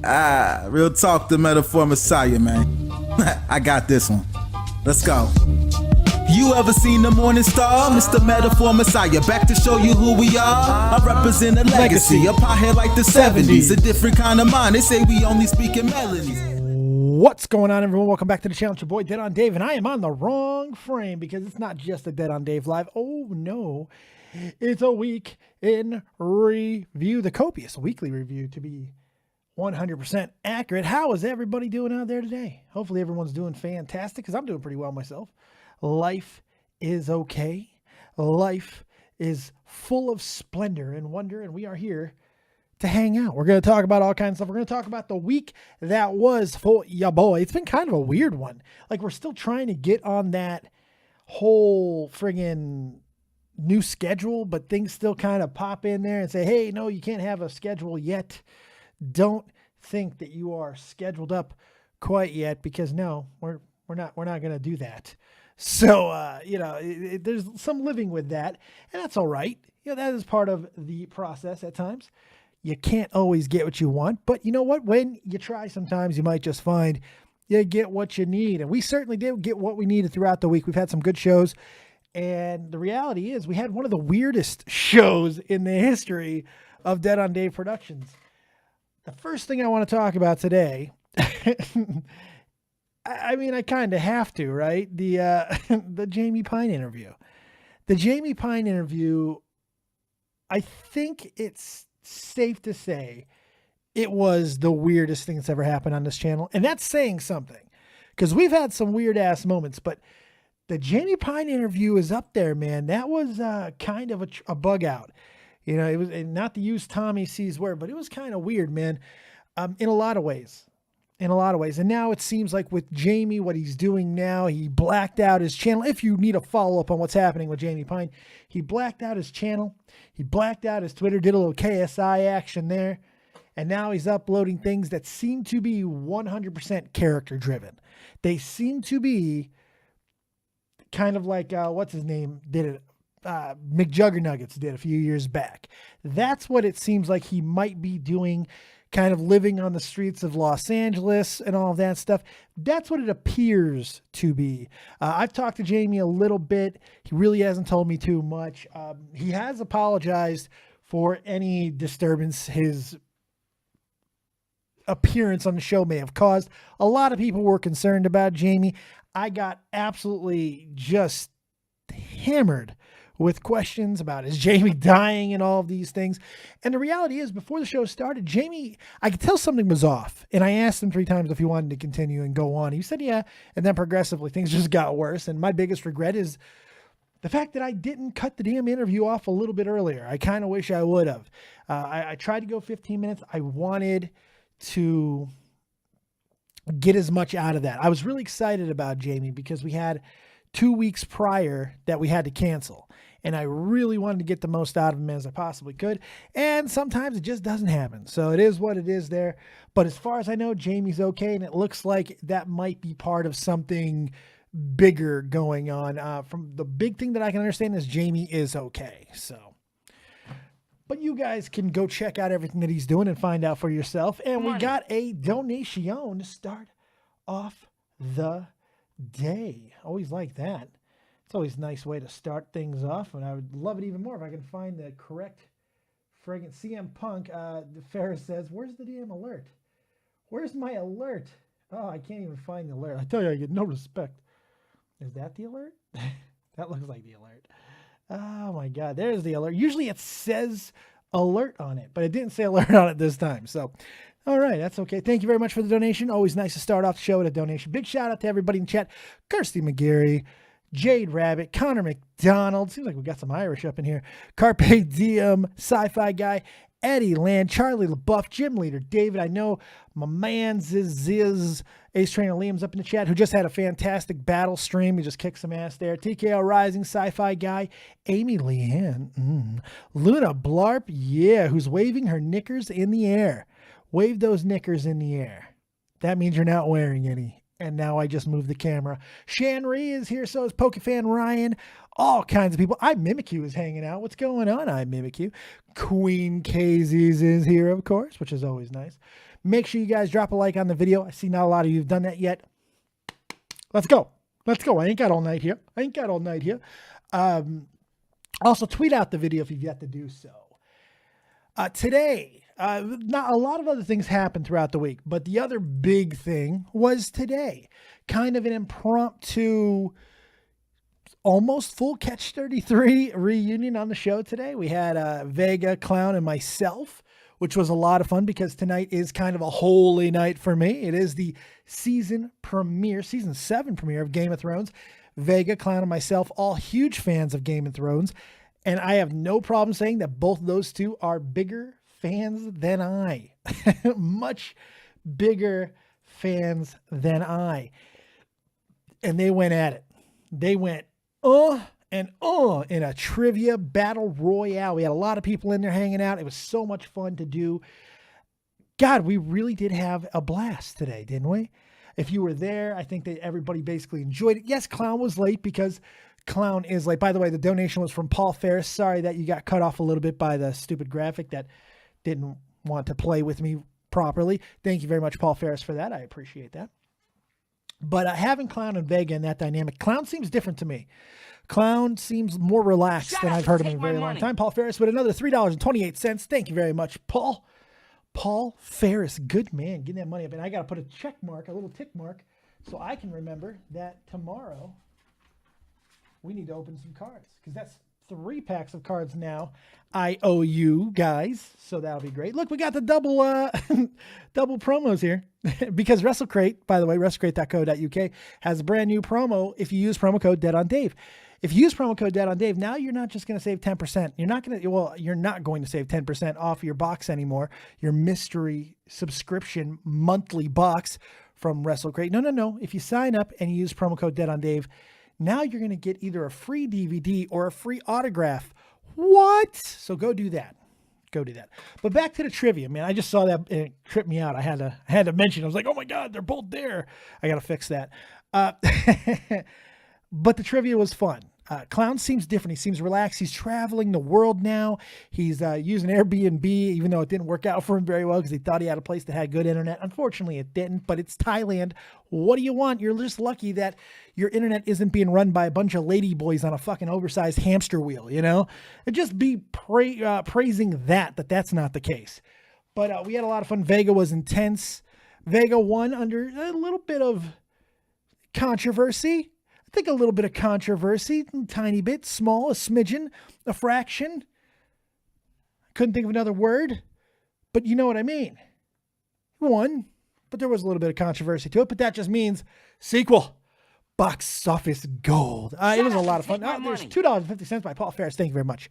Real talk, the metaphor messiah, man. I got this one. Let's go. You ever seen the morning star? Mr. Metaphor Messiah, back to show you who we are. I represent a legacy, a pothead like the 70s. A different kind of mind, they say we only speak in melodies. What's going on, everyone? Welcome back to the channel. It's your boy, Dead on Dave, and I am on the wrong frame because it's not just a Dead on Dave live. Oh, no. It's a week in review, the copious weekly review to be 100% accurate. How is everybody doing out there today? Hopefully everyone's doing fantastic because I'm doing pretty well myself. Life is okay. Life is full of splendor and wonder, and we are here to hang out. We're going to talk about all kinds of stuff. We're going to talk about the week that was for ya boy. It's been kind of a weird one. Like, we're still trying to get on that whole friggin' new schedule, but things still kind of pop in there and say, hey, no, you can't have a schedule yet. Don't think that you are scheduled up quite yet, because no, we're not going to do that. So, there's some living with that, and that's all right. That is part of the process at times. You can't always get what you want, but you know what? When you try, sometimes you might just find you get what you need. And we certainly did get what we needed throughout the week. We've had some good shows, and the reality is we had one of the weirdest shows in the history of Dead on Dave Productions. The first thing I want to talk about today, I mean, I kind of have to, right? The Jamie Pine interview. The Jamie Pine interview, I think it's safe to say it was the weirdest thing that's ever happened on this channel. And that's saying something, because we've had some weird ass moments, but the Jamie Pine interview is up there, man. That was kind of a bug out. It was, and not to use Tommy C's word, but it was kind of weird, man. In a lot of ways. And now it seems like with Jamie, what he's doing now, he blacked out his channel. If you need a follow-up on what's happening with Jamie Pine, he blacked out his channel. He blacked out his Twitter, did a little KSI action there. And now he's uploading things that seem to be 100% character-driven. They seem to be kind of like, what's his name did it? McJuggernuggets did a few years back. That's what it seems like he might be doing, kind of living on the streets of Los Angeles and all of that stuff. That's what it appears to be. I've talked to Jamie a little bit. He really hasn't told me too much. He has apologized for any disturbance his appearance on the show may have caused. A lot of people were concerned about Jamie. I got absolutely just hammered with questions about is Jamie dying and all of these things. And the reality is, before the show started, Jamie, I could tell something was off. And I asked him 3 times if he wanted to continue and go on. He said, yeah. And then progressively things just got worse. And my biggest regret is the fact that I didn't cut the damn interview off a little bit earlier. I kind of wish I would have. I tried to go 15 minutes. I wanted to get as much out of that. I was really excited about Jamie because we had 2 weeks prior that we had to cancel. And I really wanted to get the most out of him as I possibly could. And sometimes it just doesn't happen. So it is what it is there. But as far as I know, Jamie's okay. And it looks like that might be part of something bigger going on. From the big thing that I can understand is Jamie is okay. So, but you guys can go check out everything that he's doing and find out for yourself. And we got a donation to start off the day. Always like that. It's always a nice way to start things off, and I would love it even more if I can find the correct friggin' CM Punk. Ferris says, where's the damn alert? Where's my alert? Oh, I can't even find the alert. I tell you, I get no respect. Is that the alert? That looks like the alert. Oh my God, there's the alert. Usually it says alert on it, but it didn't say alert on it this time. So, all right, that's okay. Thank you very much for the donation. Always nice to start off the show with a donation. Big shout out to everybody in chat. Kirsty McGarry, Jade Rabbit, Connor McDonald. Seems like we got some Irish up in here. Carpe Diem, Sci-Fi Guy, Eddie Land, Charlie LaBeouf, Gym Leader David. I know my man Ziz, Ace Trainer Liam's up in the chat, who just had a fantastic battle stream. He just kicked some ass there. TKO Rising, Sci-Fi Guy, Amy Leanne, Luna Blarp, yeah, who's waving her knickers in the air. Wave those knickers in the air. That means you're not wearing any. And now I just moved the camera. Shanri is here. So is Pokefan Ryan. All kinds of people. iMimikyu is hanging out. What's going on, iMimikyu? Queen Kazes is here, of course, which is always nice. Make sure you guys drop a like on the video. I see not a lot of you have done that yet. Let's go. Let's go. I ain't got all night here. Also, tweet out the video if you've yet to do so. Today, not a lot of other things happened throughout the week, but the other big thing was today. Kind of an impromptu, almost full Catch 33 reunion on the show today. We had Vega, Clown, and myself, which was a lot of fun because tonight is kind of a holy night for me. It is the season 7 premiere of Game of Thrones. Vega, Clown, and myself, all huge fans of Game of Thrones. And I have no problem saying that both those two are bigger fans than I. Much bigger fans than I. And they went at it. They went, in a trivia battle royale. We had a lot of people in there hanging out. It was so much fun to do. God, we really did have a blast today, didn't we? If you were there, I think that everybody basically enjoyed it. Yes, Clown was late because Clown is late. By the way, the donation was from Paul Ferris. Sorry that you got cut off a little bit by the stupid graphic that didn't want to play with me properly. Thank you very much, Paul Ferris, for that. I appreciate that. But having Clown and Vega in that dynamic, Clown seems different to me. Clown seems more relaxed than I've heard him in a very long time. Paul Ferris with another $3.28. Thank you very much, Paul. Paul Ferris, good man, getting that money up. And I got to put a check mark, a little tick mark, so I can remember that tomorrow we need to open some cards because that's 3 packs of cards now. I owe you guys, so that'll be great. Look, we got the double double promos here because WrestleCrate, by the way, WrestleCrate.co.uk has a brand new promo if you use promo code DeadOnDave. If you use promo code DeadOnDave, now you're not just going to save 10%. You're not going to save 10% off your box anymore, your mystery subscription monthly box from WrestleCrate. No. If you sign up and you use promo code DeadOnDave, now you're going to get either a free DVD or a free autograph. What? So go do that. But back to the trivia, man. I just saw that and it tripped me out. I had to mention. I was like, oh my God, they're both there. I got to fix that. But the trivia was fun. Clown seems different. He seems relaxed. He's traveling the world now. He's using Airbnb, even though it didn't work out for him very well because he thought he had a place that had good internet. Unfortunately, it didn't, but it's Thailand. What do you want? You're just lucky that your internet isn't being run by a bunch of ladyboys on a fucking oversized hamster wheel, you know? And just be praising that's not the case. But we had a lot of fun. Vega was intense. Vega won under a little bit of controversy. I think a little bit of controversy, a tiny bit, small, a smidgen, a fraction. Couldn't think of another word, but you know what I mean. Won, but there was a little bit of controversy to it, but that just means sequel. Box office gold. It was a lot of fun. There's $2.50 by Paul Ferris. Thank you very much.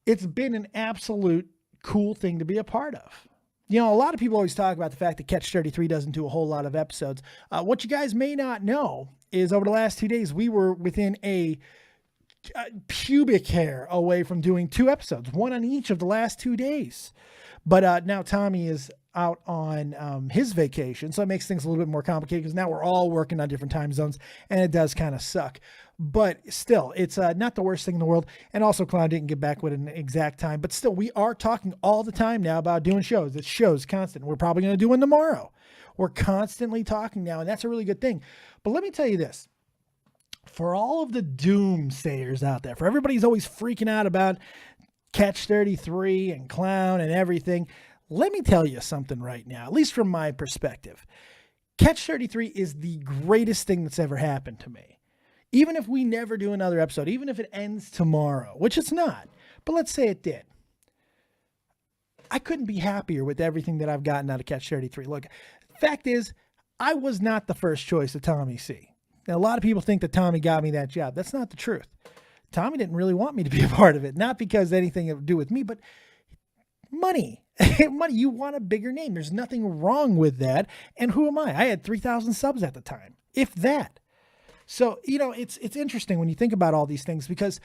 It's been an absolute cool thing to be a part of. You know, a lot of people always talk about the fact that Catch 33 doesn't do a whole lot of episodes. What you guys may not know is over the last 2 days, we were within a pubic hair away from doing 2 episodes, one on each of the last 2 days. But now Tommy is out on his vacation, so it makes things a little bit more complicated because now we're all working on different time zones, and it does kind of suck. But still, it's not the worst thing in the world. And also, Clown didn't get back with an exact time. But still, we are talking all the time now about doing shows. It's shows constant. We're probably going to do one tomorrow. We're constantly talking now, and that's a really good thing. But let me tell you this. For all of the doomsayers out there, for everybody who's always freaking out about Catch 33 and Clown and everything, let me tell you something right now, at least from my perspective. Catch 33 is the greatest thing that's ever happened to me. Even if we never do another episode, even if it ends tomorrow, which it's not, but let's say it did. I couldn't be happier with everything that I've gotten out of Catch 33. Look, fact is, I was not the first choice of Tommy C. Now, a lot of people think that Tommy got me that job. That's not the truth. Tommy didn't really want me to be a part of it. Not because anything to do with me, but money. Money. You want a bigger name. There's nothing wrong with that. And who am I? I had 3,000 subs at the time, if that. So, you know, it's interesting when you think about all these things because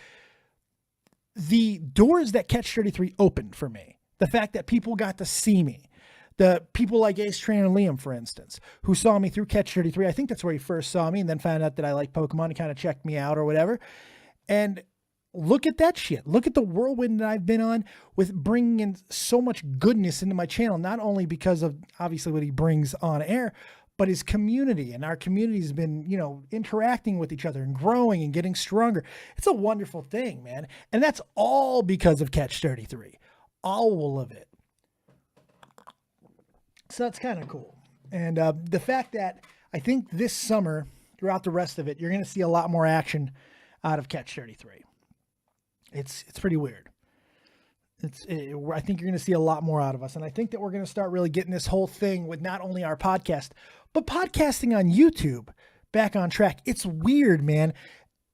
the doors that Catch 33 opened for me, the fact that people got to see me, The people like Ace Trainer Liam, for instance, who saw me through Catch33. I think that's where he first saw me and then found out that I like Pokemon and kind of checked me out or whatever. And look at that shit. Look at the whirlwind that I've been on with bringing in so much goodness into my channel, not only because of obviously what he brings on air, but his community. And our community has been, you know, interacting with each other and growing and getting stronger. It's a wonderful thing, man. And that's all because of Catch33. All of it. So that's kind of cool. And the fact that I think this summer, throughout the rest of it, you're going to see a lot more action out of Catch33. It's pretty weird. I think you're going to see a lot more out of us. And I think that we're going to start really getting this whole thing with not only our podcast, but podcasting on YouTube back on track. It's weird, man.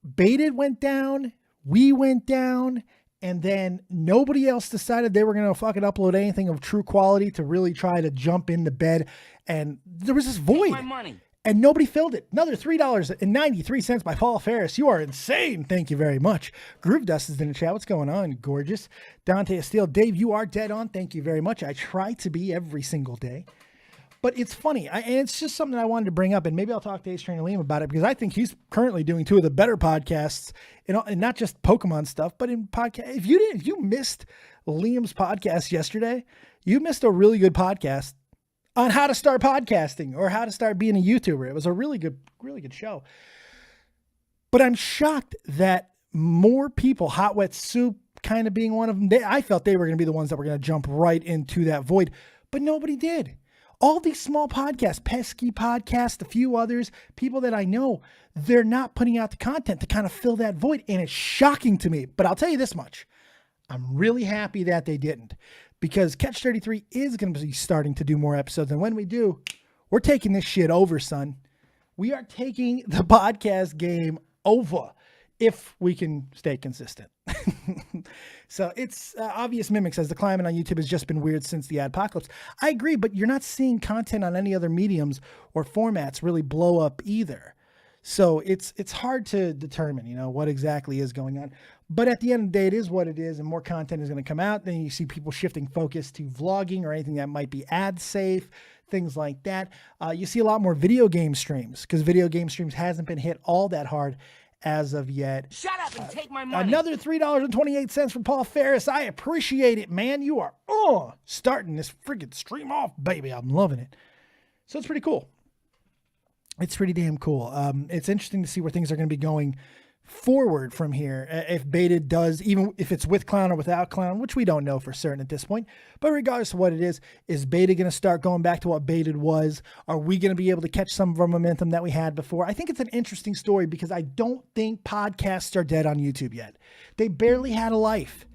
Baited went down. We went down. And then nobody else decided they were going to fucking upload anything of true quality to really try to jump into bed. And there was this void. My money. And nobody filled it. Another $3.93 by Paul Ferris. You are insane. Thank you very much. Groove Dust is in the chat. What's going on? Gorgeous. Dante Estelle. Dave, you are dead on. Thank you very much. I try to be every single day. But it's funny. And it's just something I wanted to bring up. And maybe I'll talk to Ace Trainer Liam about it because I think he's currently doing two of the better podcasts, and not just Pokemon stuff, but in podcast. If you missed Liam's podcast yesterday, you missed a really good podcast on how to start podcasting or how to start being a YouTuber. It was a really good show. But I'm shocked that more people, Hot Wet Soup kind of being one of them, I felt they were going to be the ones that were going to jump right into that void, but nobody did. All these small podcasts, Pesky Podcast, a few others, people that I know, they're not putting out the content to kind of fill that void. And it's shocking to me. But I'll tell you this much. I'm really happy that they didn't. Because Catch33 is going to be starting to do more episodes. And when we do, we're taking this shit over, son. We are taking the podcast game over if we can stay consistent. So it's Obvious Mimic says the climate on YouTube has just been weird since the adpocalypse. I agree, but you're not seeing content on any other mediums or formats really blow up either. So it's hard to determine, you know, what exactly is going on. But at the end of the day, it is what it is, and more content is going to come out. Then you see people shifting focus to vlogging or anything that might be ad safe, things like that. You see a lot more video game streams because video game streams hasn't been hit all that hard as of yet. Shut up and take my money. Another $3.28 from Paul Ferris. I appreciate it, man. You are starting this friggin' stream off, baby. I'm loving it. So it's pretty cool. It's pretty damn cool. It's interesting to see where things are going to be going forward from here. If Baited does, even if it's with Clown or without Clown, which we don't know for certain at this point, but regardless of what it is Baited going to start going back to what Baited was? Are we going to be able to catch some of our momentum that we had before? I think it's an interesting story because I don't think podcasts are dead on YouTube yet. They barely had a life.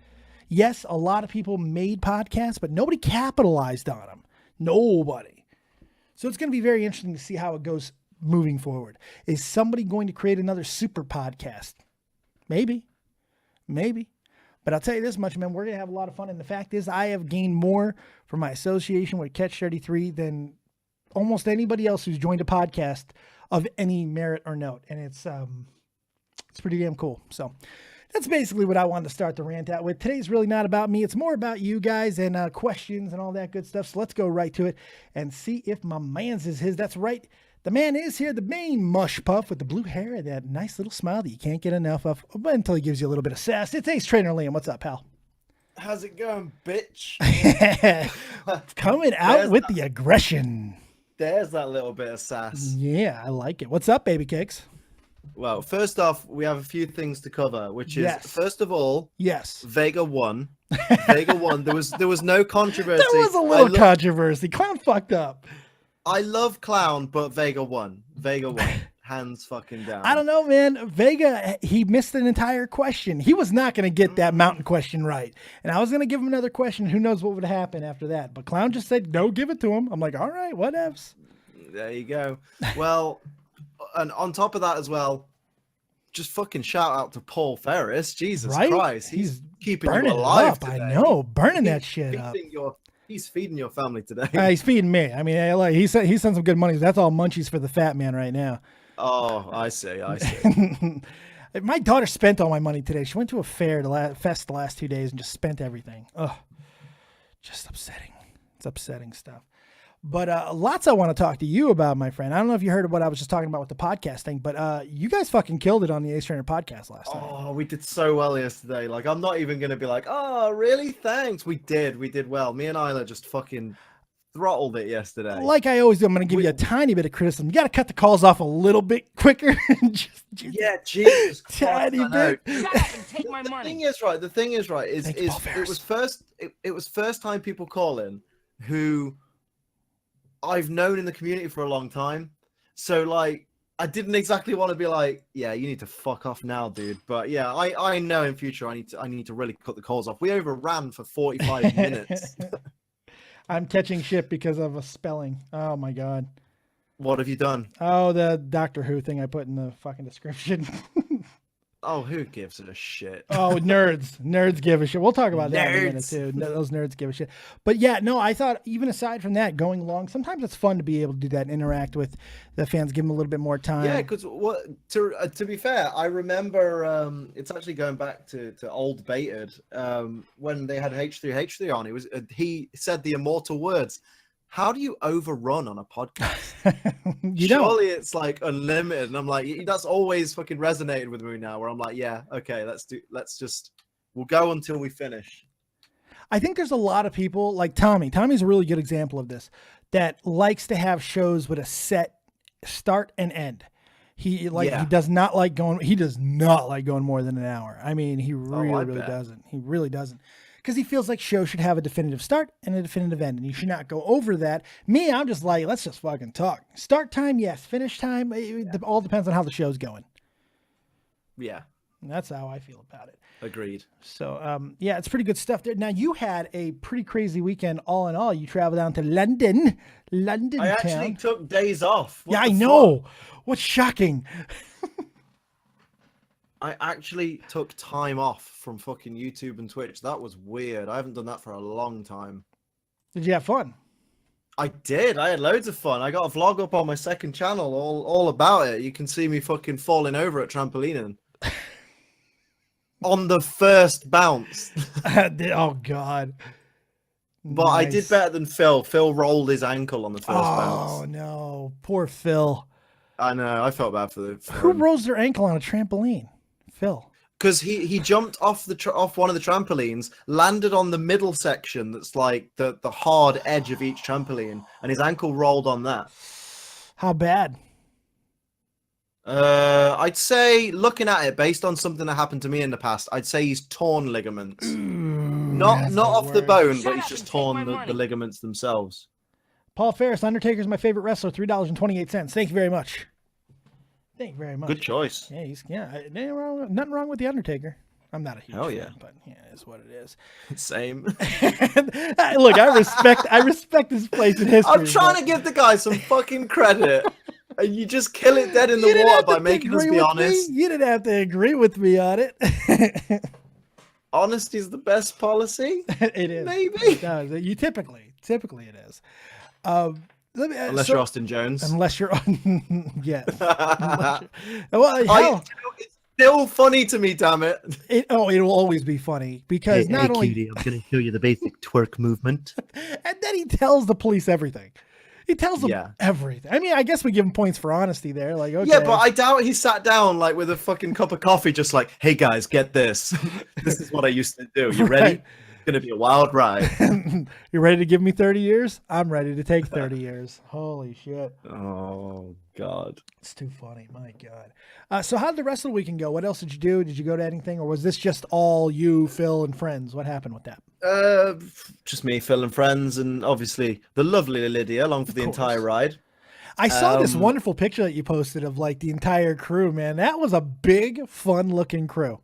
Yes, a lot of people made podcasts, but nobody capitalized on them. Nobody. So it's going to be very interesting to see how it goes moving forward. Is somebody going to create another super podcast? Maybe. But I'll tell you this much, man, we're going to have a lot of fun. And the fact is, I have gained more from my association with Catch33 than almost anybody else who's joined a podcast of any merit or note. And it's pretty damn cool. So that's basically what I wanted to start the rant out with. Today's really not about me. It's more about you guys and questions and all that good stuff. So let's go right to it and see if my man's is his. That's right. The man is here, the main mush puff with the blue hair and that nice little smile that you can't get enough of until he gives you a little bit of sass. It's Ace Trainer Liam. What's up, pal? How's it going, bitch? Coming out with the aggression. There's that little bit of sass. Yeah, I like it. What's up, baby cakes? Well, first off, we have a few things to cover, which is, first of all, yes, Vega won. Vega won. There was no controversy. There was a little controversy. Clown fucked up. I love Clown, but Vega won. Vega won. Hands fucking down. I don't know, man. Vega, he missed an entire question. He was not going to get that mountain question right. And I was going to give him another question. Who knows what would happen after that? But Clown just said, no, give it to him. I'm like, all right, whatevs. There you go. Well, and on top of that as well, just fucking shout out to Paul Ferris. Jesus Christ. He's keeping you alive today. I know. Burning that shit up. He's feeding your family today. He's feeding me. I mean, he sent some good money. That's all munchies for the fat man right now. Oh, I see. My daughter spent all my money today. She went to a fair, fest the last 2 days and just spent everything. Ugh, just upsetting. It's upsetting stuff. But lots I want to talk to you about, my friend. I don't know if you heard of what I was just talking about with the podcast thing, but you guys fucking killed it on the Ace Trainer podcast last night. Oh, we did so well yesterday. Like, I'm not even going to be like, oh, really? Thanks. We did well. Me and Isla just fucking throttled it yesterday. Like I always do, I'm going to give you a tiny bit of criticism. You got to cut the calls off a little bit quicker. Yeah, Jesus Christ, tiny bit. Take my money. The thing is right. It was first time people calling who I've known in the community for a long time. So like, I didn't exactly want to be like, yeah, you need to fuck off now, dude. But yeah, I know in future I need to really cut the calls off. We overran for 45 minutes. I'm catching shit because of a spelling. Oh my God. What have you done? Oh, the Doctor Who thing I put in the fucking description. Oh, who gives a shit? Oh, nerds give a shit. We'll talk about that in a minute too. Those nerds give a shit. But yeah, no, I thought even aside from that, going long, sometimes it's fun to be able to do that and interact with the fans, give them a little bit more time. Yeah, because to be fair, I remember it's actually going back to old Baited when they had H3 on. It was he said the immortal words. How do you overrun on a podcast? Surely it's like unlimited. And I'm like, that's always fucking resonated with me now where I'm like, yeah, okay, we'll go until we finish. I think there's a lot of people like Tommy. Tommy's a really good example of this that likes to have shows with a set start and end. He does not like going more than an hour. I mean, he really doesn't. He really doesn't. Because he feels like shows should have a definitive start and a definitive end, and you should not go over that. Me, I'm just like, let's just fucking talk. Start time, yes. Finish time, it all depends on how the show's going. Yeah. And that's how I feel about it. Agreed. So, yeah, it's pretty good stuff there. Now, you had a pretty crazy weekend all in all. You traveled down to London I actually took days off. Yeah, I know. What's shocking? I actually took time off from fucking YouTube and Twitch. That was weird. I haven't done that for a long time. Did you have fun? I did. I had loads of fun. I got a vlog up on my second channel all about it. You can see me fucking falling over at trampolining. On the first bounce. Oh, God. But nice. I did better than Phil. Phil rolled his ankle on the first bounce. Oh, no. Poor Phil. I know. I felt bad for Who rolls their ankle on a trampoline? Phil. Because he jumped off one of the trampolines, landed on the middle section that's like the hard edge of each trampoline, and his ankle rolled on that. How bad? I'd say, looking at it, based on something that happened to me in the past, I'd say he's torn ligaments. Not off the bone, but he's just torn the ligaments themselves. Paul Ferris, Undertaker's my favorite wrestler, $3.28. Thank you very much. Thank you very much. Good choice. Yeah, nothing wrong with the Undertaker. I'm not a huge fan, but yeah, it's what it is. Same. Look, I respect his place in history. I'm trying to give the guy some fucking credit, and you just kill it dead in the water by making us be honest. You didn't have to agree with me on it. Honesty is the best policy. It is. Maybe. It does. You typically it is. Unless you're Austin Jones. Unless you're yes. It's still funny to me, damn it. It will always be funny because not only cutie, I'm going to show you the basic twerk movement. And then he tells the police everything. He tells them everything. I mean, I guess we give him points for honesty there. Like, okay. Yeah, but I doubt he sat down like with a fucking cup of coffee, just like, hey guys, get this. This is what I used to do. You ready? Right. Gonna be a wild ride. You ready to give me 30 years? I'm ready to take 30 years. Holy shit. Oh God. It's too funny. My God. So how did the rest of the weekend go? What else did you do? Did you go to anything, or was this just all you, Phil, and friends? What happened with that? Just me, Phil, and friends, and obviously the lovely Lydia along for the entire ride. I saw this wonderful picture that you posted of like the entire crew, man. That was a big, fun looking crew.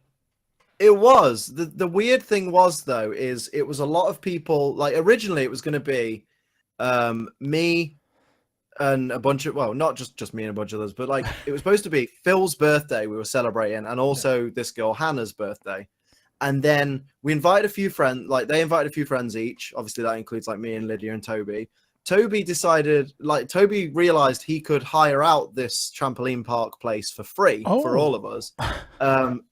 It was. The weird thing was, though, is it was a lot of people. Like, originally it was going to be me and a bunch of, well, not just me and a bunch of others, but like it was supposed to be Phil's birthday we were celebrating, and also this girl Hannah's birthday. And then we invited a few friends, like they invited a few friends each. Obviously that includes like me and Lydia and Toby. Toby realized he could hire out this trampoline park place for free for all of us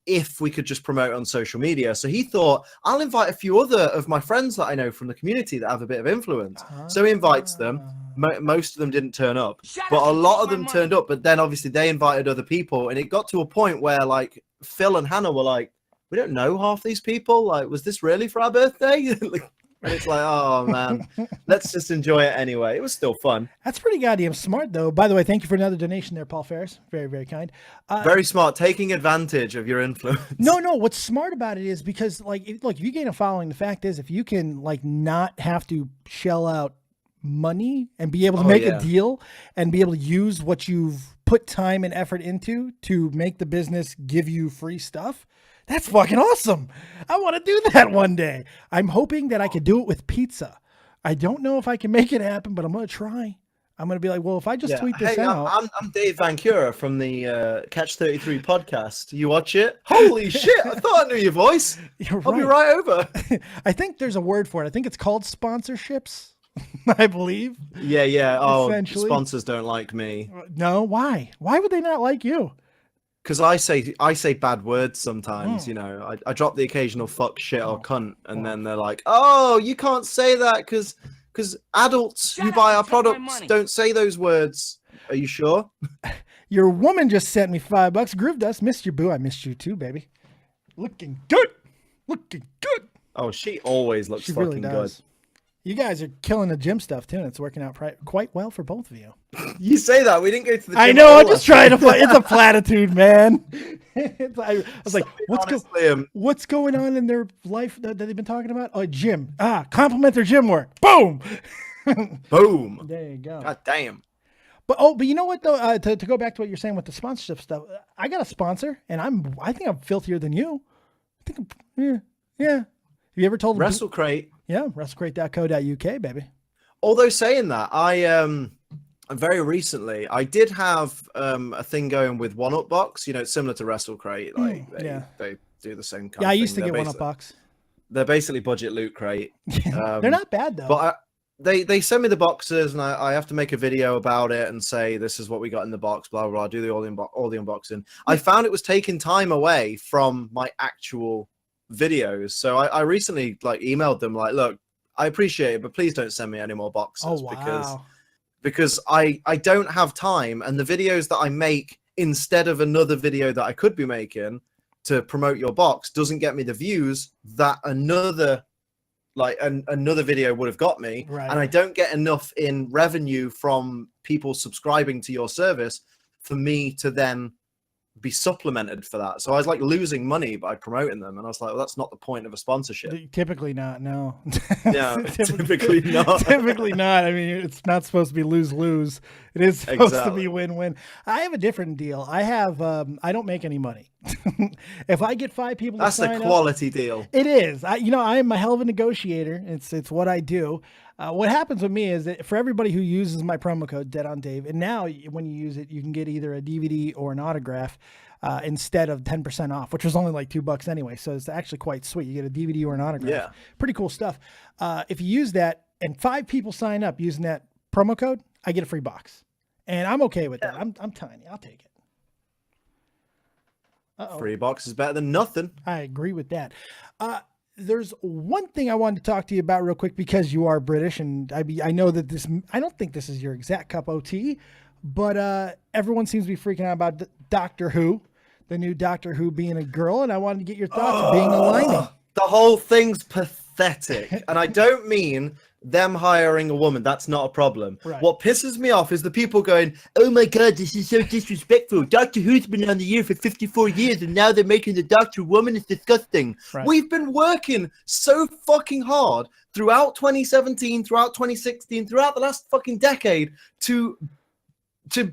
if we could just promote it on social media. So he thought, I'll invite a few other of my friends that I know from the community that have a bit of influence. So he invites them. Most of them didn't turn up, but a lot of them turned up. But then obviously they invited other people, and it got to a point where like Phil and Hannah were like, we don't know half these people. Like, was this really for our birthday? And it's like, oh man, let's just enjoy it anyway. It was still fun. That's pretty goddamn smart, though. By the way, thank you for another donation there, Paul Ferris. Very, very kind. Very smart, taking advantage of your influence. No. What's smart about it is because, like, look, if you gain a following, the fact is, if you can like not have to shell out money and be able to make a deal and be able to use what you've put time and effort into to make the business give you free stuff. That's fucking awesome. I want to do that one day. I'm hoping that I could do it with pizza. I don't know if I can make it happen, but I'm going to try. I'm going to be like, well, if I just tweet this out. I'm Dave Van Cura from the Catch 33 podcast. You watch it? Holy shit. I thought I knew your voice. I'll be right over. I think there's a word for it. I think it's called sponsorships, I believe. Yeah. Oh, sponsors don't like me. No, why? Why would they not like you? Because I say bad words sometimes, you know. I drop the occasional fuck, shit, or cunt, and then they're like, "Oh, you can't say that because adults who buy our products don't say those words." Are you sure? Your woman just sent me $5. Groove Dust, missed you, boo. I missed you too, baby. Looking good. Oh, she always looks fucking really good. You guys are killing the gym stuff too, and it's working out quite well for both of you. You say that. We didn't go to the gym. I know. I'm just trying to play. It's a platitude, man. I was like, what's going on in their life that they've been talking about? Oh, gym. Compliment their gym work. Boom. Boom. There you go. God damn. But you know what though? To go back to what you're saying with the sponsorship stuff, I got a sponsor, and I think I'm filthier than you. I think yeah. Have you ever told them? WrestleCrate? Yeah, WrestleCrate.co.uk, baby. Although saying that, I very recently I did have a thing going with One Up Box. You know, it's similar to WrestleCrate. Like they do the same kind of thing. I used to get One Up Box. They're basically budget loot crate. They're not bad though. But they send me the boxes, and I have to make a video about it and say this is what we got in the box. Blah blah. Blah, do all the unboxing. I found it was taking time away from my actual videos, so I recently like emailed them like, look, I appreciate it, but please don't send me any more boxes because I don't have time, and the videos that I make instead of another video that I could be making to promote your box doesn't get me the views that another video would have got me, and I don't get enough in revenue from people subscribing to your service for me to then be supplemented for that. So I was like losing money by promoting them, and I was like, well, that's not the point of a sponsorship. Typically not. No. Yeah, typically not. Typically not. I mean, it's not supposed to be lose-lose. It is supposed to be win-win. I have a different deal. I have I don't make any money. If I get 5 people, that's a quality deal. It is. I am a hell of a negotiator. It's what I do. What happens with me is that for everybody who uses my promo code Dead on Dave, and now when you use it, you can get either a DVD or an autograph instead of 10% off, which was only like $2 anyway. So it's actually quite sweet. You get a DVD or an autograph. Yeah, pretty cool stuff. If you use that and 5 people sign up using that promo code, I get a free box, and I'm okay with that. I'm tiny. I'll take it. Free box is better than nothing. I agree with that. There's one thing I wanted to talk to you about real quick because you are British, and I know that I don't think this is your exact cup of tea, but everyone seems to be freaking out about Doctor Who, the new Doctor Who being a girl, and I wanted to get your thoughts of being a lining. The whole thing's pathetic, and I don't mean them hiring a woman. That's not a problem. Right. What pisses me off is the people going, oh my god, this is so disrespectful. Doctor Who's been on the air for 54 years and now they're making the Doctor woman. It's disgusting. Right. We've been working so fucking hard throughout 2017, throughout 2016, throughout the last fucking decade to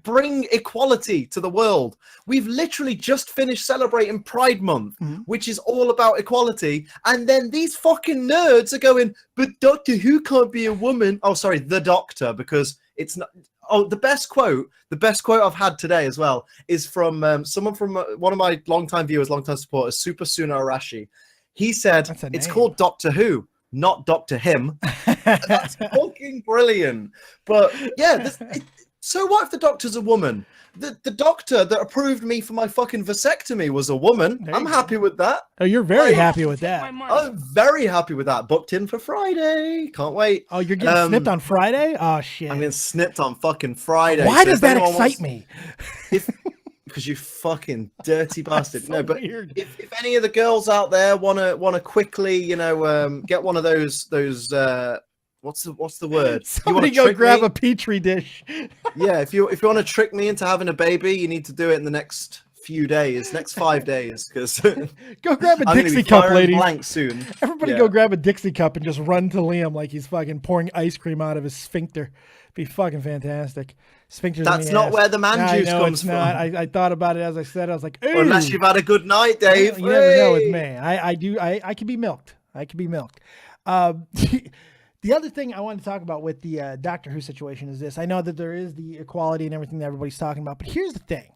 bring equality to the world. We've literally just finished celebrating Pride Month, which is all about equality. And then these fucking nerds are going, but Doctor Who can't be a woman. Oh, sorry, the Doctor, because it's not. Oh, the best quote I've had today as well is from someone from one of my longtime viewers, longtime supporters, Super Suna Arashi. He said, it's called Doctor Who, not Doctor Him. That's fucking brilliant. But yeah, so what if the doctor's a woman? The doctor that approved me for my fucking vasectomy was a woman. I'm happy with that. Oh, you're very happy with that. I'm very happy with that. Booked in for Friday. Can't wait. Oh, you're getting snipped on Friday? Oh, shit. I'm getting snipped on fucking Friday. Why does that excite me? Because you fucking dirty bastard. So no, but weird. if any of the girls out there wanna quickly, get one of those what's the word? Somebody go grab a petri dish. Yeah, if you want to trick me into having a baby, you need to do it in the next few days, next 5 days, because go grab a Dixie cup, ladies. Blank soon. Everybody go grab a Dixie cup and just run to Liam like he's fucking pouring ice cream out of his sphincter. Be fucking fantastic. Sphincters. That's not where the man juice comes from. I thought about it as I said. I was like, ooh. Unless you've had a good night, Dave. You never know with me. I can be milked. I can be milked. The other thing I wanted to talk about with the Doctor Who situation is this. I know that there is the equality and everything that everybody's talking about, but here's the thing.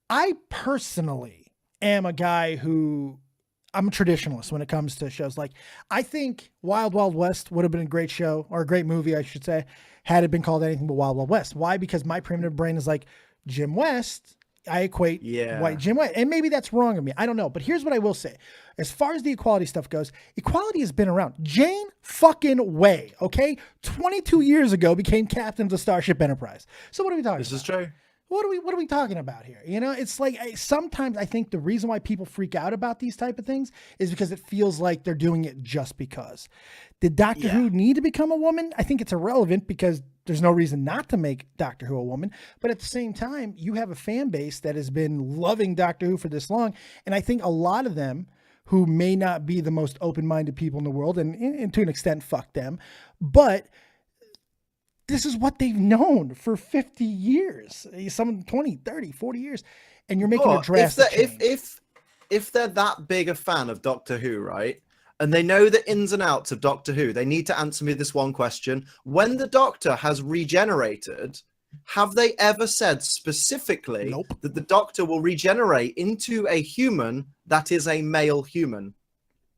I personally am a guy who, I'm a traditionalist when it comes to shows. Like, I think Wild Wild West would have been a great show, or a great movie, I should say, had it been called anything but Wild Wild West. Why? Because my primitive brain is like, Jim West, I equate white Jim West. And maybe that's wrong of me. I don't know. But here's what I will say. As far as the equality stuff goes, equality has been around. Jane fucking Way, okay? 22 years ago became captain of the Starship Enterprise. So what are we talking about? This is true. What are we talking about here? You know, it's like sometimes I think the reason why people freak out about these type of things is because it feels like they're doing it just because. Did Doctor Who need to become a woman? I think it's irrelevant because there's no reason not to make Doctor Who a woman. But at the same time, you have a fan base that has been loving Doctor Who for this long. And I think a lot of them who may not be the most open-minded people in the world, and to an extent, fuck them, but this is what they've known for 50 years, some 20, 30, 40 years, and you're making a drastic change. If they're that big a fan of Doctor Who, right, and they know the ins and outs of Doctor Who, they need to answer me this one question. When the Doctor has regenerated, have they ever said specifically that the Doctor will regenerate into a human that is a male human?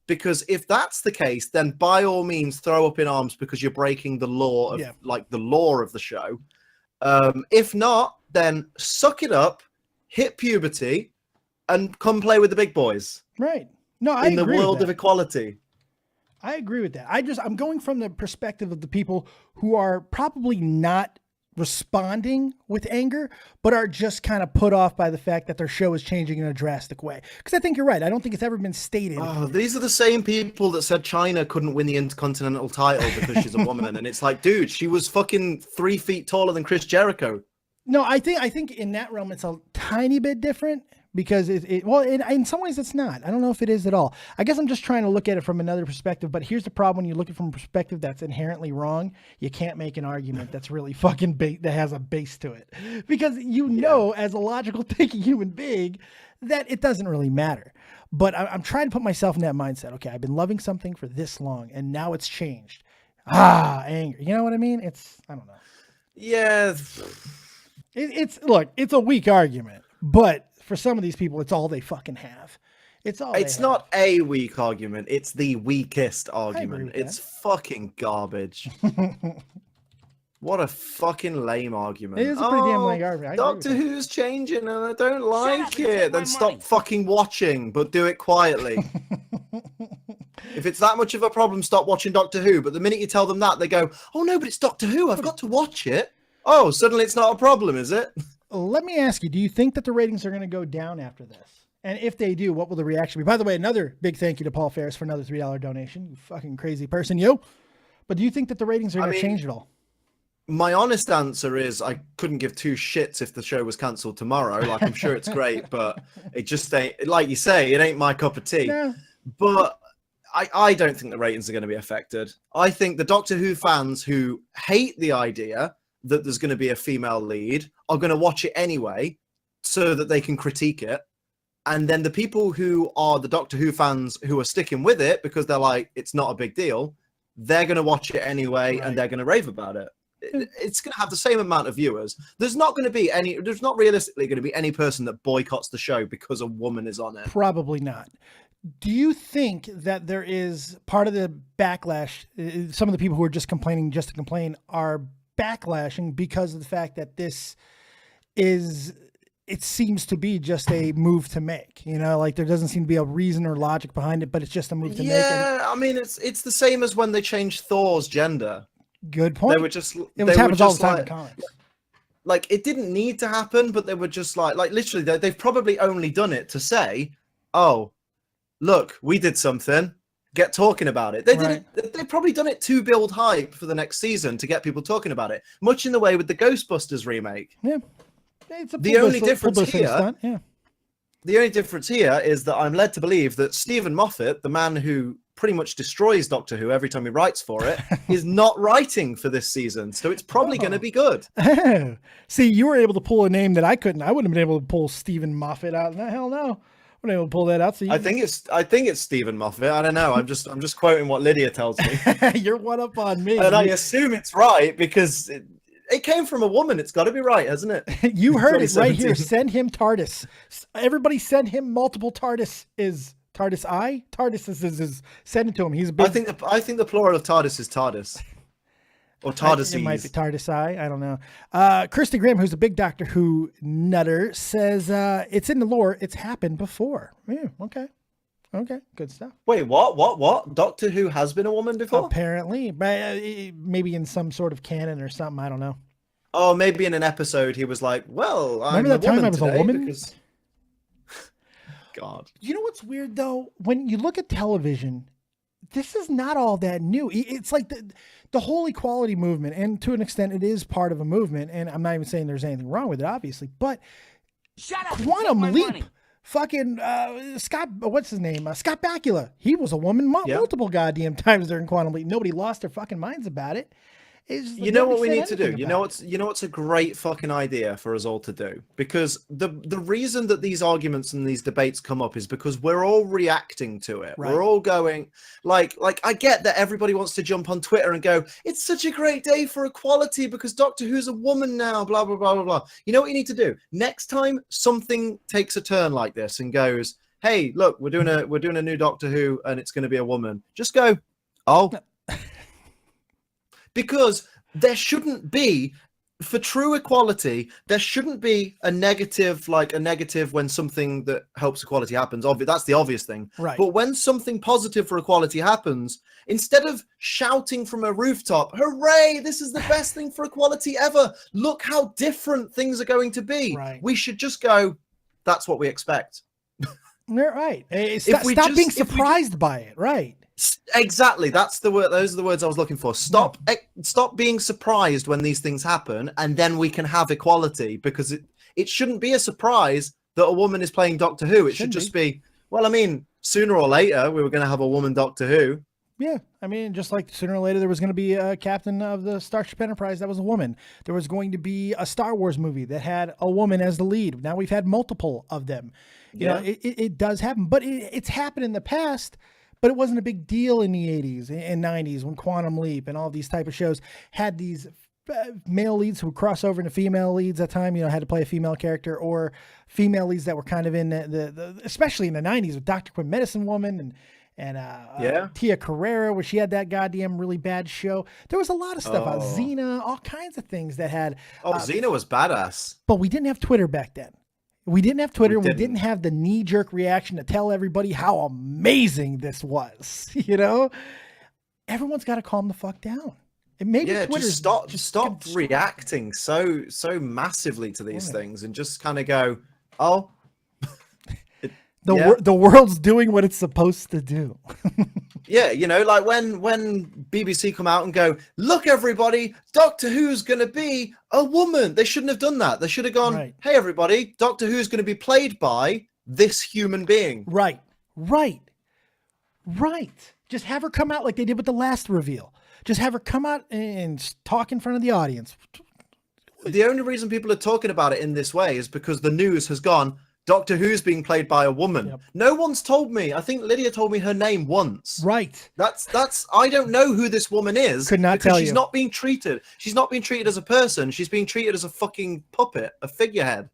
Because if that's the case, then by all means throw up in arms because you're breaking the law of the law of the show. If not, then suck it up, hit puberty, and come play with the big boys. Right. No, I agree in the world of equality. I agree with that. I'm going from the perspective of the people who are probably not responding with anger, but are just kind of put off by the fact that their show is changing in a drastic way. Because I think you're right. I don't think it's ever been stated. Oh, these are the same people that said China couldn't win the Intercontinental title because she's a woman. And it's like, dude, she was fucking 3 feet taller than Chris Jericho. No, I think in that realm, it's a tiny bit different because in some ways it's not. I don't know if it is at all. I guess I'm just trying to look at it from another perspective, but here's the problem. When you look at it from a perspective that's inherently wrong, you can't make an argument that's really fucking that has a base to it, because as a logical thinking human being, that it doesn't really matter. But I'm trying to put myself in that mindset. Okay, I've been loving something for this long and now it's changed. Anger. You know what I mean? I don't know. Yeah. It's a weak argument, but for some of these people, it's all they fucking have. It's not a weak argument. It's the weakest argument. It's fucking garbage. What a fucking lame argument. It is a pretty damn lame argument. Doctor Who's changing and I don't like it. Then stop fucking watching, but do it quietly. If it's that much of a problem, stop watching Doctor Who. But the minute you tell them that, they go, oh no, but it's Doctor Who. I've got to watch it. Oh, suddenly it's not a problem, is it? Let me ask you, do you think that the ratings are going to go down after this? And if they do, what will the reaction be? By the way, another big thank you to Paul Ferris for another $3 donation. You fucking crazy person, you. But do you think that the ratings are going to change at all? My honest answer is I couldn't give two shits if the show was cancelled tomorrow. Like, I'm sure it's great, but it just ain't, like you say, it ain't my cup of tea. No. But I don't think the ratings are going to be affected. I think the Doctor Who fans who hate the idea that there's going to be a female lead are going to watch it anyway so that they can critique it. And then the people who are the Doctor Who fans who are sticking with it because they're like, it's not a big deal, they're going to watch it anyway, and they're going to rave about it. It's going to have the same amount of viewers. There's not realistically going to be any person that boycotts the show because a woman is on it. Probably not. Do you think that there is part of the backlash? Some of the people who are just complaining just to complain are backlashing because of the fact that this is, it seems to be just a move to make, you know, like there doesn't seem to be a reason or logic behind it, but it's just a move to make. Yeah, I mean, it's the same as when they changed Thor's gender. Good point. They were just, it happens all the time in comics. Like, it didn't need to happen, but they were just like literally, they've probably only done it to say, oh, look, we did something. Get talking about it. They did it. They've probably done it to build hype for the next season to get people talking about it. Much in the way with the Ghostbusters remake. Yeah, it's the only difference here. The only difference here is that I'm led to believe that Stephen Moffat, the man who pretty much destroys Doctor Who every time he writes for it, is not writing for this season. So it's probably going to be good. See, you were able to pull a name that I couldn't. I wouldn't have been able to pull Stephen Moffat out. No, hell no. I'm able to pull that out. So I think it's Stephen Moffat. I don't know. I'm just quoting what Lydia tells me. You're one up on me. And I assume it's right because it came from a woman. It's got to be right, hasn't it? You heard it right here. Send him TARDIS. Everybody send him multiple TARDIS. Is TARDIS I? TARDIS is send it to him. He's a big... I think the plural of TARDIS is TARDIS. Or TARDIS. It might be TARDIS I don't know. Kirsty Graham, who's a big Doctor Who nutter, says it's in the lore. It's happened before. Yeah, okay. Good stuff. Wait, what? Doctor Who has been a woman before? Apparently. Maybe in some sort of canon or something. I don't know. Oh, maybe in an episode he was like, well, remember that time I was a woman? Because... God. You know what's weird, though? When you look at television, this is not all that new. It's like the whole equality movement, and to an extent, it is part of a movement. And I'm not even saying there's anything wrong with it, obviously. But Quantum Leap, fucking Scott, what's his name? Scott Bakula. He was a woman multiple goddamn times during Quantum Leap. Nobody lost their fucking minds about it. You know what we need to do? You know what's a great fucking idea for us all to do? Because the reason that these arguments and these debates come up is because we're all reacting to it. Right. We're all going like I get that everybody wants to jump on Twitter and go, it's such a great day for equality because Doctor Who's a woman now, blah blah blah blah blah. You know what you need to do? Next time something takes a turn like this and goes, hey, look, we're doing a new Doctor Who and it's going to be a woman. Just go, oh. Because there shouldn't be, for true equality, there shouldn't be a negative when something that helps equality happens. That's the obvious thing. Right. But when something positive for equality happens, instead of shouting from a rooftop, hooray, this is the best thing for equality ever. Look how different things are going to be. Right. We should just go, that's what we expect. You're right. Stop being surprised by it. Right. Exactly. That's the word. Those are the words I was looking for. Stop being surprised when these things happen, and then we can have equality, because it shouldn't be a surprise that a woman is playing Doctor Who. It should just be, well, I mean, sooner or later we were going to have a woman Doctor Who. Yeah, I mean, just like sooner or later there was going to be a captain of the Starship Enterprise that was a woman. There was going to be a Star Wars movie that had a woman as the lead. Now we've had multiple of them. You know, it does happen, but it's happened in the past. But it wasn't a big deal in the 80s and 90s when Quantum Leap and all these type of shows had these male leads who would cross over into female leads at time, you know, had to play a female character, or female leads that were kind of in the especially in the 90s with Dr. Quinn Medicine Woman and Tia Carrera, where she had that goddamn really bad show. There was a lot of stuff. Xena, all kinds of things that had. Xena was badass. But we didn't have Twitter back then. We didn't have Twitter. We didn't have the knee-jerk reaction to tell everybody how amazing this was. You know, everyone's got to calm the fuck down. And maybe Twitter just stop reacting so massively to these things, and just kind of go, oh. The world's doing what it's supposed to do. Yeah, you know, like when BBC come out and go, look, everybody, Doctor Who's going to be a woman. They shouldn't have done that. They should have gone, hey, everybody, Doctor Who's going to be played by this human being. Right. Just have her come out like they did with the last reveal. Just have her come out and talk in front of the audience. The only reason people are talking about it in this way is because the news has gone, Doctor Who's being played by a woman. Yep. No one's told me. I think Lydia told me her name once. Right. That's. I don't know who this woman is. Could not tell you. She's not being treated. She's not being treated as a person. She's being treated as a fucking puppet, a figurehead.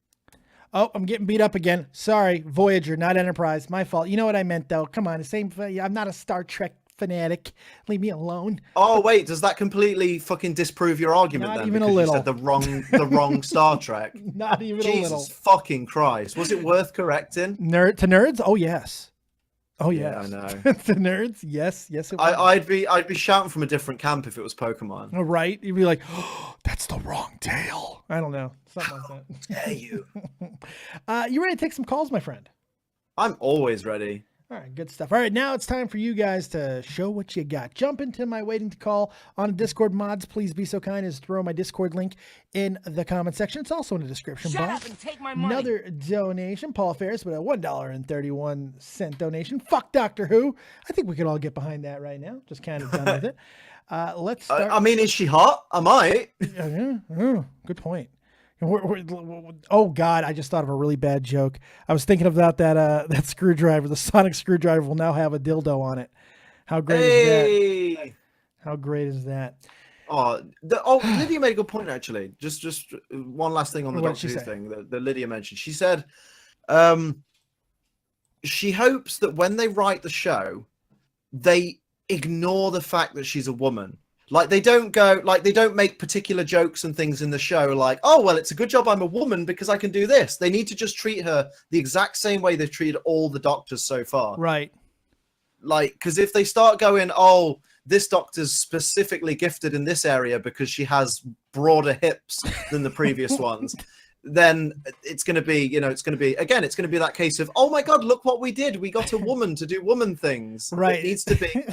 Oh, I'm getting beat up again. Sorry, Voyager, not Enterprise. My fault. You know what I meant, though. Come on, I'm not a Star Trek fanatic. Leave me alone. Oh wait, does that completely fucking disprove your argument Not then? even a because little. you said the wrong Star Trek. Not even a little. Jesus fucking Christ! Was it worth correcting? To nerds? Oh yes. Oh Yeah, yes. I know. To nerds? Yes. Yes. It was. I'd be shouting from a different camp if it was Pokemon. Oh, right? You'd be like, oh, that's the wrong tail. I don't know. Something like that. Dare you? You ready to take some calls, my friend? I'm always ready. All right, good stuff. All right, now it's time for you guys to show what you got. Jump into my waiting to call on Discord mods. Please be so kind as to throw my Discord link in the comment section. It's also in the description box. Shut up and take my money. Another donation, Paul Ferris, with a $1.31 donation. Fuck Doctor Who. I think we could all get behind that right now. Just kind of done with it. Let's start. I mean, is she hot? I might. Good point. Oh God, I just thought of a really bad joke. I was thinking about that screwdriver. The sonic screwdriver will now have a dildo on it. How great is that? How great is that? Lydia made a good point actually. Just one last thing on the Doctor Who thing that Lydia mentioned. She said she hopes that when they write the show, they ignore the fact that she's a woman. Like they don't make particular jokes and things in the show like, oh, well, it's a good job I'm a woman because I can do this. They need to just treat her the exact same way they've treated all the doctors so far. Right. Like, because if they start going, oh, this doctor's specifically gifted in this area because she has broader hips than the previous ones, then it's going to be, it's going to be that case of, oh my God, look what we did. We got a woman to do woman things. Right. It needs to be...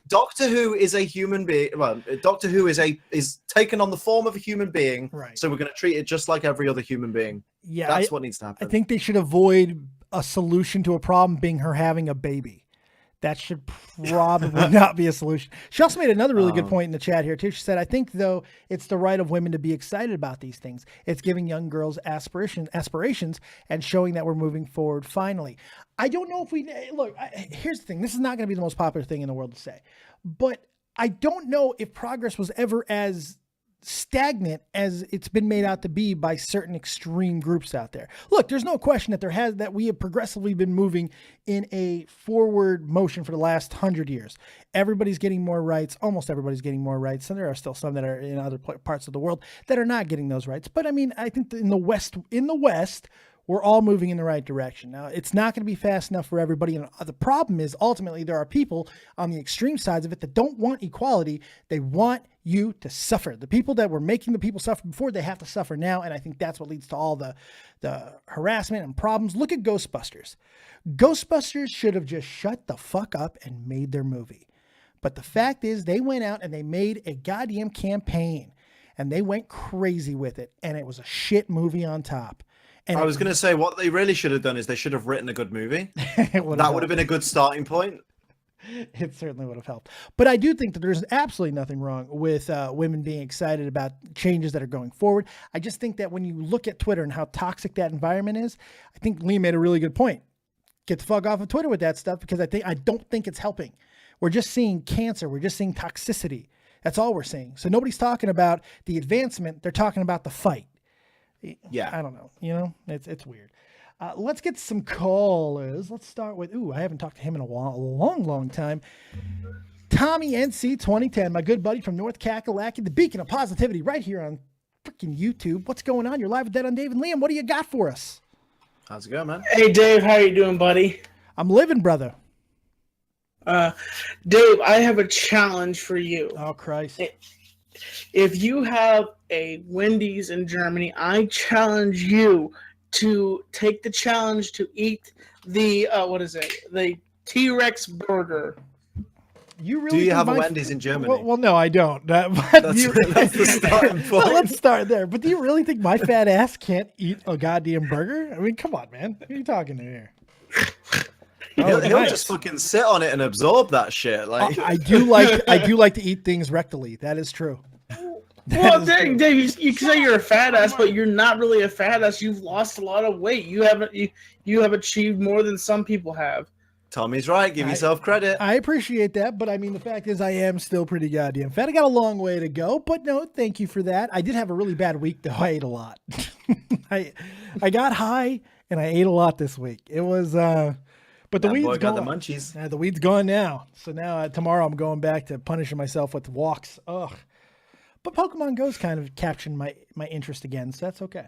Doctor Who is a human being. Well, Doctor Who is taken on the form of a human being. Right. So we're going to treat it just like every other human being. Yeah, that's what needs to happen. I think they should avoid a solution to a problem being her having a baby. That should probably not be a solution. She also made another really good point in the chat here too. She said, I think though it's the right of women to be excited about these things. It's giving young girls aspirations and showing that we're moving forward finally. I don't know if here's the thing. This is not going to be the most popular thing in the world to say, but I don't know if progress was ever as stagnant as it's been made out to be by certain extreme groups out there. Look, there's no question that we have progressively been moving in a forward motion for the last 100 years. Everybody's getting more rights. Almost everybody's getting more rights. And there are still some that are in other parts of the world that are not getting those rights. But I mean, I think that in the West, we're all moving in the right direction. Now, it's not going to be fast enough for everybody. And the problem is ultimately there are people on the extreme sides of it that don't want equality. They want you to suffer. The people that were making the people suffer before, they have to suffer now. And I think that's what leads to all the harassment and problems. Look at Ghostbusters. Ghostbusters should have just shut the fuck up and made their movie. But the fact is they went out and they made a goddamn campaign and they went crazy with it. And it was a shit movie on top. And I was going to say what they really should have done is they should have written a good movie. That would have been a good starting point. It certainly would have helped. But I do think that there's absolutely nothing wrong with women being excited about changes that are going forward. I just think that when you look at Twitter and how toxic that environment is, I think Lee made a really good point. Get the fuck off of Twitter with that stuff because I don't think it's helping. We're just seeing cancer. We're just seeing toxicity. That's all we're seeing. So nobody's talking about the advancement. They're talking about the fight. Yeah. I don't know. It's weird. Let's get some callers. Let's start with, I haven't talked to him in a long time. Tommy NC 2010, my good buddy from North Kakalaki, the beacon of positivity right here on freaking YouTube. What's going on? You're live with Dead on Dave and Liam. What do you got for us? How's it going, man? Hey, Dave. How you doing, buddy? I'm living, brother. Dave, I have a challenge for you. Oh, Christ. If you have a Wendy's in Germany, I challenge you to take the challenge to eat the the T-Rex burger. You really do you have a Wendy's in Germany? Well, no, I don't. That's the starting point. So let's start there. But do you really think my fat ass can't eat a goddamn burger? I mean, come on, man. Who are you talking to here? He'll just fucking sit on it and absorb that shit. Like I do like to eat things rectally. That is true. Well, Dave, you say you're a fat ass, but you're not really a fat ass. You've lost a lot of weight. You have achieved more than some people have. Tommy's right. Give yourself credit. I appreciate that, but I mean, the fact is I am still pretty goddamn fat. I got a long way to go, but no, thank you for that. I did have a really bad week, though. I ate a lot. I got high and I ate a lot this week. It was but the That weed's boy got gone. the munchies. The weed's gone now. So now tomorrow I'm going back to punishing myself with walks. Ugh. But Pokemon Go's kind of capturing my interest again, so that's okay.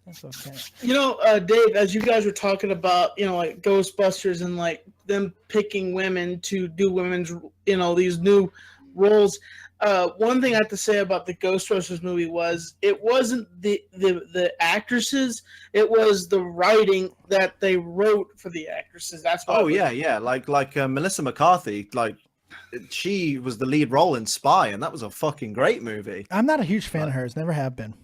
That's okay. You know, Dave, as you guys were talking about, you know, like Ghostbusters and like them picking women to do women's, you know, these new roles. One thing I have to say about the Ghostbusters movie was it wasn't the actresses, it was the writing that they wrote for the actresses. That's what. Oh yeah. Like Melissa McCarthy, like she was the lead role in Spy, and that was a fucking great movie. I'm not a huge fan of hers. Never have been.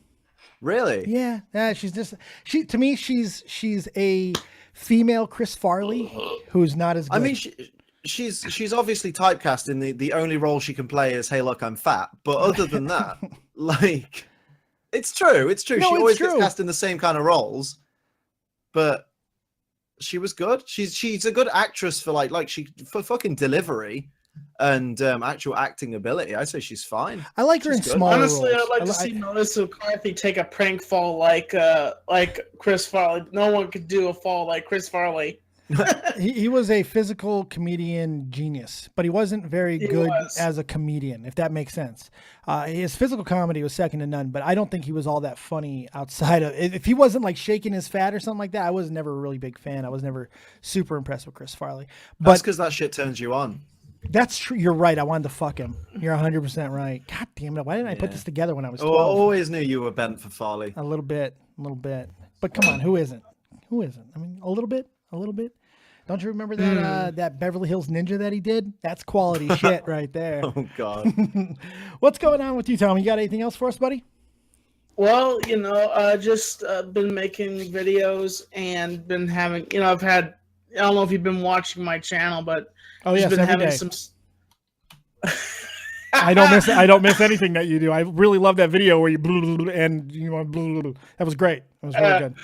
Really? Yeah. She's just to me she's a female Chris Farley who's not as good. I mean, she's obviously typecast in the only role she can play is "Hey, look, I'm fat." But other than that, like, it's true. No, she always gets cast in the same kind of roles. But she was good. She's a good actress for for fucking delivery and actual acting ability. I say she's fine. I like her in smaller Honestly, roles. I'd like to see Melissa McCarthy take a prank fall like Chris Farley. No one could do a fall like Chris Farley. He was a physical comedian genius, but he wasn't very good as a comedian, if that makes sense. His physical comedy was second to none, but I don't think he was all that funny outside of if he wasn't like shaking his fat or something like that. I was never a really big fan. I was never super impressed with Chris Farley. But that's because that shit turns you on. That's true. You're right. I wanted to fuck him. You're 100% right. God damn it. Why didn't I put this together when I was 12? I always knew you were bent for Farley. A little bit. But come on, who isn't? I mean, a little bit. Don't you remember that that Beverly Hills Ninja that he did? That's quality shit right there. Oh God. What's going on with you, Tom? You got anything else for us, buddy? Well, you know, just been making videos and been having, you know, I don't know if you've been watching my channel, but yes, been every having day. some. I don't miss anything that you do. I really love that video where you blew and you know that was great. That was really good.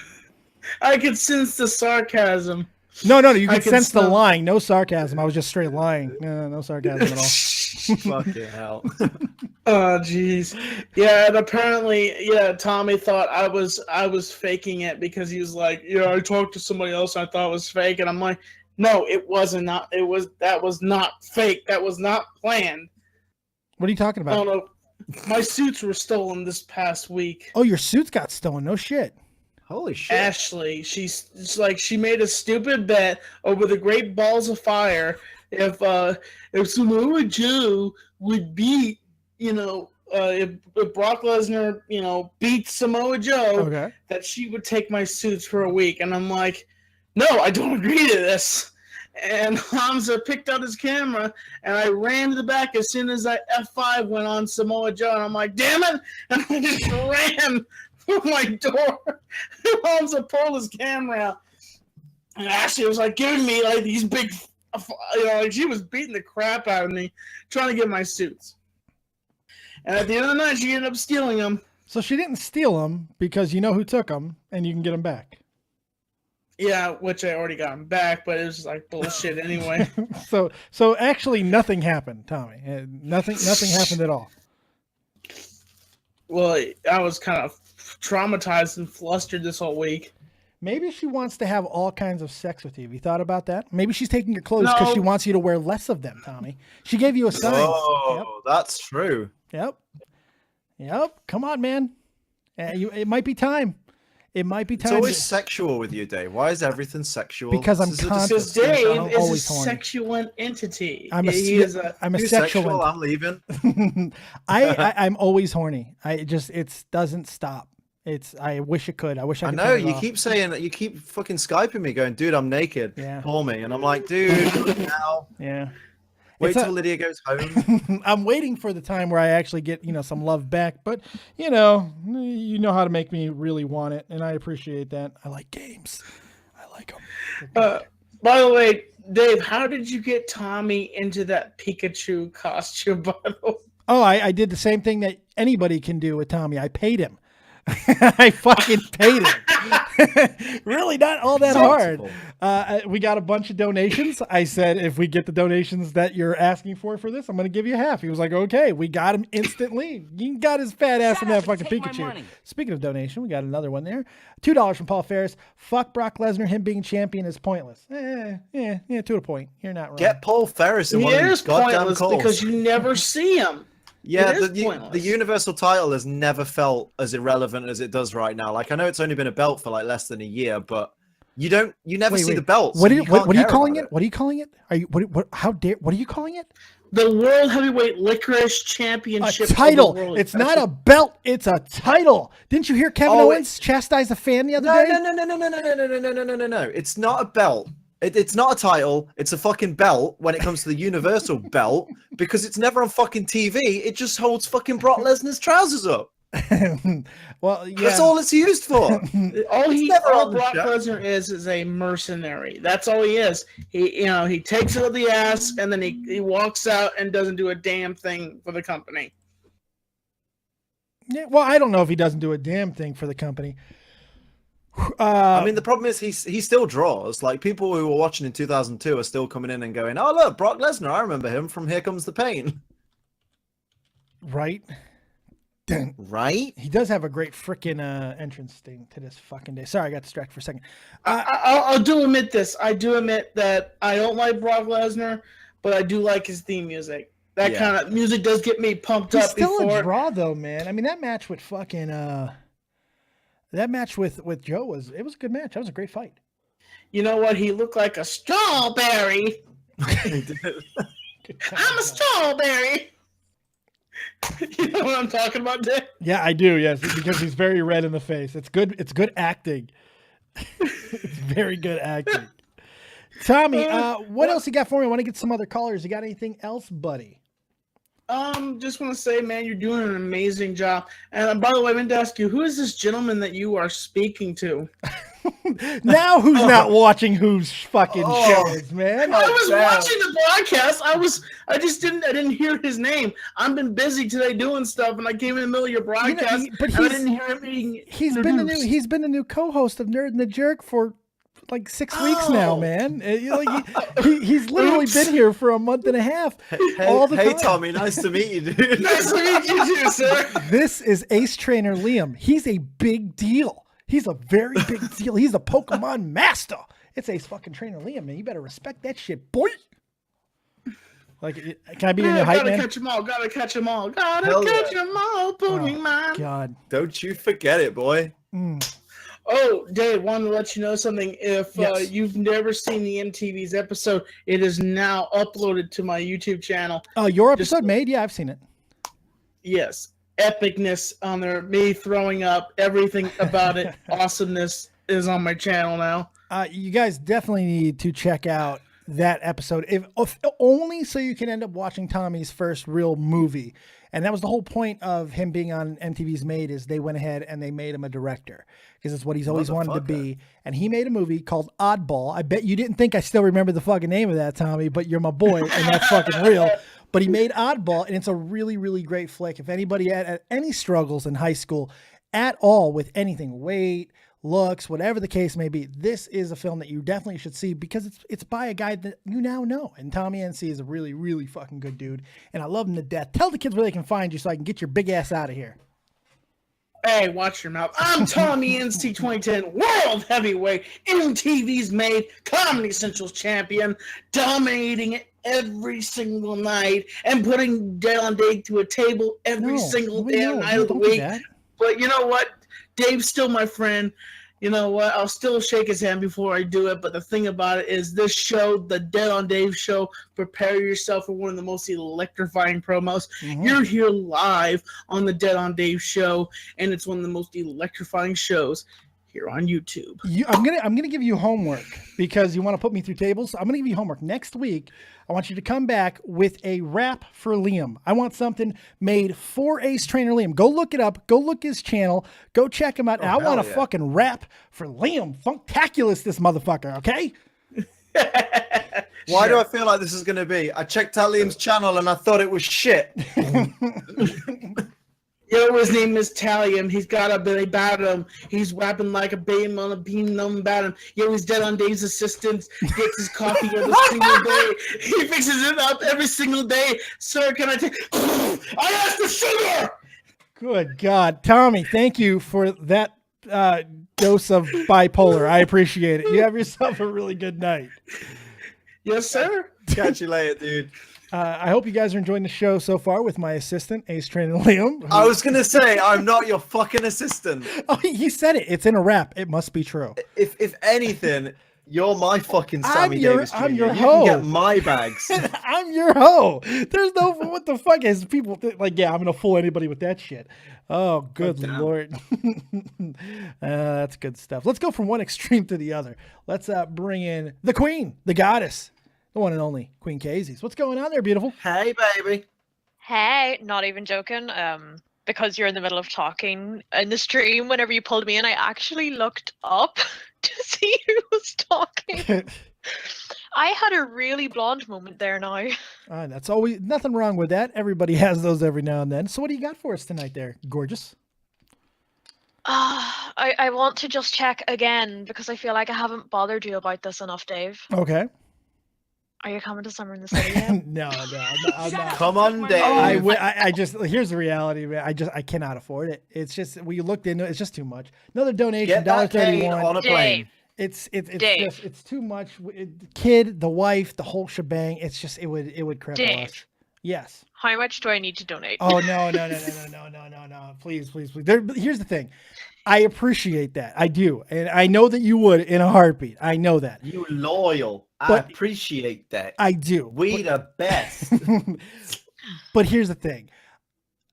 I could sense the sarcasm. No, you can sense the smell- lying. No sarcasm. I was just straight lying. No sarcasm at all. Fucking hell. Oh jeez. Yeah, and apparently, Tommy thought I was faking it because he was like, I talked to somebody else and I thought it was fake, and I'm like, no, it wasn't. That was not fake. That was not planned. What are you talking about? I don't know. My suits were stolen this past week. Oh, your suits got stolen. No shit. Holy shit. Ashley, she made a stupid bet over the Great Balls of Fire if Samoa Joe would beat, if Brock Lesnar, beat Samoa Joe, that she would take my suits for a week. And I'm like, no, I don't agree to this. And Hamza picked out his camera, and I ran to the back as soon as I F5 went on Samoa Joe, and I'm like, damn it! And I just ran for my door. Hamza pulled his camera out, and Ashley was like giving me like these big, like she was beating the crap out of me, trying to get my suits. And at the end of the night, she ended up stealing them. So she didn't steal them because you know who took them, and you can get them back. Yeah, which I already got them back, but it was just like bullshit anyway. So actually nothing happened, Tommy. Nothing happened at all. Well, I was kind of traumatized and flustered this whole week. Maybe she wants to have all kinds of sex with you. Have you thought about that? Maybe she's taking your clothes because she wants you to wear less of them, Tommy. She gave you a sign. Oh, that's true. Yep. Come on, man. It might be time. It might be time. It's always sexual with you, Dave. Why is everything sexual? Because I'm Because Dave is a sexual entity. I'm a You're sexual. I'm leaving. I'm always horny. It doesn't stop. I wish it could. I wish I could. I know you keep saying that. You keep fucking Skyping me, going, dude, I'm naked. Yeah. Call me, and I'm like, dude, now. Yeah. Wait till Lydia goes home. I'm waiting for the time where I actually get, some love back, but you know how to make me really want it, and I appreciate that. I like games. I like them. By the way, Dave, how did you get Tommy into that Pikachu costume bottle? Oh, I did the same thing that anybody can do with Tommy. I paid him. I fucking paid it. Really not all that hard. We got a bunch of donations. I said, if we get the donations that you're asking for this, I'm going to give you half. He was like, okay. We got him instantly. He got his fat ass in that fucking Pikachu. Speaking of donation, we got another one there. $2 from Paul Ferris. Fuck Brock Lesnar. Him being champion is pointless. Yeah, to a point. You're not wrong. Get Paul Ferris in He one of these is goddamn pointless calls. because you never see him. Yeah, It is the pointless. Universal title has never felt as irrelevant as it does right now. Like, I know it's only been a belt for like less than a year, but you never see the belts. What are so you can't care calling about it? What are you calling it? Are you what are you calling it? The World Heavyweight Licorice Championship. A title. of the world. It's not a belt. It's a title. Didn't you hear Kevin Owens chastise a fan the other day? No. It's not a belt. It's not a title. It's a fucking belt when it comes to the Universal belt because it's never on fucking TV. It just holds fucking Brock Lesnar's trousers up. Well, yeah. That's all it's used for. All Brock Lesnar is a mercenary. That's all he is. He takes it up the ass and then he walks out and doesn't do a damn thing for the company. Yeah, well, I don't know if he doesn't do a damn thing for the company. I mean, the problem is he still draws. Like, people who were watching in 2002 are still coming in and going, "Oh look, Brock Lesnar! I remember him from Here Comes the Pain." Right. Right? He does have a great freaking entrance thing to this fucking day. Sorry, I got distracted for a second. I do admit this. I do admit that I don't like Brock Lesnar, but I do like his theme music. That kind of music does get me pumped He's up. still before a draw, though, man. I mean, that match with fucking that match with Joe was a good match. That was a great fight. You know what? He looked like a strawberry. I'm a strawberry. You know what I'm talking about, Dick? Yeah, I do. Yes, because he's very red in the face. It's good. It's good acting. It's very good acting. Tommy, what else you got for me? I want to get some other callers. You got anything else, buddy? Just want to say, man, you're doing an amazing job. And by the way, I meant to ask you, who is this gentleman that you are speaking to? Now who's not watching who's fucking shows, man? I was watching the broadcast. I didn't hear his name. I've been busy today doing stuff, and I came in the middle of your broadcast, and I didn't hear him being He's been the new co-host of Nerd and the Jerk for like 6 weeks now, man. He's literally been here for a month and a half. All the time. Hey, Tommy, nice to meet you, dude. Nice to meet you too, sir. This is Ace Trainer Liam. He's a big deal. He's a very big deal. He's a Pokemon master. It's Ace fucking Trainer Liam, man. You better respect that shit, boy. Like, can I be in your hype, man? Gotta catch them all. Gotta catch them all, Pokemon. Oh, God. Don't you forget it, boy. Oh, Dave, wanted to let you know something. If you've never seen the MTV's episode, it is now uploaded to my YouTube channel. Oh, your episode made? Yeah, I've seen it. Yes. Epicness on there, me throwing up, everything about it, awesomeness is on my channel now. You guys definitely need to check out that episode, if only so you can end up watching Tommy's first real movie. And that was the whole point of him being on MTV's Made, is they went ahead and they made him a director because it's what he's always wanted to be. And he made a movie called Oddball. I bet you didn't think I still remember the fucking name of that, Tommy, but you're my boy, and that's fucking real. But he made Oddball, and it's a really, really great flick. If anybody had any struggles in high school at all with anything, weight, looks, whatever the case may be, this is a film that you definitely should see because it's by a guy that you now know. And Tommy NC is a really, really fucking good dude. And I love him to death. Tell the kids where they can find you so I can get your big ass out of here. Hey, watch your mouth. I'm Tommy NC 2010 World Heavyweight MTV's Made Comedy Central's champion, dominating it every single night and putting Dale Dave to a table every single damn night of the week. But you know what? Dave's still my friend. You know what? I'll still shake his hand before I do it. But the thing about it is this show, the Dead on Dave show, prepare yourself for one of the most electrifying promos. You're here live on the Dead on Dave show, and it's one of the most electrifying shows here on YouTube. I'm gonna give you homework because you want to put me through tables. I'm gonna give you homework next week. I want you to come back with a rap for Liam. I want something made for Ace Trainer Liam. Go look it up. Go look his channel. Go check him out. I want a fucking rap for Liam. Funktaculous this motherfucker, okay? Why do I feel like this is going to be? I checked out Liam's channel and I thought it was shit. Yo, his name is Talium. He's got a Billy Bottom. He's rapping like a beam on a beam numb bottom. Yo, he's dead on Dave's assistance. Gets his coffee every single day. He fixes it up every single day. Sir, can I take? I asked for sugar. Good God, Tommy, thank you for that dose of bipolar. I appreciate it. You have yourself a really good night. Yes, sir. Catch you later, dude. I hope you guys are enjoying the show so far with my assistant, Ace Trainer Liam. I was gonna say I'm not your fucking assistant. Oh, he said it. It's in a rap. It must be true. If anything, you're my fucking Sammy Davis Jr. I'm your You hoe. can get my bags. I'm your hoe. There's no what the fuck is people like? Yeah, I'm gonna fool anybody with that shit. Oh, good Lord. That's good stuff. Let's go from one extreme to the other. Let's bring in the queen, the goddess, the one and only Queen Casey's. What's going on there, beautiful? Hey, baby. Hey, not even joking. Because you're in the middle of talking in the stream, whenever you pulled me in, I actually looked up to see who was talking. I had a really blonde moment there now. That's always nothing wrong with that. Everybody has those every now and then. So what do you got for us tonight there, gorgeous? I want to just check again because I feel like I haven't bothered you about this enough, Dave. Okay. Are you coming to Summer in the City yet? No, I'm not. Come on, Dave. I just here's the reality, man. I cannot afford it. It's just we looked into it. It's just too much. Another donation, Get that cane $1.31 on a plane. It's Dave. just it's too much. Kid, the wife, the whole shebang. It's just it would cripple Dave. us. Yes. How much do I need to donate? Oh no. Please. Here's the thing. I appreciate that. I do. And I know that you would in a heartbeat. I know that. You loyal. I But- appreciate that. I do. We the best. But here's the thing.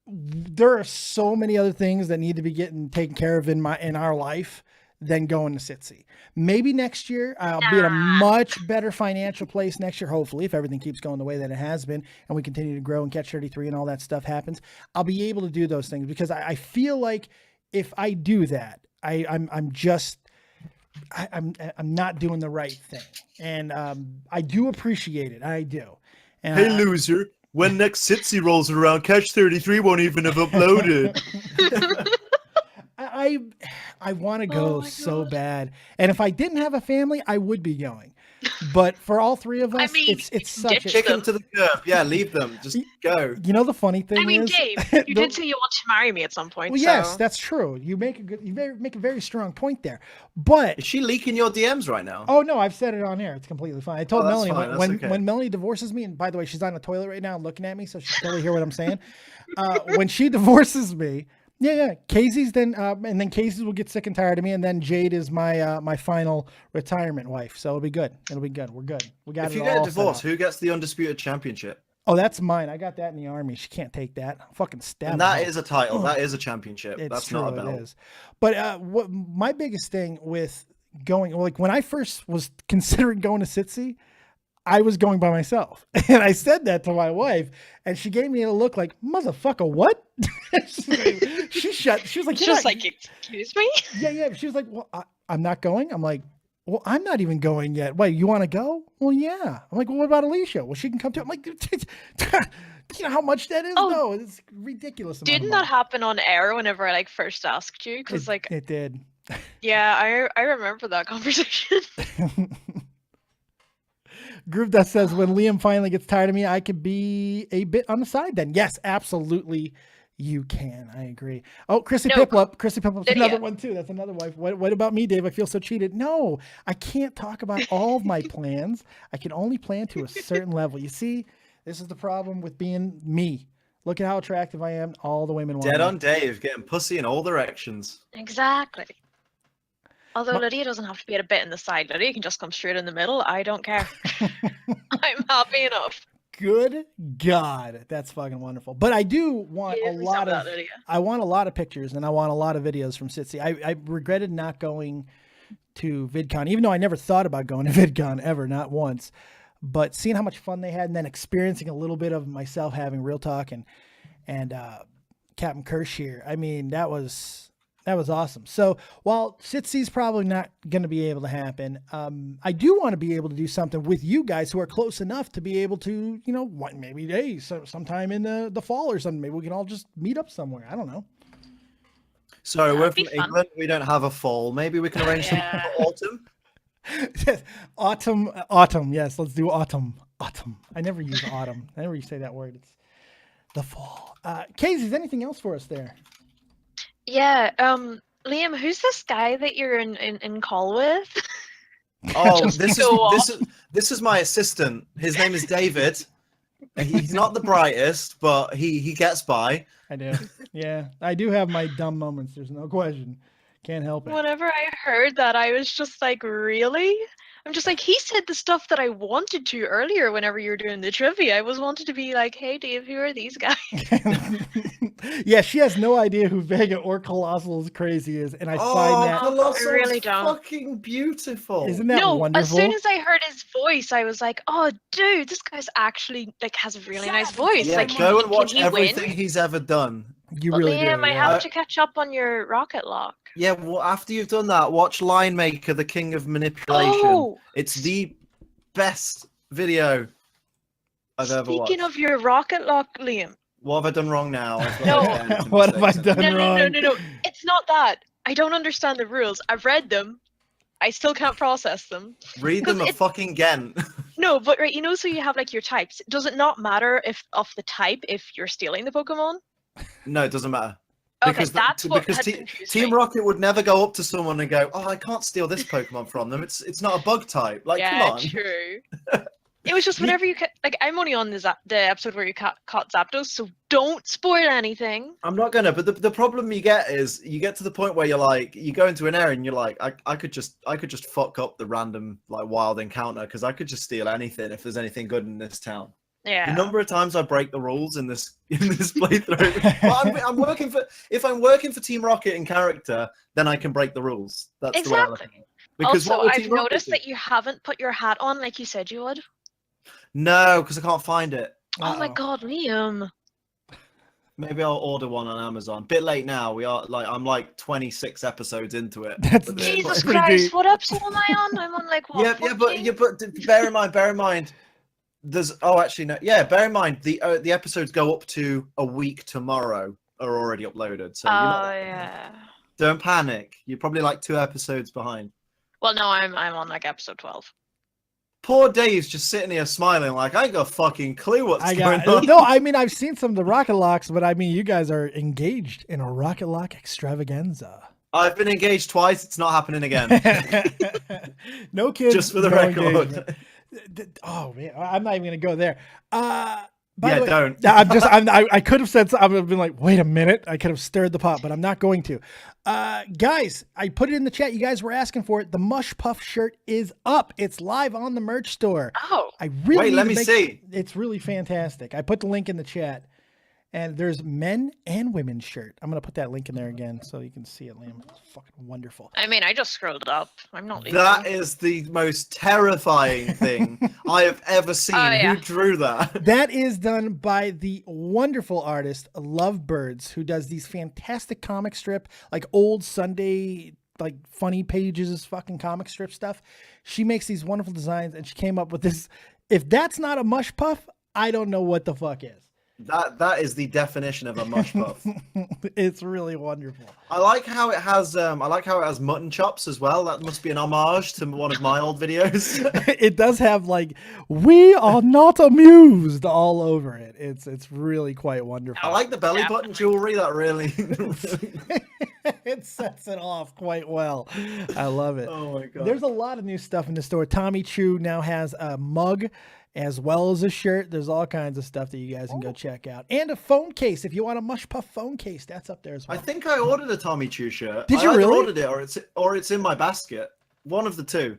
There are so many other things that need to be getting taken care of in our life than going to SitSy. Maybe next year I'll be in a much better financial place next year, hopefully, if everything keeps going the way that it has been and we continue to grow and Catch 33 and all that stuff happens. I'll be able to do those things because I feel like if I do that, I'm not doing the right thing. And I do appreciate it. I do. And Hey, loser. When next SitSy rolls around, Catch 33 won't even have uploaded. I want to go my so God. bad. And if I didn't have a family, I would be going. But for all three of us, I mean, it's such ditch a... Kick them to the curb. Yeah, leave them. Just go. You know, the funny thing I mean, is... Dave, you did say you want to marry me at some point. Well, so... yes, that's true. You make a very strong point there. But... Is she leaking your DMs right now? Oh, no, I've said it on air. It's completely fine. I told that's Melanie fine. That's when okay. when Melanie divorces me, and by the way, she's on the toilet right now looking at me, so she can totally hear what I'm saying. When she divorces me... Yeah. Casey's then, and then Casey's will get sick and tired of me, and then Jade is my my final retirement wife. So it'll be good. It'll be good. We're good. We got If it you all get a set divorce, up. who gets the undisputed championship? Oh, that's mine. I got that in the army. She can't take that. I'll fucking stab And her. that is a title. That is a championship. It's That's true, not a belt. It is. But what my biggest thing with going, like when I first was considering going to SitSy, I was going by myself. And I said that to my wife, and she gave me a look like, motherfucker, what? She was like, Just like, excuse me? yeah. She was like, well, I'm not going. I'm like, well, I'm not even going yet. Wait, you want to go? Well, yeah. I'm like, well, what about Alicia? Well, she can come too. I'm like, you know how much that is? Oh, no, it's ridiculous. Didn't that happen on air whenever I first asked you? Because it did. yeah, I remember that conversation. Groove Dust says, when Liam finally gets tired of me, I could be a bit on the side then. Yes, absolutely. You can. I agree. Oh, Chrissy Piplup. Chrissy Piplup's another one too. That's another wife. What about me, Dave? I feel so cheated. No, I can't talk about all of my plans. I can only plan to a certain level. You see, this is the problem with being me. Look at how attractive I am. All the women want Dead me. on Dave, getting pussy in all directions. Exactly. Although Lydia doesn't have to be at a bit in the side. Lydia can just come straight in the middle. I don't care. I'm happy enough. Good God, that's fucking wonderful. But I do want Give me some of that, Lydia. I want a lot of pictures and I want a lot of videos from SitSy. I regretted not going to VidCon, even though I never thought about going to VidCon ever, not once. But seeing how much fun they had and then experiencing a little bit of myself having real talk and Captain Kirsch here. I mean, that was That was awesome. So while Sitsy's probably not going to be able to happen, I do want to be able to do something with you guys who are close enough to be able to, you know, maybe sometime in the fall or something. Maybe we can all just meet up somewhere. I don't know. Sorry, we're from be fun. England. We don't have a fall. Maybe we can arrange something for autumn. Autumn. Yes, let's do autumn. Autumn. I never use autumn. I never say that word. It's the fall. Casey, is anything else for us there? Yeah, Liam, who's this guy that you're in call with? Oh, Just this go is my assistant. His name is David. He's not the brightest, but he gets by. I do. Yeah, I do have my dumb moments. There's no question. Can't help it. Whenever I heard that, I was just like, really? I'm just like, he said the stuff that I wanted to earlier whenever you were doing the trivia. I was wanted to be like, hey, Dave, who are these guys? Yeah, she has no idea who Vega or ColossalisCrazy is, and I find that Colossal I really is don't. fucking beautiful. isn't that No, wonderful? as soon as I heard his voice, I was like, oh, dude, this guy's actually, like, has a really nice voice. Yeah, Like, go and can watch he everything win? he's ever done. You But really Liam, do. I Yeah. have to catch up on your rocket lock. Yeah, well, after you've done that, watch Line Maker, the King of Manipulation. Oh! It's the best video I've ever watched. Speaking of your rocket lock, Liam. What have I done wrong now? No. What have I done No, wrong? no. It's not that. I don't understand the rules. I've read them. I still can't process them. Read them Because fucking again. No, but right, you know, so you have like your types. Does it not matter if of the type if you're stealing the Pokemon? No, it doesn't matter. Okay, that's what because had Te- confused Team me. Rocket would never go up to someone and go, "Oh, I can't steal this Pokemon from them. It's not a bug type." Like, Yeah, come on. true. It was just whenever you like, I'm only on the episode where you caught Zapdos, so don't spoil anything. I'm not gonna, but the problem you get is you get to the point where you're like, you go into an area and you're like, I could just fuck up the random like wild encounter because I could just steal anything if there's anything good in this town. Yeah. The number of times I break the rules in this playthrough. But I'm working for if I'm working for Team Rocket in character, then I can break the rules. That's the way I look at Exactly. it. Because Also, what would I've Team Rocket noticed do? that you haven't put your hat on like you said you would. No, because I can't find it. Oh my Uh-oh. god, Liam. Maybe I'll order one on Amazon. Bit late now. I'm like 26 episodes into it. That's But Jesus pretty Christ, deep. what episode am I on? I'm on like what? yeah, 14? but bear in mind. There's actually no. Yeah, bear in mind the episodes go up to a week tomorrow are already uploaded. So you're Oh not, yeah. don't panic. You're probably like 2 episodes behind. Well, no, I'm on like episode 12. Poor Dave's just sitting here smiling like I ain't got a fucking clue what's I going got on. no. I mean, I've seen some of the rocket locks, but I mean, you guys are engaged in a rocket lock extravaganza. I've been engaged twice. It's not happening again. No kids. Just for the no record. engagement. Oh man, I'm not even gonna go there. By Yeah, the way, don't. I could have said something. I would have been like, wait a minute. I could have stirred the pot, but I'm not going to. Guys, I put it in the chat. You guys were asking for it. The Mush Puff shirt is up. It's live on the merch store. Oh. I really Wait, let need to me make- see. It's really fantastic. I put the link in the chat. And there's men and women's shirt. I'm gonna put that link in there again so you can see it, Liam. It's fucking wonderful. I mean, I just scrolled it up. I'm not leaving. That is the most terrifying thing I have ever seen. Oh, yeah. Who drew that? That is done by the wonderful artist Lovebirds, who does these fantastic comic strip, like old Sunday, like funny pages, fucking comic strip stuff. She makes these wonderful designs, and she came up with this. If that's not a mush puff, I don't know what the fuck is. That is the definition of a mush puff. It's really wonderful. I like how it has mutton chops as well. That must be an homage to one of my old videos. It does have like "We are not amused" all over it. It's really quite wonderful. I like the belly button jewelry. That really. It sets it off quite well. I love it. Oh my god. There's a lot of new stuff in the store. Tommy Chu now has a mug as well as a shirt. There's all kinds of stuff that you guys can go check out. And a phone case. If you want a Mush Puff phone case, that's up there as well. I think I ordered a Tommy Chu shirt. Did you I either really? ordered it or it's in my basket. One of the two.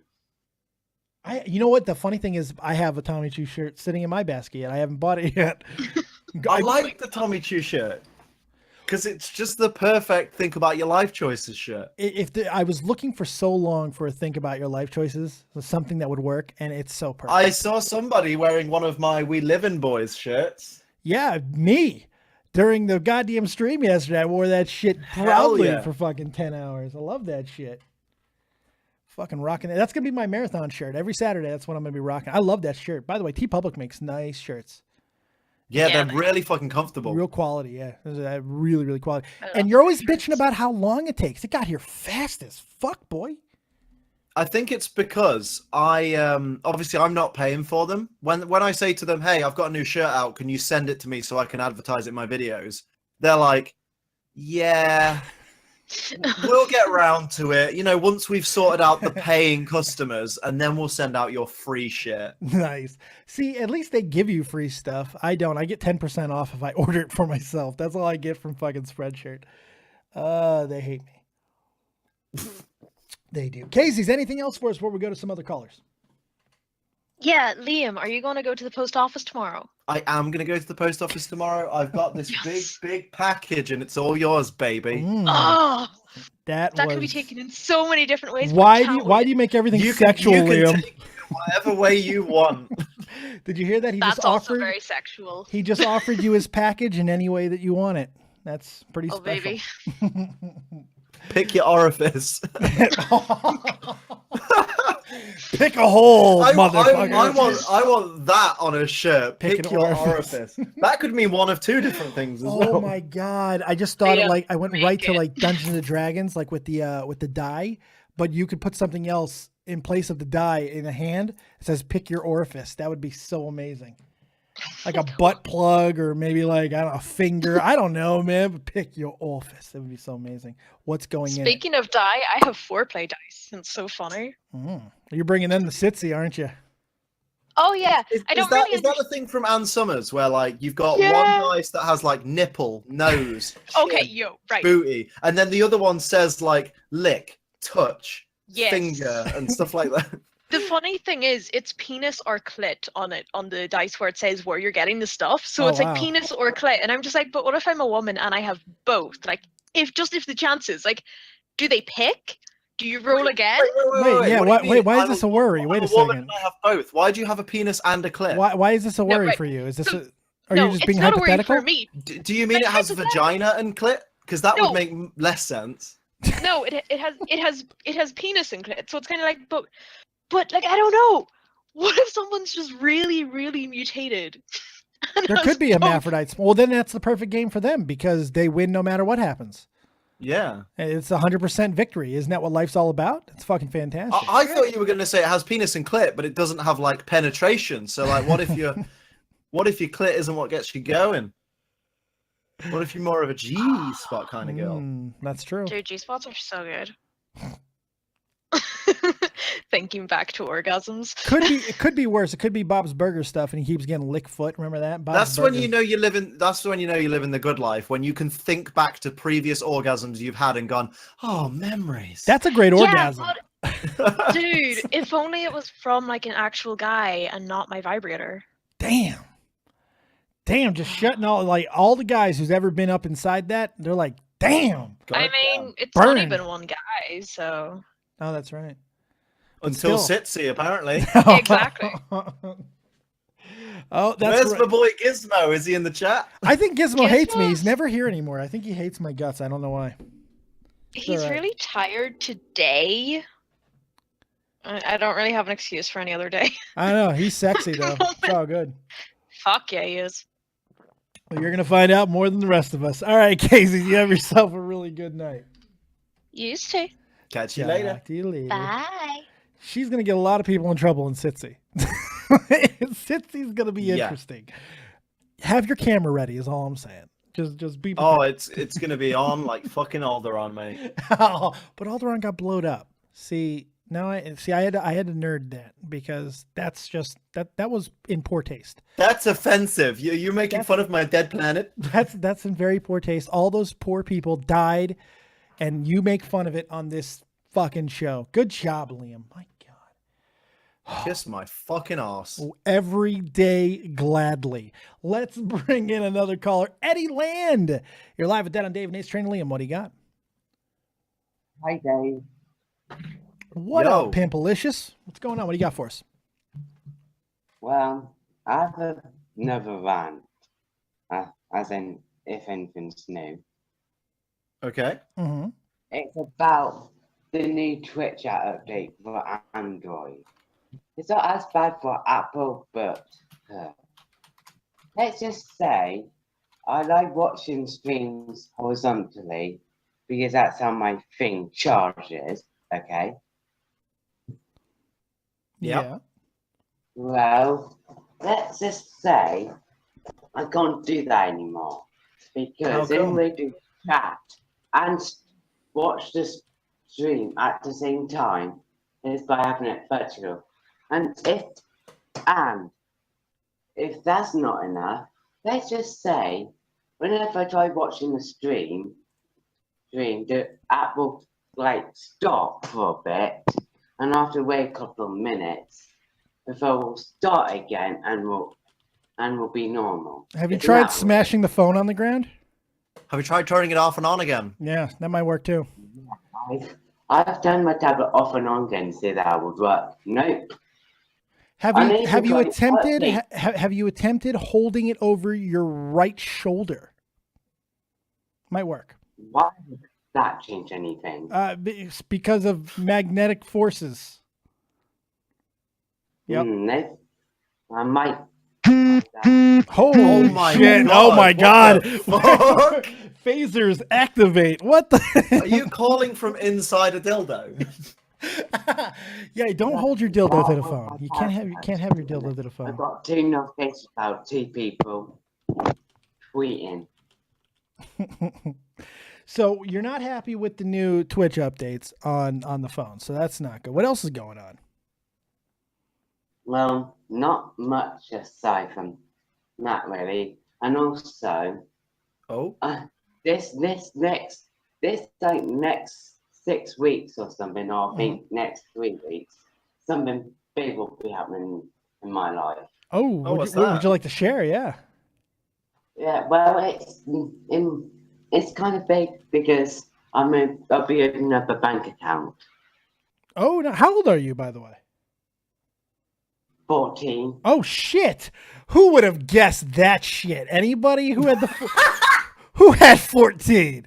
You know what? The funny thing is I have a Tommy Chu shirt sitting in my basket yet. I haven't bought it yet. I like the Tommy Chu shirt. Because it's just the perfect think about your life choices shirt. I was looking for so long for a think about your life choices, something that would work, and it's so perfect. I saw somebody wearing one of my We Live in Boys shirts. Yeah, me. during the goddamn stream yesterday. I wore that shit Hell proudly yeah. for fucking 10 hours. I love that shit. Fucking rocking it. That's going to be my marathon shirt. Every Saturday, that's what I'm going to be rocking. I love that shirt. By the way, T-Public makes nice shirts. Yeah, Yeah, they're really fucking comfortable. Real quality, yeah. Those are really, really quality. I love And you're always shirts. bitching about how long it takes. It got here fast as fuck, boy. I think it's because I obviously I'm not paying for them. When I say to them, "Hey, I've got a new shirt out. Can you send it to me so I can advertise it in my videos?" They're like, "Yeah, we'll get around to it. You know, once we've sorted out the paying customers, and then we'll send out your free shit." Nice. See, at least they give you free stuff. I don't. I get 10% off if I order it for myself. That's all I get from fucking Spreadshirt. They hate me. They do. Casey's, anything else for us before we go to some other callers? Yeah, Liam, are you going to go to the post office tomorrow? I am gonna go to the post office tomorrow. I've got this Yes. big package, and it's all yours, baby. Mm, Oh, that that could be was... taken in so many different ways. but Why can't do wait. you make everything You sexual, can Liam? take it whatever way you want. Did you hear that? He That's just also offered. very sexual. He just offered you his package in any way that you want it. That's pretty Oh, special. baby. Pick your orifice. Pick a hole, I motherfucker. want that on a shirt. Pick Pick an your orifice. orifice. That could mean one of two different things as Oh well. my god! I just thought Yeah, it like I went make right to it. like Dungeons and Dragons, like with the die, but you could put something else in place of the die in a hand. It says "Pick your orifice." That would be so amazing. Like a butt plug, or maybe like I don't know, a finger. I don't know, man. But pick your orifice. That would be so amazing. What's going in? Speaking of die, I have foreplay dice. It's so funny. You're bringing in the Sitsy, aren't you? Oh yeah, I don't really Is that the thing from Ann Summers where like you've got Yeah. one dice that has like nipple, nose, Okay, chin, yo, right. booty, and then the other one says like lick, touch, Yes. finger, and stuff like that. The funny thing is, it's penis or clit on it on the dice where it says where you're getting the stuff. So Oh, it's wow. like penis or clit, and I'm just like, but what if I'm a woman and I have both? Like, if the chances, like, do they pick? Do you roll again? Wait, yeah, what do you mean? why is I'm this a worry? Wait I'm a woman second. and I have both. Why do you have a penis and a clit? Why is this a worry right. for you? Is this So- are no, you just it's being not a worry hypothetical? for me. Do you mean it has a vagina and clit? Because that No. would make less sense. No, it has penis and clit. So it's kind of like, but like I don't know. What if someone's just really, really mutated? and There has could be both? hermaphrodites. Well, then that's the perfect game for them because they win no matter what happens. Yeah. It's 100% victory. Isn't that what life's all about? It's fucking fantastic. I thought you were going to say it has penis and clit, but it doesn't have like penetration. So like, what if your clit isn't what gets you going? What if you're more of a G spot kind of girl? That's true. Dude, G spots are so good. Thinking back to orgasms. It could be worse. It could be Bob's Burger stuff, and he keeps getting lick foot. Remember that? Bob's That's when Burgers. you know you live in. That's when you know you live in the good life. When you can think back to previous orgasms you've had and gone, oh, memories. That's a great Yeah, orgasm. but, dude, if only it was from like an actual guy and not my vibrator. Damn, just shutting all the guys who's ever been up inside that. They're like, damn. I mean, it's Burned. only been one guy, so Oh, that's right. Until still. Sitsy, apparently. Exactly. Oh, that's Where's right. my boy Gizmo? Is he in the chat? I think Gizmo hates me. He's Gizmo's- never here anymore. I think he hates my guts. I don't know why. he's alright. really tired today. I don't really have an excuse for any other day. I know. He's sexy, though. It's all good. Fuck yeah, he is. Well, you're going to find out more than the rest of us. All right, Casey, you have yourself a really good night. Used to. Catch you later. Talk to you later. Bye. She's going to get a lot of people in trouble in Sitsy. Sitsy's going to be Yeah. interesting. Have your camera ready is all I'm saying. Just be Oh, it's gonna be on like fucking Alderaan, mate. but Alderaan got blowed up. See, now I had to nerd that because that's just that was in poor taste. That's offensive. You're making fun of my dead planet. That's in very poor taste. All those poor people died, and you make fun of it on this fucking show. Good job, Liam. My God. Kiss my fucking ass. Every day, gladly. Let's bring in another caller. Eddie Land. You're live with Dead on Dave and Ace Train. Liam, what do you got? Hi, Dave. What Yo. up, Pimpalicious? What's going on? What do you got for us? Well, I have another rant. As in, if anything's new. Okay. Mm-hmm. It's about the new Twitch app update for Android. It's not as bad for Apple, but let's just say I like watching streams horizontally because that's how my thing charges, okay? Yeah. Well, let's just say I can't do that anymore because the only way to chat and watch the stream at the same time is by having it virtual. And if that's not enough, let's just say whenever I try watching the stream, the app will like stop for a bit, and after wait a couple of minutes, before we'll start again and we'll be normal. Have you Isn't tried that smashing the phone on the ground? Have you tried turning it off and on again? Yeah, that might work too. weird? I've turned my tablet off and on again to see that would work. Nope. Have I you need to have you try attempted working. have you attempted holding it over your right shoulder? Might work. Why would that change anything? It's because of magnetic forces. Yep. Nope. I might. Holy my shit! God, Oh my what god! the fuck? Phasers activate. What the? Are you calling from inside a dildo? Yeah, don't hold your dildo to the phone. You can't have your dildo to the I've phone. got 2 notifications about 2 people tweeting. So you're not happy with the new Twitch updates on the phone. So that's not good. What else is going on? Well, not much aside from that really, and also Oh, this next 6 weeks or something, or I think next 3 weeks, something big will be happening in my life. Oh, what's what would that? you like to share? Yeah. Yeah, well, it's kind of big because I'll be opening up a bank account. Oh, no. How old are you, by the way? 14. Oh shit! Who would have guessed that shit? Anybody who had who had 14?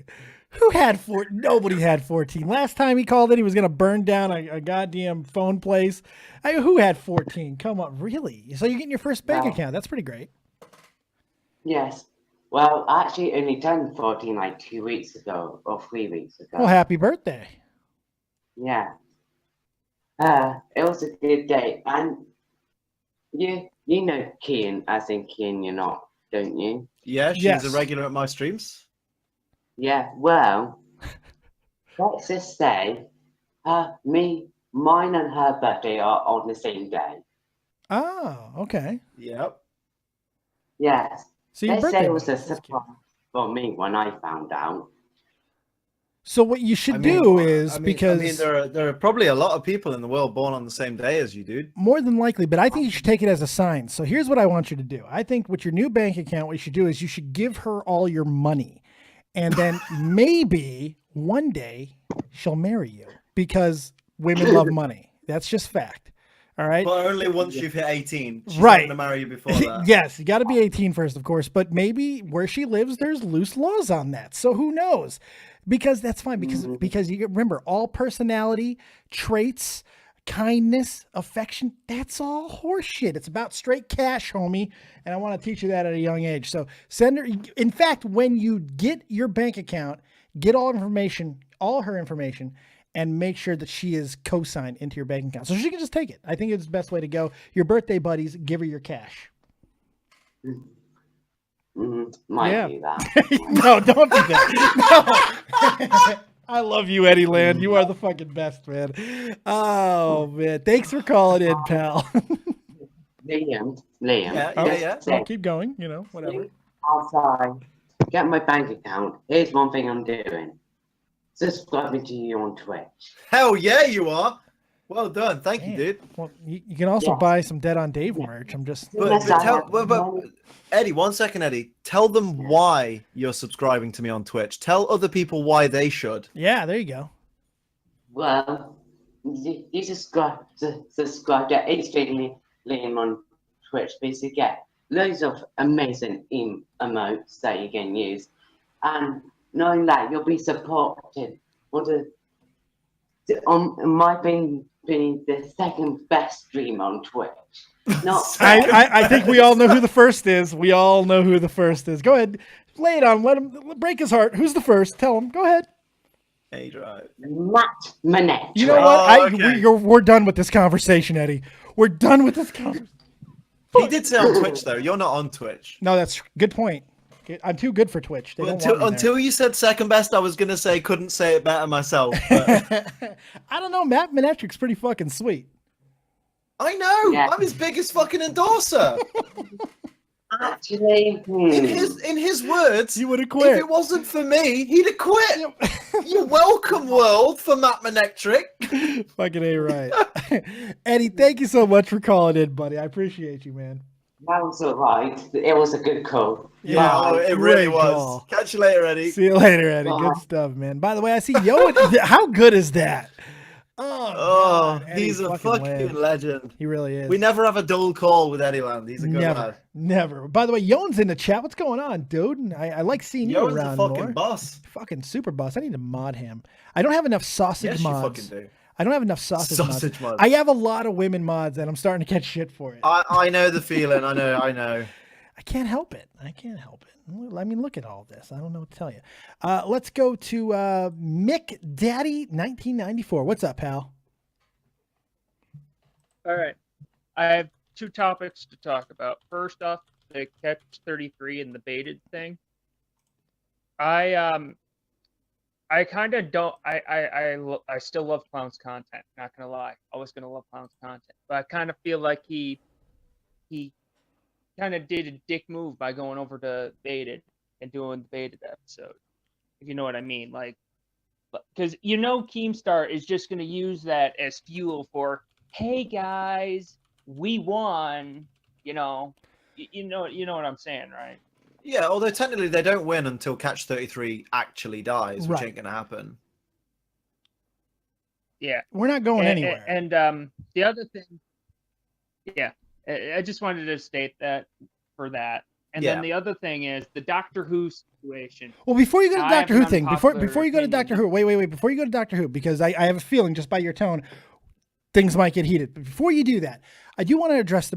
Who had Nobody had 14. Last time he called in, he was gonna burn down a goddamn phone place. Who had 14? Come on, really? So you're getting your first bank Wow. account? That's pretty great. Yes. Well, I actually only turned 14 like 2 weeks ago or 3 weeks ago. Well, happy birthday! Yeah. It was a good day, and you know Kian, as in Kian, you're not, don't you? yeah, she's Yes. a regular at my streams. Yeah. Well, let's just say, mine and her birthday are on the same day. Oh, okay. Yep. Yes. So your Let's say birthday it was a was- that's cute. surprise for me when I found out. So what you should I mean, do is because there are probably a lot of people in the world born on the same day as you, dude. more than likely, but I think you should take it as a sign. So here's what I want you to do. I think with your new bank account, what you should do is you should give her all your money. And then maybe one day she'll marry you because women love money. That's just fact. All right. But only once you've hit 18. She's Right. not going to marry you before that. Yes, you got to be 18 first, of course. But maybe where she lives, there's loose laws on that. So who knows? Because that's fine. Because you remember all personality traits, kindness, affection. That's all horseshit. It's about straight cash, homie. And I want to teach you that at a young age. So send her. In fact, when you get your bank account, get all her information, and make sure that she is co-signed into your bank account. So she can just take it. I think it's the best way to go. Your birthday buddies, give her your cash. Might Yeah. do that. No, don't do that. No. I love you, Eddie Land. You are the fucking best, man. Oh, man. Thanks for calling in, pal. Liam. Yeah. So keep going, whatever. Outside, get my bank account. Here's one thing I'm doing. Subscribing to you on Twitch. Hell yeah, you are. Well done. Thank you, Man. dude. Well, you can also buy some Dead on Dave merch. I'm just... But Eddie, 1 second, Eddie. Tell them why you're subscribing to me on Twitch. Tell other people why they should. Yeah, there you go. Well, you subscribe to H3 Liam on Twitch, basically get loads of amazing emotes that you can use, and knowing that you'll be supported on my being the second best stream on Twitch. Not I think we all know who the first is. We all know who the first is. Go ahead, lay it on. Let him break his heart. Who's the first? Tell him. Go ahead. Hey, right. Matt Manette. You know what? Oh, okay. We're done with this conversation, Eddie. We're done with this conversation. He did say on Twitch though. You're not on Twitch. No, that's good point. I'm too good for Twitch. They don't want me there. Until you said second best, I was gonna say couldn't say it better myself. But... I don't know. Matt Manetric's pretty fucking sweet. I know. Yeah. I'm his biggest fucking endorser. Actually, In his words, He would have if quit. it wasn't for me, he'd have quit. You're welcome, world, for Matt Manectric. Fucking A right. Eddie, thank you so much for calling in, buddy. I appreciate you, man. that was alright. It was a good call. Yeah, Oh, it really great was. call. Catch you later, Eddie. See you later, Eddie. Bye. Good stuff, man. By the way, I see Yo. How good is that? Oh, God, he's Eddie's a fucking legend. He really is. We never have a dull call with Eddie Land. He's a good never, lad. never. By the way, Yoan's in the chat. What's going on, dude? I like seeing you Yoan's around a fucking more. boss. Fucking super boss. I need to mod him. I don't have enough sausage Yes, mods. you fucking do. I don't have enough sausage Sausage mods. I have a lot of women mods, and I'm starting to catch shit for it. I know the feeling. I know. I can't help it. I can't help it. I mean, look at all this. I don't know what to tell you. Let's go to Mick Daddy 1994. What's up, pal? All right. I have two topics to talk about. First off, the Catch 33 and the baited thing. I kind of don't. I still love Clown's content. Not gonna lie, always gonna love Clown's content. But I kind of feel like he kind of did a dick move by going over to baited and doing the baited episode. If you know what I mean, like, because Keemstar is just gonna use that as fuel for, hey guys, we won. You know what I'm saying, right? Yeah, although technically they don't win until Catch 33 actually dies, which Right. ain't gonna happen. Yeah. We're not going anywhere. And the other thing, yeah, I just wanted to state that for that. And then the other thing is the Doctor Who situation. Well, before you go to I Doctor have Who an thing, before unpopular you go to opinion. Doctor Who, wait, before you go to Doctor Who, because I have a feeling just by your tone, things might get heated. But before you do that, I do want to address the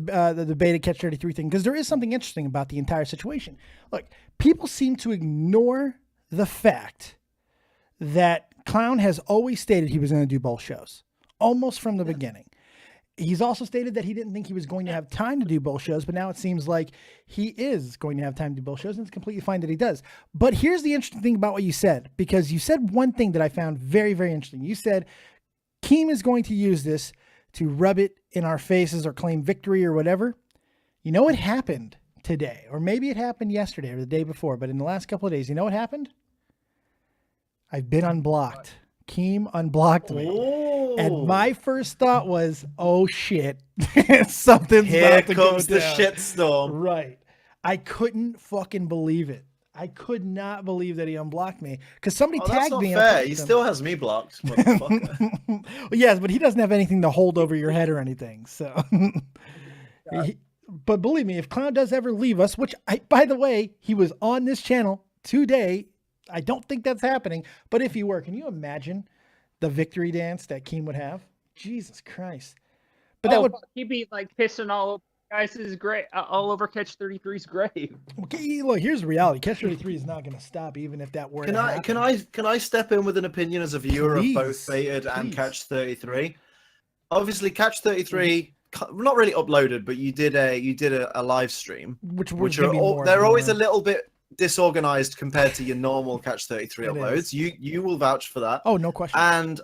beta Catch 33 thing, because there is something interesting about the entire situation. Look, people seem to ignore the fact that Clown has always stated he was going to do both shows, almost from the beginning. He's also stated that he didn't think he was going to have time to do both shows, but now it seems like he is going to have time to do both shows, and it's completely fine that he does. But here's the interesting thing about what you said, because you said one thing that I found very, very interesting. You said Keem is going to use this to rub it in our faces or claim victory or whatever. You know what happened today, or maybe it happened yesterday or the day before, but in the last couple of days, you know what happened? I've been unblocked. Keem unblocked me. Ooh. And my first thought was, oh shit, something's Here about to comes go the down. shitstorm. Right. I couldn't fucking believe it. I could not believe that he unblocked me, because somebody Oh, that's tagged not me. fair. He still has me blocked. Motherfucker. Well, yes, but he doesn't have anything to hold over your head or anything. So, but believe me, if Clown does ever leave us, which by the way, he was on this channel today. I don't think that's happening, but if he were, can you imagine the victory dance that Keem would have? Jesus Christ. But that would, he'd be like pissing all over guys' grave, all over Catch 33's grave. okay, look, here's the reality. Catch 33 is not going to stop, even if that were to happen. Can I step in with an opinion as a viewer Please, of both Baited and please. Catch 33? Obviously, Catch 33 not really uploaded, but you did a live stream, Which which are are more they're always more- a little bit disorganized compared to your normal Catch 33 It uploads. is. You will vouch for that. Oh, no question. And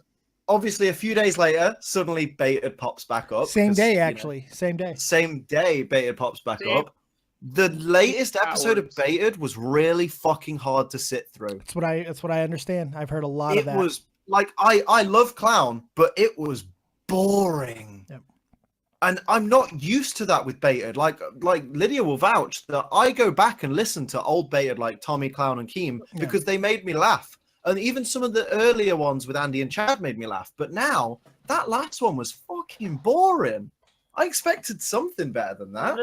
obviously, a few days later, suddenly Baited pops back up. Same 'cause, day, you know, actually. Same day. same day, Baited pops back Same. up. The latest episode of hours. Baited was really fucking hard to sit through. That's what I understand. I've heard a lot of It that. was like I love Clown, but it was boring. Yep. And I'm not used to that with Baited. Like Lydia will vouch that I go back and listen to old Baited like Tommy, Clown, and Keem because they made me laugh. And even some of the earlier ones with Andy and Chad made me laugh. But now that last one was fucking boring. I expected something better than that.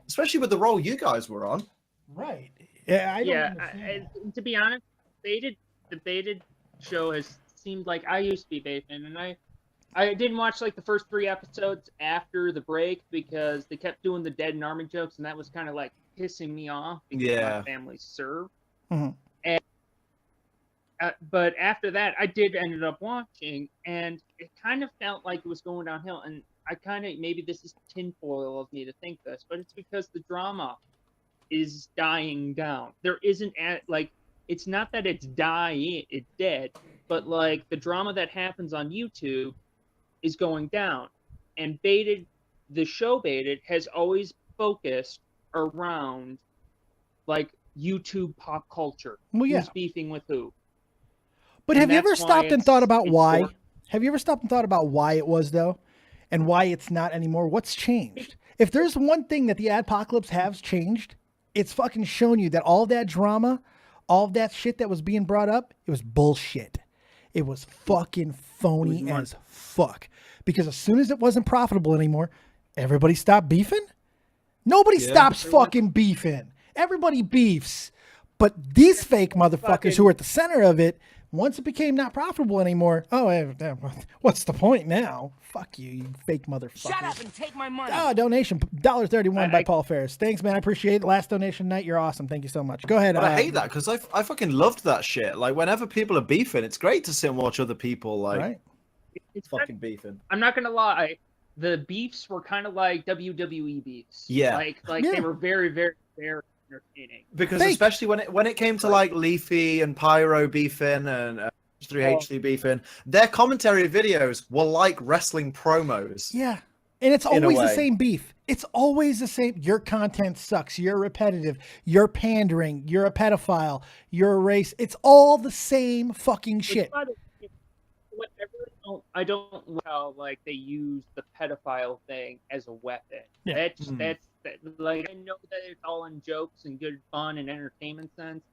especially with the role you guys were on. Right. Yeah, I don't Yeah, understand that. to be honest, the baited show has seemed like I used to be baited, and I didn't watch like the first 3 episodes after the break because they kept doing the dead and army jokes, and that was kind of like pissing me off because Yeah. my family served. Mhm. And but after that, I did ended up watching, and it kind of felt like it was going downhill. And I kind of maybe this is tinfoil of me to think this, but it's because the drama is dying down. There isn't like it's not that it's dying, it's dead, but like the drama that happens on YouTube is going down. And the show Baited has always focused around like YouTube pop culture. Well, yeah. Who's beefing with who? But And have you ever that's why stopped and thought it's about why? important. Have you ever stopped and thought about why it was though, and why it's not anymore? What's changed? If there's one thing that the Adpocalypse has changed, it's fucking shown you that all that drama, all that shit that was being brought up, it was bullshit. It was fucking phony as fuck. Because as soon as it wasn't profitable anymore, everybody stopped beefing. Nobody stops fucking beefing. Everybody beefs. But these fake motherfuckers who are at the center of it, once it became not profitable anymore, what's the point now? Fuck you, you fake motherfucker. Shut up and take my money. Oh, donation, $1.31 by Paul Ferris. Thanks, man. I appreciate it. Last donation night. You're awesome. Thank you so much. Go ahead. But I hate that because I fucking loved that shit. Like whenever people are beefing, it's great to sit and watch other people like Right. It's fucking beefing. I'm not gonna lie, the beefs were kind of like WWE beefs. Yeah. Like Yeah. they were very, very, very entertaining. Because Fake. especially when it came to like Leafy and Pyro beefing and H3H3 beefing, their commentary videos were like wrestling promos. Yeah. And it's In a always the way. same beef. It's always the same. Your content sucks. You're repetitive. You're pandering. You're a pedophile. You're a race. It's all the same fucking shit. I don't like how like they use the pedophile thing as a weapon. Yeah. That's like I know that it's all in jokes and good fun and entertainment sense,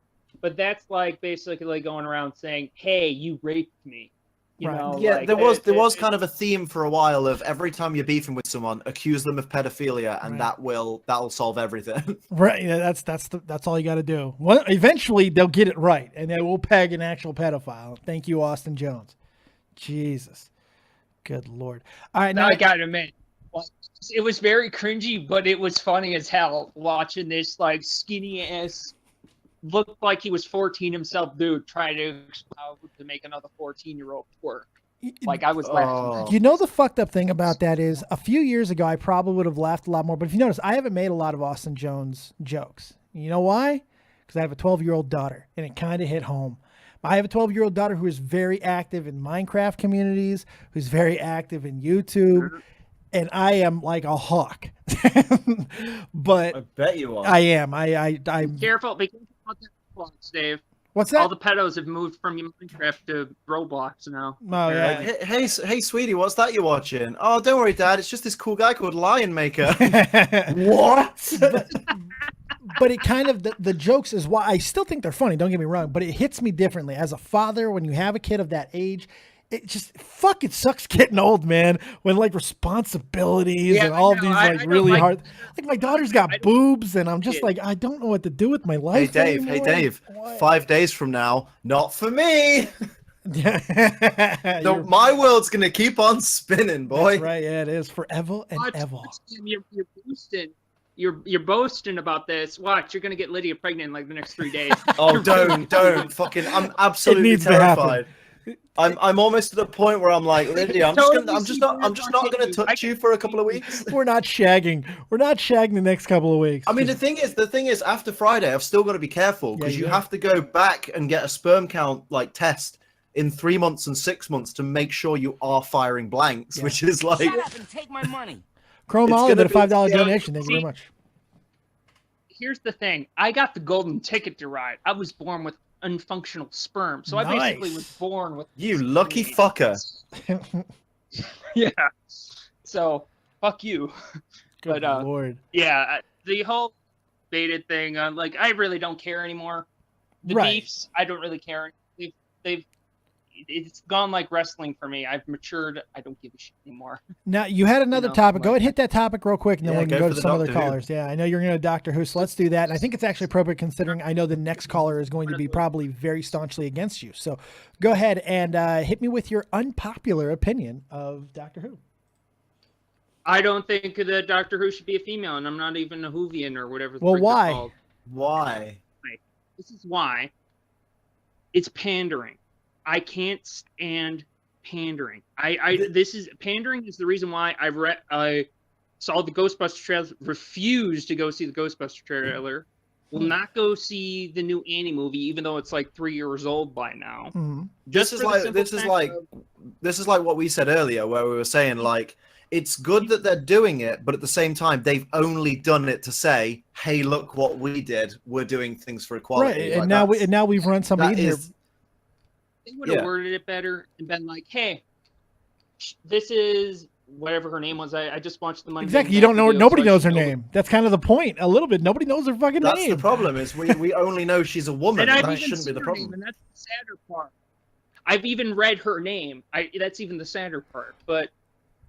but that's like basically like going around saying, "Hey, you raped me." You Right. know, Yeah, like, there was kind of a theme for a while of every time you're beefing with someone, accuse them of pedophilia, and Right. that'll solve everything. Right. Yeah, that's all you got to do. Well, eventually they'll get it right, and they will peg an actual pedophile. Thank you, Austin Jones. Jesus. Good Lord. All right. Now I gotta admit, it was very cringy, but it was funny as hell watching this like skinny ass, looked like he was 14 himself, dude, try to make another 14-year-old twerk. Like I was laughing. You know the fucked up thing about that is a few years ago I probably would have laughed a lot more. But if you notice, I haven't made a lot of Austin Jones jokes. You know why? Because I have a 12-year-old daughter, and it kind of hit home. I have a 12-year-old daughter who is very active in Minecraft communities, who's very active in YouTube, and I am like a hawk. But I bet you are. I am. I'm Careful, be careful about that Roblox, Dave. What's that? All the pedos have moved from Minecraft to Roblox now. Oh, yeah. Like, hey, sweetie, what's that you're watching? Oh, don't worry, Dad. It's just this cool guy called Lion Maker. What? But it kind of the jokes is why I still think they're funny. Don't get me wrong, but it hits me differently as a father when you have a kid of that age. It just it sucks getting old, man. When like responsibilities and all of these like really hard. Like my daughter's got boobs, and I'm just like I don't know what to do with my life. Hey, anymore. Dave. What? 5 days from now, not for me. You're My world's gonna keep on spinning, boy. right. Yeah, it is forever and Watch, ever. You're boosting. You're boasting about this. Watch, you're gonna get Lydia pregnant in like the next 3 days. Oh, don't fucking! I'm absolutely needs to happen. terrified. I'm almost to the point where I'm like, Lydia, I'm just not gonna touch you for a couple of weeks. We're not shagging. We're not shagging the next couple of weeks. I mean, the thing is, after Friday, I've still got to be careful because you have to go back and get a sperm count like test in 3 months and 6 months to make sure you are firing blanks, which is like. Shut up and take my money. Chrome it's Olive gonna did a $5 be- donation. Thank you very much. Here's the thing. I got the golden ticket to ride. I was born with unfunctional sperm, so I basically Nice. was born with. You lucky fucker. Yeah. So fuck you. Good But, Lord. Yeah, the whole baited thing. Like, I really don't care anymore. The Right. beefs, I don't really care. They've it's gone like wrestling for me. I've matured. I don't give a shit anymore. Now, you had another topic. Go ahead and hit that topic real quick, and then Yeah, we can go go for to the some other Doctor Who. callers. Yeah, I know you're going to Doctor Who, so let's do that. And I think it's actually appropriate considering I know the next caller is going to be probably very staunchly against you. So go ahead and hit me with your unpopular opinion of Doctor Who. I don't think that Doctor Who should be a female, and I'm not even a Whovian or whatever. Well, they're why? called. Why? This is why. It's pandering. I can't stand pandering. Pandering is the reason why I saw the Ghostbuster trailer, refused to go see the Ghostbuster trailer, will not go see the new Annie movie, even though it's like 3 years old by now. Mm-hmm. This is like what we said earlier, where we were saying like it's good that they're doing it, but at the same time they've only done it to say, "Hey, look what we did. We're doing things for equality." Right, Like, and now we've run somebody in here. They would have worded it better and been like, "Hey, this is whatever her name was. I just watched the Monday." Exactly. You don't know. Nobody knows her name. That's kind of the point. A little bit. Nobody knows her fucking That's name. the problem. Is we only know she's a woman. And That shouldn't be the problem. And that's the sadder part. I've even read her name. That's even the sadder part. But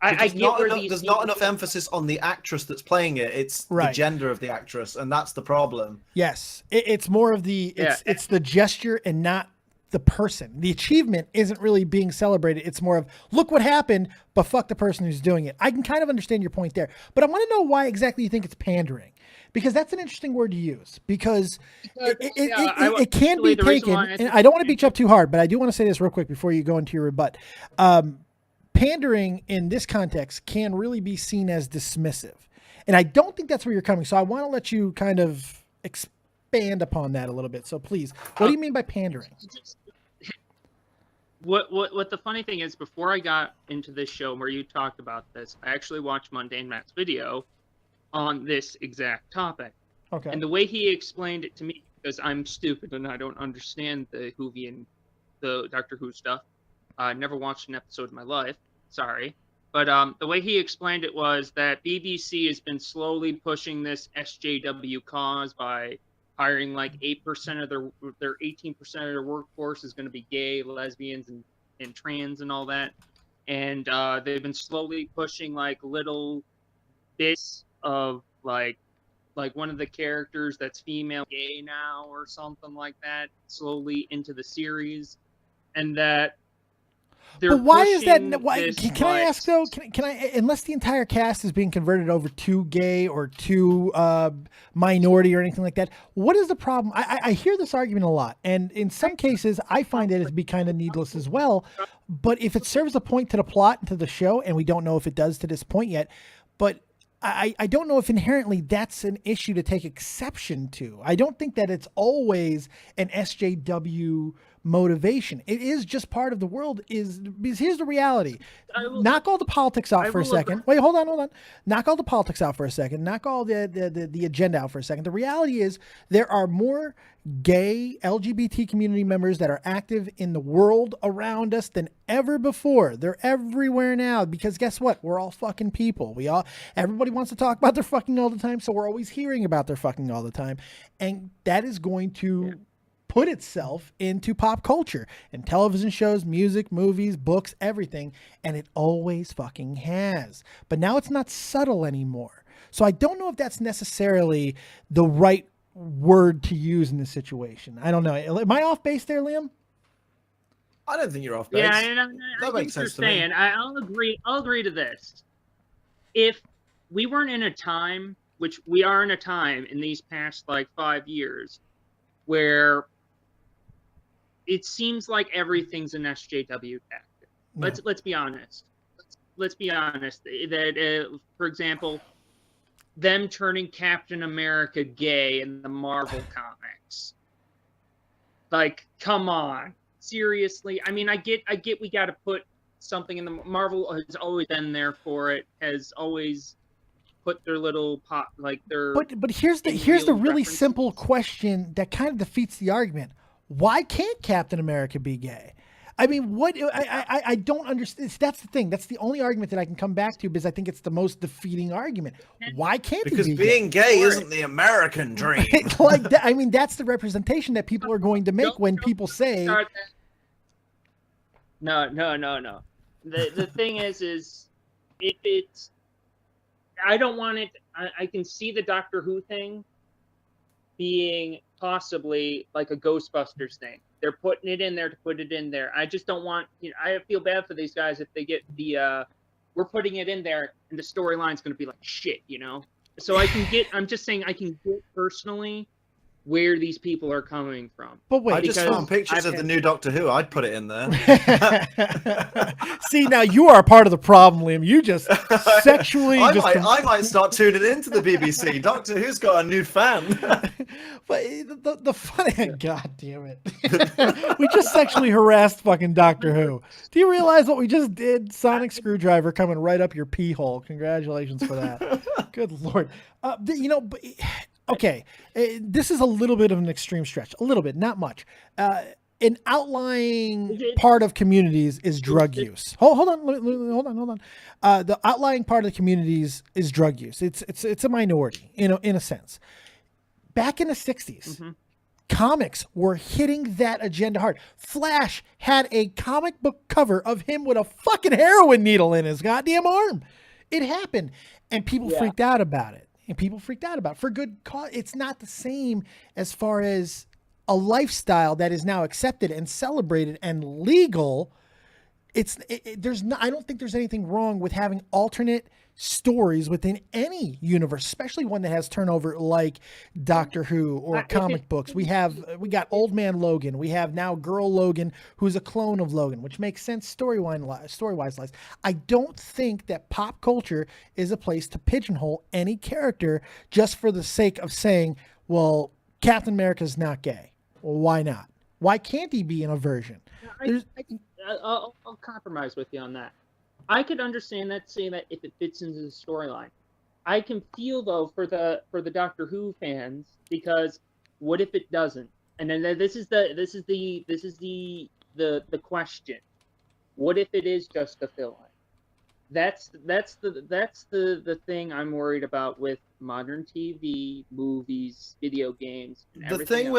I get where there's not enough emphasis on the actress that's playing it. It's the gender of the actress, and that's the problem. Yes, it's more of the it's the gesture and not the person. The achievement isn't really being celebrated. It's more of look what happened, but fuck the person who's doing it. I can kind of understand your point there, but I want to know why exactly you think it's pandering, because that's an interesting word to use. Because it can be taken, and I don't want to beat you up too hard, but I do want to say this real quick before you go into your rebut. Pandering in this context can really be seen as dismissive. And I don't think that's where you're coming. So I want to let you kind of expand upon that a little bit. So please, what do you mean by pandering? What the funny thing is, before I got into this show where you talked about this, I actually watched Mundane Matt's video on this exact topic. Okay. And the way he explained it to me, because I'm stupid and I don't understand the Doctor Who stuff. I never watched an episode in my life. Sorry. But the way he explained it was that BBC has been slowly pushing this SJW cause by hiring like 8% of their 18% of their workforce is going to be gay, lesbians, and trans and all that. And they've been slowly pushing like little bits of like one of the characters that's female gay now or something like that slowly into the series. And that but why is that? Why, can I ask though? Can I, unless the entire cast is being converted over to gay or to minority or anything like that? What is the problem? I hear this argument a lot, and in some cases, I find it to be kind of needless as well. But if it serves a point to the plot and to the show, and we don't know if it does to this point yet, but I don't know if inherently that's an issue to take exception to. I don't think that it's always an SJW motivation. It is just part of the world. Because here's the reality. Knock all the politics out for a second. Wait, hold on. Knock all the politics out for a second. Knock all the agenda out for a second. The reality is there are more gay LGBT community members that are active in the world around us than ever before. They're everywhere now because guess what? We're all fucking people. Everybody wants to talk about their fucking all the time, so we're always hearing about their fucking all the time. And that is going to put itself into pop culture and television shows, music, movies, books, everything. And it always fucking has. But now it's not subtle anymore. So I don't know if that's necessarily the right word to use in this situation. I don't know. Am I off base there, Liam? I don't think you're off base. Yeah, I that makes think sense you're to me. saying. I'll agree to this. If we weren't in a time, which we are in a time in these past like 5 years, where it seems like everything's an SJW tactic. Let's be honest. Let's be honest. That for example, them turning Captain America gay in the Marvel comics. Like, come on, seriously. I mean, I get. We got to put something in the Marvel has always been there for it. Has always put their little pot like their. But here's the really references. simple question that kind of defeats the argument. Why can't Captain America be gay? I mean, what I don't understand. That's the thing. That's the only argument that I can come back to because I think it's the most defeating argument. Why can't because he be being gay isn't the American dream. Like that, I mean, that's the representation that people are going to make when people say. No. The thing is if it's, I don't want it. I can see the Doctor Who thing being possibly like a Ghostbusters thing. They're putting it in there to put it in there. I just don't want. I feel bad for these guys if they get the. We're putting it in there, and the storyline's going to be like shit, So I can get. I'm just saying I can get personally where these people are coming from. But wait, I just found pictures of the new Doctor Who. I'd put it in there. See, now you are part of the problem, Liam. You just sexually. I might start tuning into the BBC. Doctor Who's got a new fan. But the funny, God damn it, we just sexually harassed fucking Doctor Who. Do you realize what we just did? Sonic screwdriver coming right up your pee hole. Congratulations for that. Good Lord. Okay, this is a little bit of an extreme stretch. A little bit, not much. An outlying part of communities is drug use. Hold on. The outlying part of the communities is drug use. It's a minority, in a sense. Back in the 60s, comics were hitting that agenda hard. Flash had a comic book cover of him with a fucking heroin needle in his goddamn arm. It happened, and people freaked out about it. For good cause. It's not the same as far as a lifestyle that is now accepted and celebrated and legal. I don't think there's anything wrong with having alternate stories within any universe, especially one that has turnover like Doctor Who or comic books. We got Old Man Logan. We have now Girl Logan, who's a clone of Logan, which makes sense story-wise. I don't think that pop culture is a place to pigeonhole any character just for the sake of saying, well, Captain America's not gay. Well, why not? Why can't he be in a version? I'll compromise with you on that. I could understand that, saying that if it fits into the storyline. I can feel though for the Doctor Who fans, because what if it doesn't? And then this is the question. What if it is just a fill-in? That's the thing I'm worried about with modern TV, movies, video games. And the thing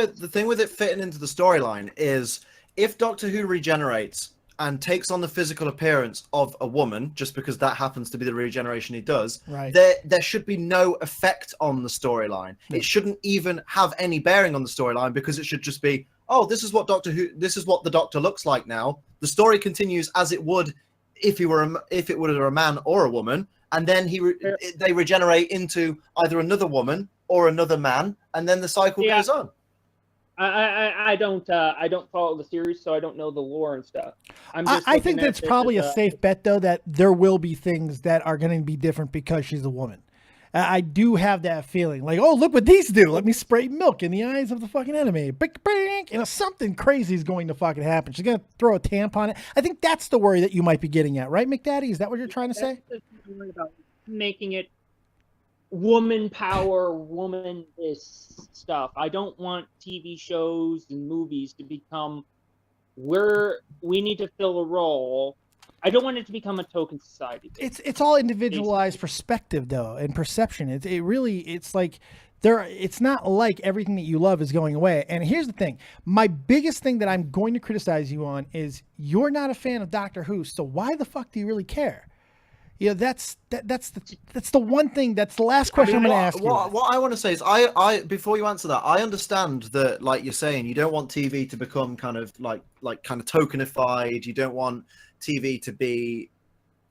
with it fitting into the storyline is if Doctor Who regenerates and takes on the physical appearance of a woman, just because that happens to be the regeneration he does, right, there should be no effect on the storyline. It shouldn't even have any bearing on the storyline, because it should just be, oh, this is what the Doctor looks like now. The story continues as it would if it were a man or a woman, and then they regenerate into either another woman or another man, and then the cycle goes on. I don't follow the series, so I don't know the lore and stuff. I think that's probably a safe bet, though, that there will be things that are going to be different because she's a woman. I do have that feeling, like, oh, look what these do. Let me spray milk in the eyes of the fucking enemy. Something crazy is going to fucking happen. She's going to throw a tampon on it. I think that's the worry that you might be getting at, right, McDaddy? Is that what you're trying to say? About making it woman power, woman this stuff. I don't want TV shows and movies to become where we need to fill a role. I don't want it to become a token society. It's all individualized perspective, though, and perception. It's like it's not like everything that you love is going away. And here's the thing: my biggest thing that I'm going to criticize you on is you're not a fan of Doctor Who. So why the fuck do you really care? That's the one thing. That's the last question I'm going to ask you. What I want to say is, I before you answer that, I understand that, like you're saying, you don't want TV to become kind of tokenified. You don't want TV to be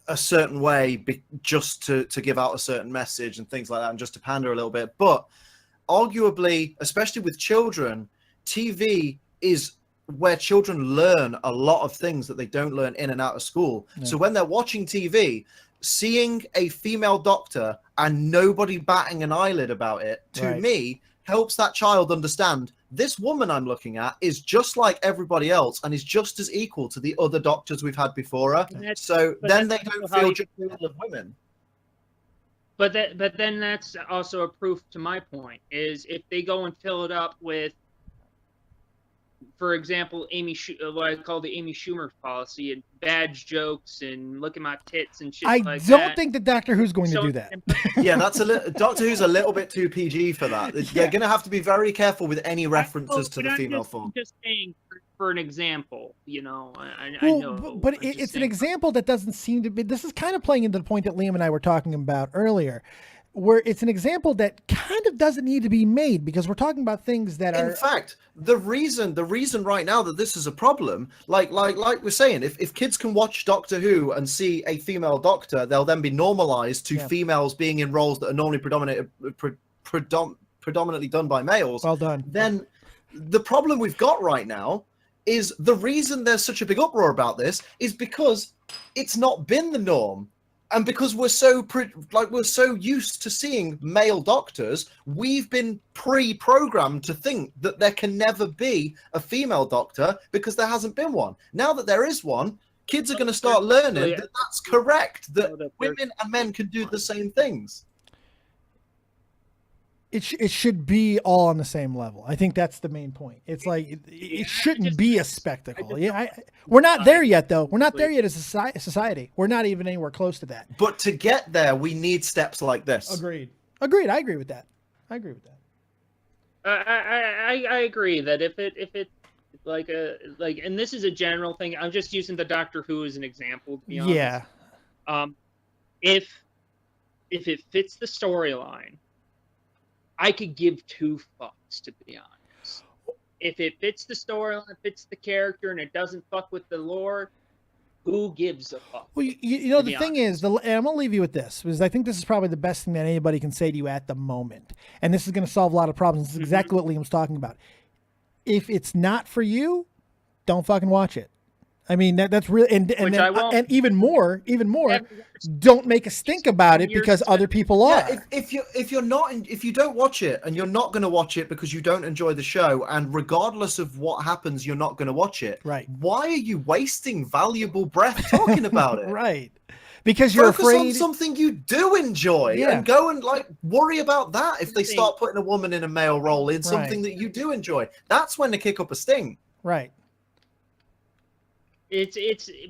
a certain way just to give out a certain message and things like that, and just to pander a little bit. But arguably, especially with children, TV is where children learn a lot of things that they don't learn in and out of school. Yeah. So when they're watching TV, seeing a female doctor and nobody batting an eyelid about it, to me, helps that child understand this woman I'm looking at is just like everybody else and is just as equal to the other doctors we've had before her. So then they don't feel judgmental of women. But then that's also a proof to my point, is if they go and fill it up with for example, what I call the Amy Schumer policy and badge jokes and look at my tits and shit I like don't that. think that Doctor Who's going to do that. Yeah, that's a little. Doctor Who's a little bit too PG for that. They're going to have to be very careful with any references to the female form. I'm just saying, for an example, you know, I Well, know. but it's an example that doesn't seem to be. This is kind of playing into the point that Liam and I were talking about earlier, where it's an example that kind of doesn't need to be made because we're talking about things that are. In fact, the reason right now that this is a problem, like we're saying, if kids can watch Doctor Who and see a female doctor, they'll then be normalized to females being in roles that are normally predominantly done by males. Well done. Then the problem we've got right now is the reason there's such a big uproar about this is because it's not been the norm. And because we're so used to seeing male doctors, we've been pre-programmed to think that there can never be a female doctor because there hasn't been one. Now that there is one, kids are going to start learning that that's correct, that women and men can do the same things. It should be all on the same level. I think that's the main point. It's like it shouldn't be a spectacle. Yeah, we're not there yet, though. We're not there yet as a society. We're not even anywhere close to that. But to get there, we need steps like this. Agreed. I agree with that. I agree that if it and this is a general thing. I'm just using the Doctor Who as an example. To be honest. Yeah. If it fits the storyline, I could give two fucks, to be honest. If it fits the storyline, fits the character, and it doesn't fuck with the lore, who gives a fuck? Well, you know, the thing is, and I'm going to leave you with this, because I think this is probably the best thing that anybody can say to you at the moment. And this is going to solve a lot of problems. This is exactly what Liam's talking about. If it's not for you, don't fucking watch it. I mean, that's really, and even more, don't make a stink about it because other people are. Yeah, if you don't watch it and you're not going to watch it because you don't enjoy the show, and regardless of what happens, you're not going to watch it. Right. Why are you wasting valuable breath talking about it? Right. Because you're Focus afraid on something you do enjoy and go and worry about that if they start putting a woman in a male role in something that you do enjoy. That's when they kick up a sting. Right.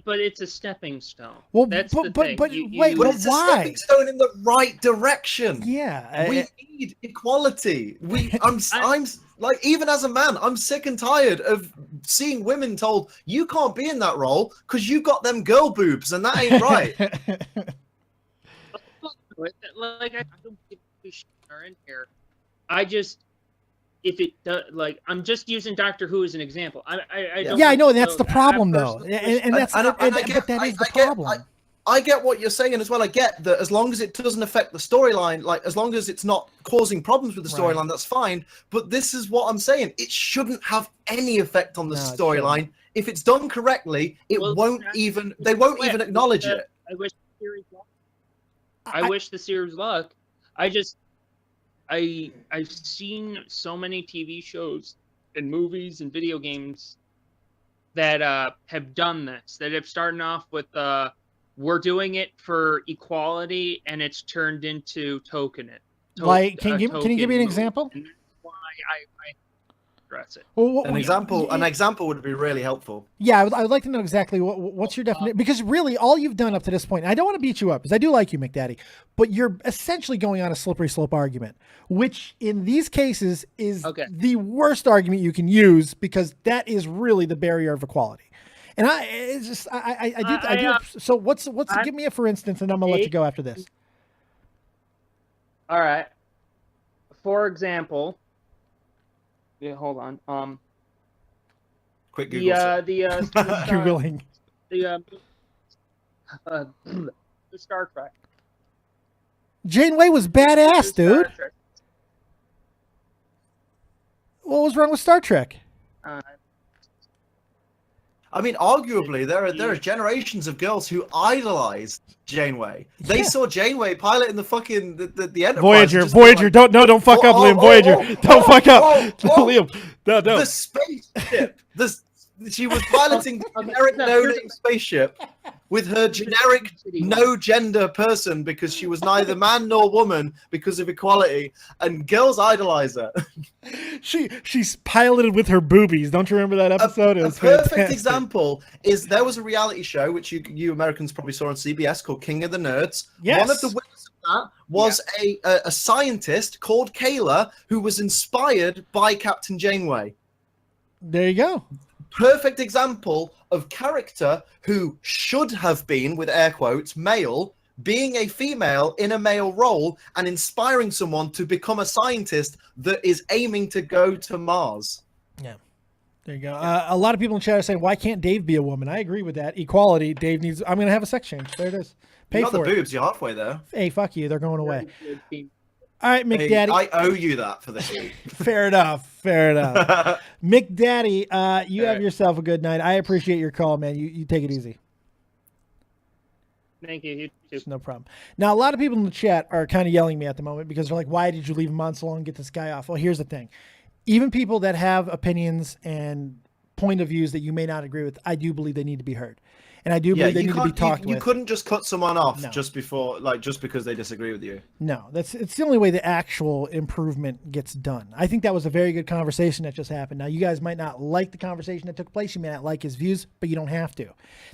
But it's a stepping stone. Well, that's but the thing. But it's why? a stepping stone in the right direction. Yeah, we need equality. I'm like, even as a man, I'm sick and tired of seeing women told you can't be in that role because you got them girl boobs and that ain't right. Like, I don't give a shit are in here. I just. If it does, I'm just using Doctor Who as an example. I don't. Yeah, I know that's the problem, though, and that's but that is the problem. I get what you're saying as well. I get that as long as it doesn't affect the storyline, like as long as it's not causing problems with the storyline, that's fine. But this is what I'm saying: it shouldn't have any effect on the storyline. If it's done correctly, they won't even acknowledge it. I wish the series luck. I wish the series luck. I've seen so many TV shows and movies and video games that have done this, that have started off with we're doing it for equality, and it's turned into token it. Can you give me an example? And that's why I address it. Well, an example would be really helpful. Yeah, I would like to know exactly what's your definition, because really all you've done up to this point, I don't want to beat you up because I do like you, McDaddy, but you're essentially going on a slippery slope argument, which in these cases is the worst argument you can use because that is really the barrier of equality. And I do. So give me a for instance, and I'm gonna let you go after this. All right. For example. Yeah, hold on. Quick Google. You're willing. The Star Trek. Janeway was badass, dude. What was wrong with Star Trek? I mean, arguably, there are generations of girls who idolized Janeway. They saw Janeway piloting the fucking the Enterprise. Voyager, don't fuck up, Liam. Voyager, don't fuck up, Liam. No. The spaceship. She was piloting the generic no-name spaceship with her generic no gender person because she was neither man nor woman because of equality, and girls idolize her. She's piloted with her boobies. Don't you remember that episode? A perfect example is there was a reality show which you Americans probably saw on CBS called King of the Nerds. Yes. One of the winners of that was a scientist called Kayla who was inspired by Captain Janeway. There you go. Perfect example of character who should have been, with air quotes, male, being a female in a male role and inspiring someone to become a scientist that is aiming to go to Mars. Yeah. There you go. A lot of people in chat are saying, why can't Dave be a woman? I agree with that. Equality. Dave needs, I'm going to have a sex change. There it is. Pay You got for the it. boobs, you're halfway there. Hey, fuck you. They're going away. All right, Hey, McDaddy. I owe you that for the heat. Fair enough. Fair enough. McDaddy, you have yourself a good night. I appreciate your call, man. You take it easy. Thank you. You too. No problem. Now, a lot of people in the chat are kind of yelling at me at the moment because they're like, why did you leave him on so long and get this guy off? Well, here's the thing. Even people that have opinions and point of views that you may not agree with, I do believe they need to be heard. And I do believe they need to be talked with. You couldn't just cut someone off No. just because they disagree with you. No, it's the only way the actual improvement gets done. I think that was a very good conversation that just happened. Now, you guys might not like the conversation that took place. You may not like his views, but you don't have to.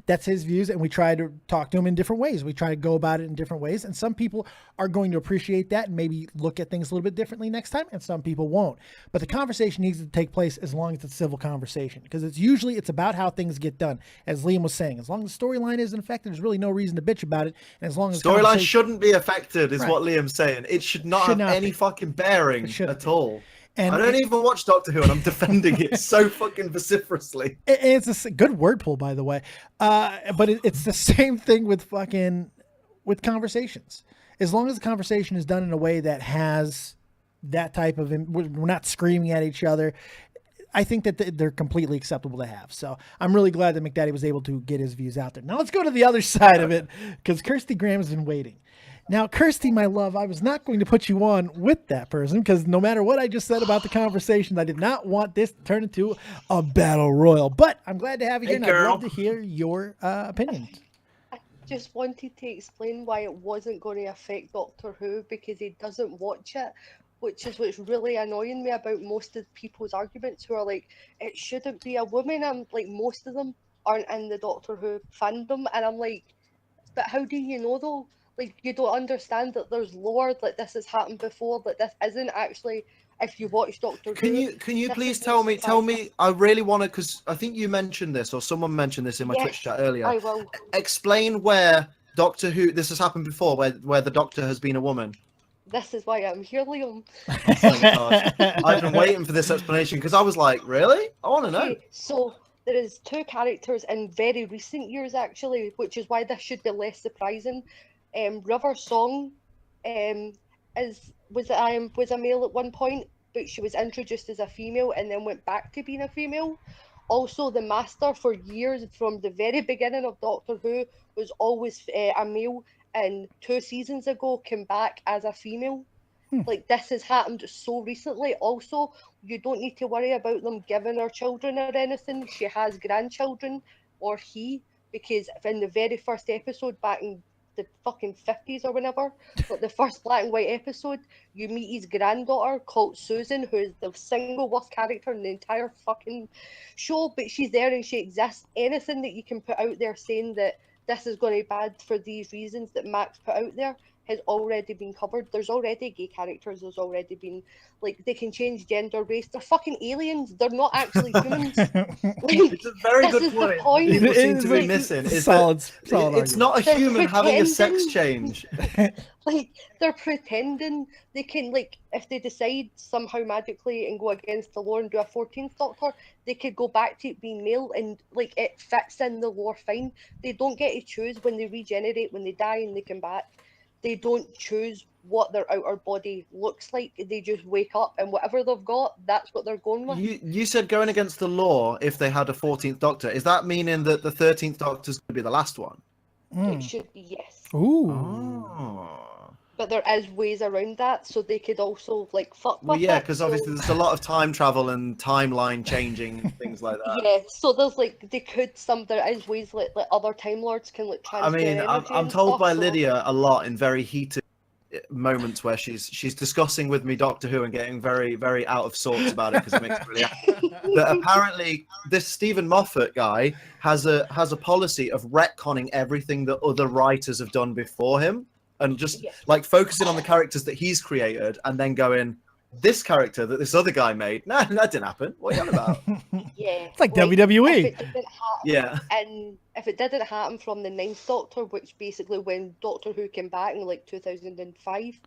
That's his views, and we try to talk to him in different ways. We try to go about it in different ways, and some people are going to appreciate that and maybe look at things a little bit differently next time, and some people won't. But the conversation needs to take place as long as it's a civil conversation, because it's about how things get done. As Liam was saying, as long as the storyline isn't affected, there's really no reason to bitch about it. And as long as Storyline shouldn't be affected, is Right. what Liam's saying. It should not have any fucking bearing at all. And I don't even watch Doctor Who, and I'm defending it so fucking vociferously. It's a good word pull, by the way. But it's the same thing with conversations. As long as the conversation is done in a way that has that type of, we're not screaming at each other, I think that they're completely acceptable to have. So I'm really glad that McDaddy was able to get his views out there. Now let's go to the other side of it, because Kirsty Graham's been waiting. Now, Kirsty, my love, I was not going to put you on with that person, because no matter what I just said about the conversation, I did not want this to turn into a battle royal. But I'm glad to have you here, and I'd love to hear your opinions. I just wanted to explain why it wasn't going to affect Doctor Who, because he doesn't watch it, which is what's really annoying me about most of people's arguments who are like, it shouldn't be a woman. I'm like, most of them aren't in the Doctor Who fandom, and I'm like, but how do you know though? Like, you don't understand that there's lore, that this has happened before, that this isn't actually, if you watch Doctor Who. Can you please tell me, I really want to, because I think you mentioned this, or someone mentioned this in my Twitch chat earlier. I will. Explain where Doctor Who, this has happened before, where the Doctor has been a woman. This is why I'm here, Liam. Oh, gosh. I've been waiting for this explanation, because I was like, really? I want to know. Okay, so there is two characters in very recent years, actually, which is why this should be less surprising. River Song was a male at one point, but she was introduced as a female and then went back to being a female. Also, the Master for years, from the very beginning of Doctor Who, was always a male, and 2 seasons ago came back as a female. Like, this has happened so recently. Also, you don't need to worry about them giving her children or anything. She has grandchildren, or he, because in the very first episode back in the fucking 50s or whenever, but the first black and white episode, you meet his granddaughter called Susan, who is the single worst character in the entire fucking show, but she's there and she exists. Anything that you can put out there saying that this is going to be bad for these reasons that Max put out there has already been covered. There's already gay characters. There's already been, like, they can change gender, race. They're fucking aliens. They're not actually humans. It's a very good point. People seem to be missing. It's not a human having a sex change. Like, they're pretending they can, like, if they decide somehow magically and go against the lore and do a 14th Doctor, they could go back to it being male and, like, it fits in the lore fine. They don't get to choose when they regenerate, when they die and they come back. They don't choose what their outer body looks like. They just wake up and whatever they've got, that's what they're going with. You said going against the law if they had a 14th Doctor. Is that meaning that the 13th Doctor is going to be the last one? It should be yes. Ooh. Oh. but there is ways around that, so they could also like fuck Well, with yeah, it. because So, obviously there's a lot of time travel and timeline changing and things like that. yeah, so there's like they could there is ways like other Time Lords can like I transfer mean, energy I'm and told stuff, by so- Lydia a lot in very heated moments where she's discussing with me Doctor Who and getting very, very out of sorts about it because it makes me really happy. That apparently this Stephen Moffat guy has a policy of retconning everything that other writers have done before him and just Yeah. like focusing on the characters that he's created and then going, this character that this other guy made, no, that didn't happen. What are you on about? Yeah, It's like WWE. If it didn't happen, Yeah. and if it didn't happen from the Ninth Doctor, which basically when Doctor Who came back in like 2005,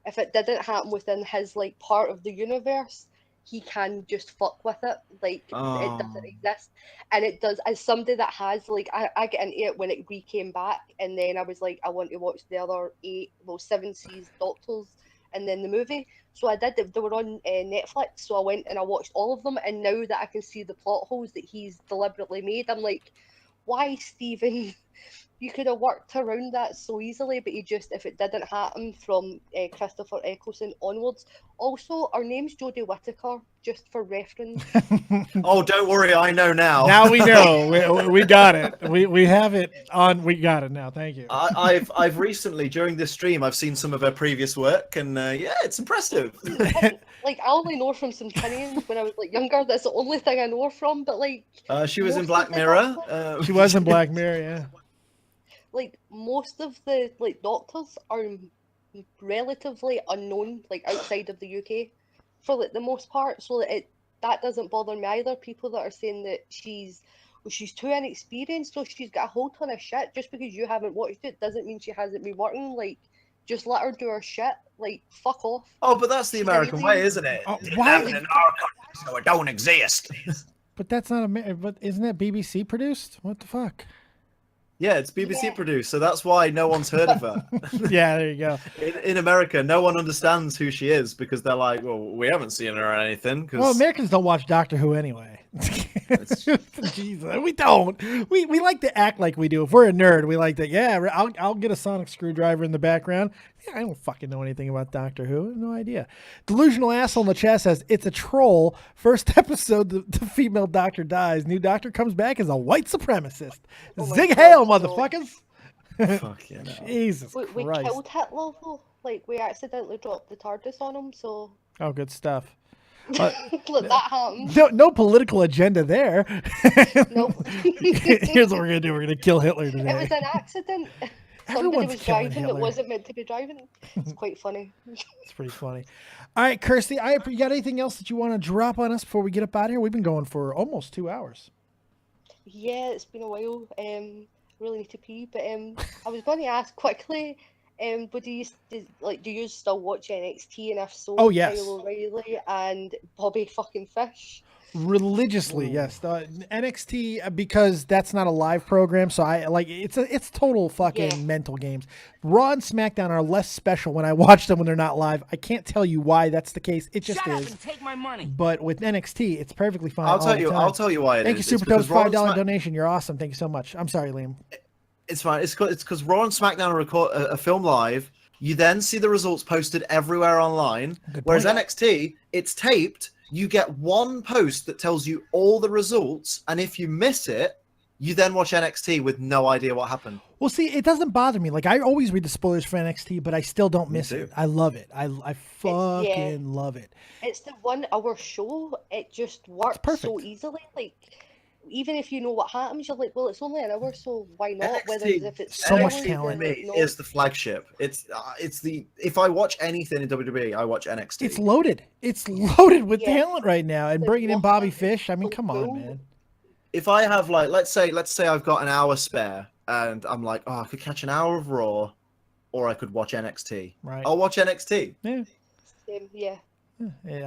if it didn't happen within his like part of the universe, he can just fuck with it. Like it doesn't exist, and it does. As somebody that has like, I get into it when it came back, and then I was like, I want to watch the other 7 seas Doctors, and then the movie. So I did. They were on Netflix, so I went and I watched all of them. And now that I can see the plot holes that he's deliberately made, I'm like, why, Stephen? You could have worked around that so easily, but if it didn't happen from Christopher Eccleston onwards. Also, our name's Jodie Whittaker, just for reference. Oh, don't worry, I know now. Now we know. we got it. We have it on. We got it now. Thank you. I've recently during this stream I've seen some of her previous work and yeah, it's impressive. Like I only know her from some Tinians when I was like younger. That's the only thing I know her from. But like She was in most Black of the Mirror. Doctors- She was in Black Mirror. Yeah. like most of the like Doctors are relatively unknown, like outside of the UK, for like the most part. So that doesn't bother me either. People that are saying that she's too inexperienced, so she's got a whole ton of shit. Just because you haven't watched it doesn't mean she hasn't been working. Like, just let her do her shit. Like, fuck off. Oh, but that's the American way, isn't it? Oh, Didn't why- happen in our country, so it don't exist. But that's not but isn't that BBC produced? What the fuck? Yeah, it's BBC produced, so that's why no one's heard of her. Yeah, there you go. In America, no one understands who she is because they're like, well, we haven't seen her or anything. Well, Americans don't watch Doctor Who anyway. Jesus, we don't. We like to act like we do. If we're a nerd, we like to. Yeah, I'll get a sonic screwdriver in the background. Yeah, I don't fucking know anything about Doctor Who. I have no idea. Delusional asshole in the chat says it's a troll. First episode, the female doctor dies. New doctor comes back as a white supremacist. Zig hail, motherfuckers! Fuck yeah. Jesus We Christ! killed Hitler though. Like we accidentally dropped the TARDIS on him, so Oh, good stuff. let that happen. No political agenda there. Nope. Here's what we're gonna do. We're gonna kill Hitler It today. was an accident. Somebody Everyone's was killing driving Hitler. that wasn't meant to be driving. It's quite funny. It's pretty funny. All right, Kirsty, you got anything else that you want to drop on us before we get up out of here? We've been going for almost 2 hours. Yeah, it's been a while. Really need to pee, but I was going to ask quickly. But do you still watch NXT, and if so, Oh, yes. Kyle O'Reilly and Bobby fucking Fish? Religiously, yes. The NXT, because that's not a live program, so I like it's total fucking mental games. Raw and SmackDown are less special when I watch them when they're not live. I can't tell you why that's the case. It just Shut up is. and take my money. But with NXT, it's perfectly fine. I'll all tell the you. time. I'll tell you why it is. Thank you, It's Super because Toast, Raw and $5 Smack- donation. You're awesome. Thank you so much. I'm sorry, Liam. It's fine. It's because Raw and SmackDown are film live. You then see the results posted everywhere online. Good Whereas point. NXT, it's taped. You get one post that tells you all the results, and if you miss it, you then watch NXT with no idea what happened. Well, see, it doesn't bother me. Like, I always read the spoilers for NXT, but I still don't Me miss too. it. I love it. I fucking love it. It's the 1 hour show. It just works so perfect. easily. Like, even if you know what happens, you're like, well, it's only an hour, so why not? NXT Whether if it's So much spoilers talent. or Me not. is the flagship. It's the if I watch anything in WWE, I watch NXT. It's loaded. It's loaded with Yeah. talent right now. And Like, bringing in what Bobby happened? Fish, I mean, So come on, cool. man. If I have like, let's say I've got an hour spare, and I'm like, oh, I could catch an hour of Raw, or I could watch NXT. Right. I'll watch NXT. Yeah. Yeah.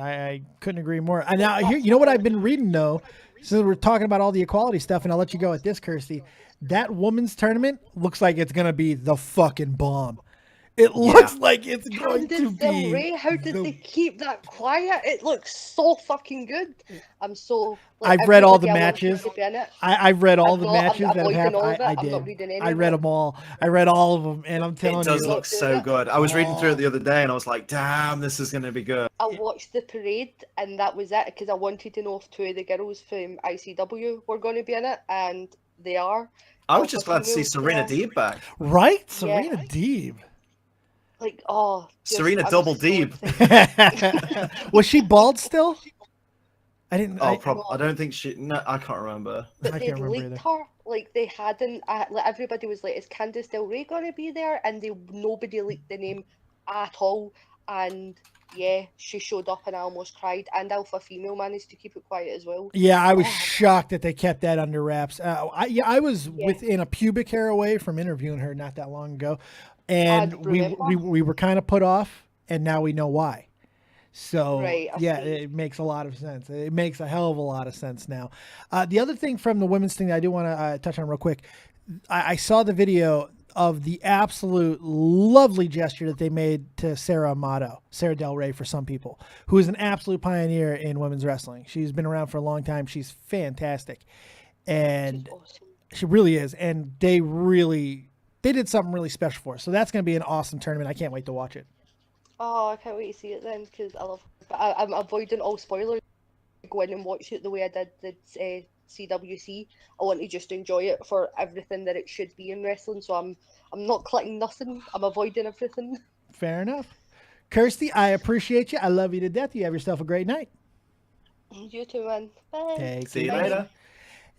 I couldn't agree more. And now here, you know what I've been reading though. So we're talking about all the equality stuff, and I'll let you go at this, Kirsty. That women's tournament looks like it's gonna be the fucking bomb. It looks like it's going to Candice Del be. Rey, how did the- they keep that quiet? It looks so fucking good. I'm so. I've read all the everybody I want matches. to be in it. I've read all I'm the not- matches I'm that have avoiding happened. all of it. I I'm did. not reading any I of read it. them all. I read all of them, and I'm telling It does you, look so good. I was reading through it the other day, and I was like, "Damn, this is gonna be good." I watched the parade, and that was it because I wanted to know if two of the girls from ICW were going to be in it, and they are. I was just glad to see Serena Deeb back. right? Yeah. Serena Deeb. Like, oh, just- Serena I'm Double so Deeb. excited. Was she bald still? I didn't. Oh, I I don't think she. No, I can't remember. But I they'd can't remember leaked either. her, like they hadn't. Like everybody was like, "Is Candice Del Rey gonna be there?" And nobody leaked the name at all. And yeah, she showed up, and I almost cried. And Alpha Female managed to keep it quiet as well. Yeah, I was Oh. shocked that they kept that under wraps. I was within a pubic hair away from interviewing her not that long ago, and we were kind of put off, and now we know why. So Right, I yeah, see. it makes a lot of sense. It makes a hell of a lot of sense now. The other thing from the women's thing that I do want to touch on real quick, I saw the video of the absolute lovely gesture that they made to Sarah Amato, Sarah Del Rey for some people, who is an absolute pioneer in women's wrestling. She's been around for a long time. She's fantastic. And she really is. And they did something really special for her. So that's going to be an awesome tournament. I can't wait to watch it. Oh, I can't wait to see it then because I love. But I'm avoiding all spoilers. Go in and watch it the way I did the CWC. I want to just enjoy it for everything that it should be in wrestling. So I'm not clicking nothing. I'm avoiding everything. Fair enough. Kirsty, I appreciate you. I love you to death. You have yourself a great night. You too, man. Bye. Take See you it easy. later.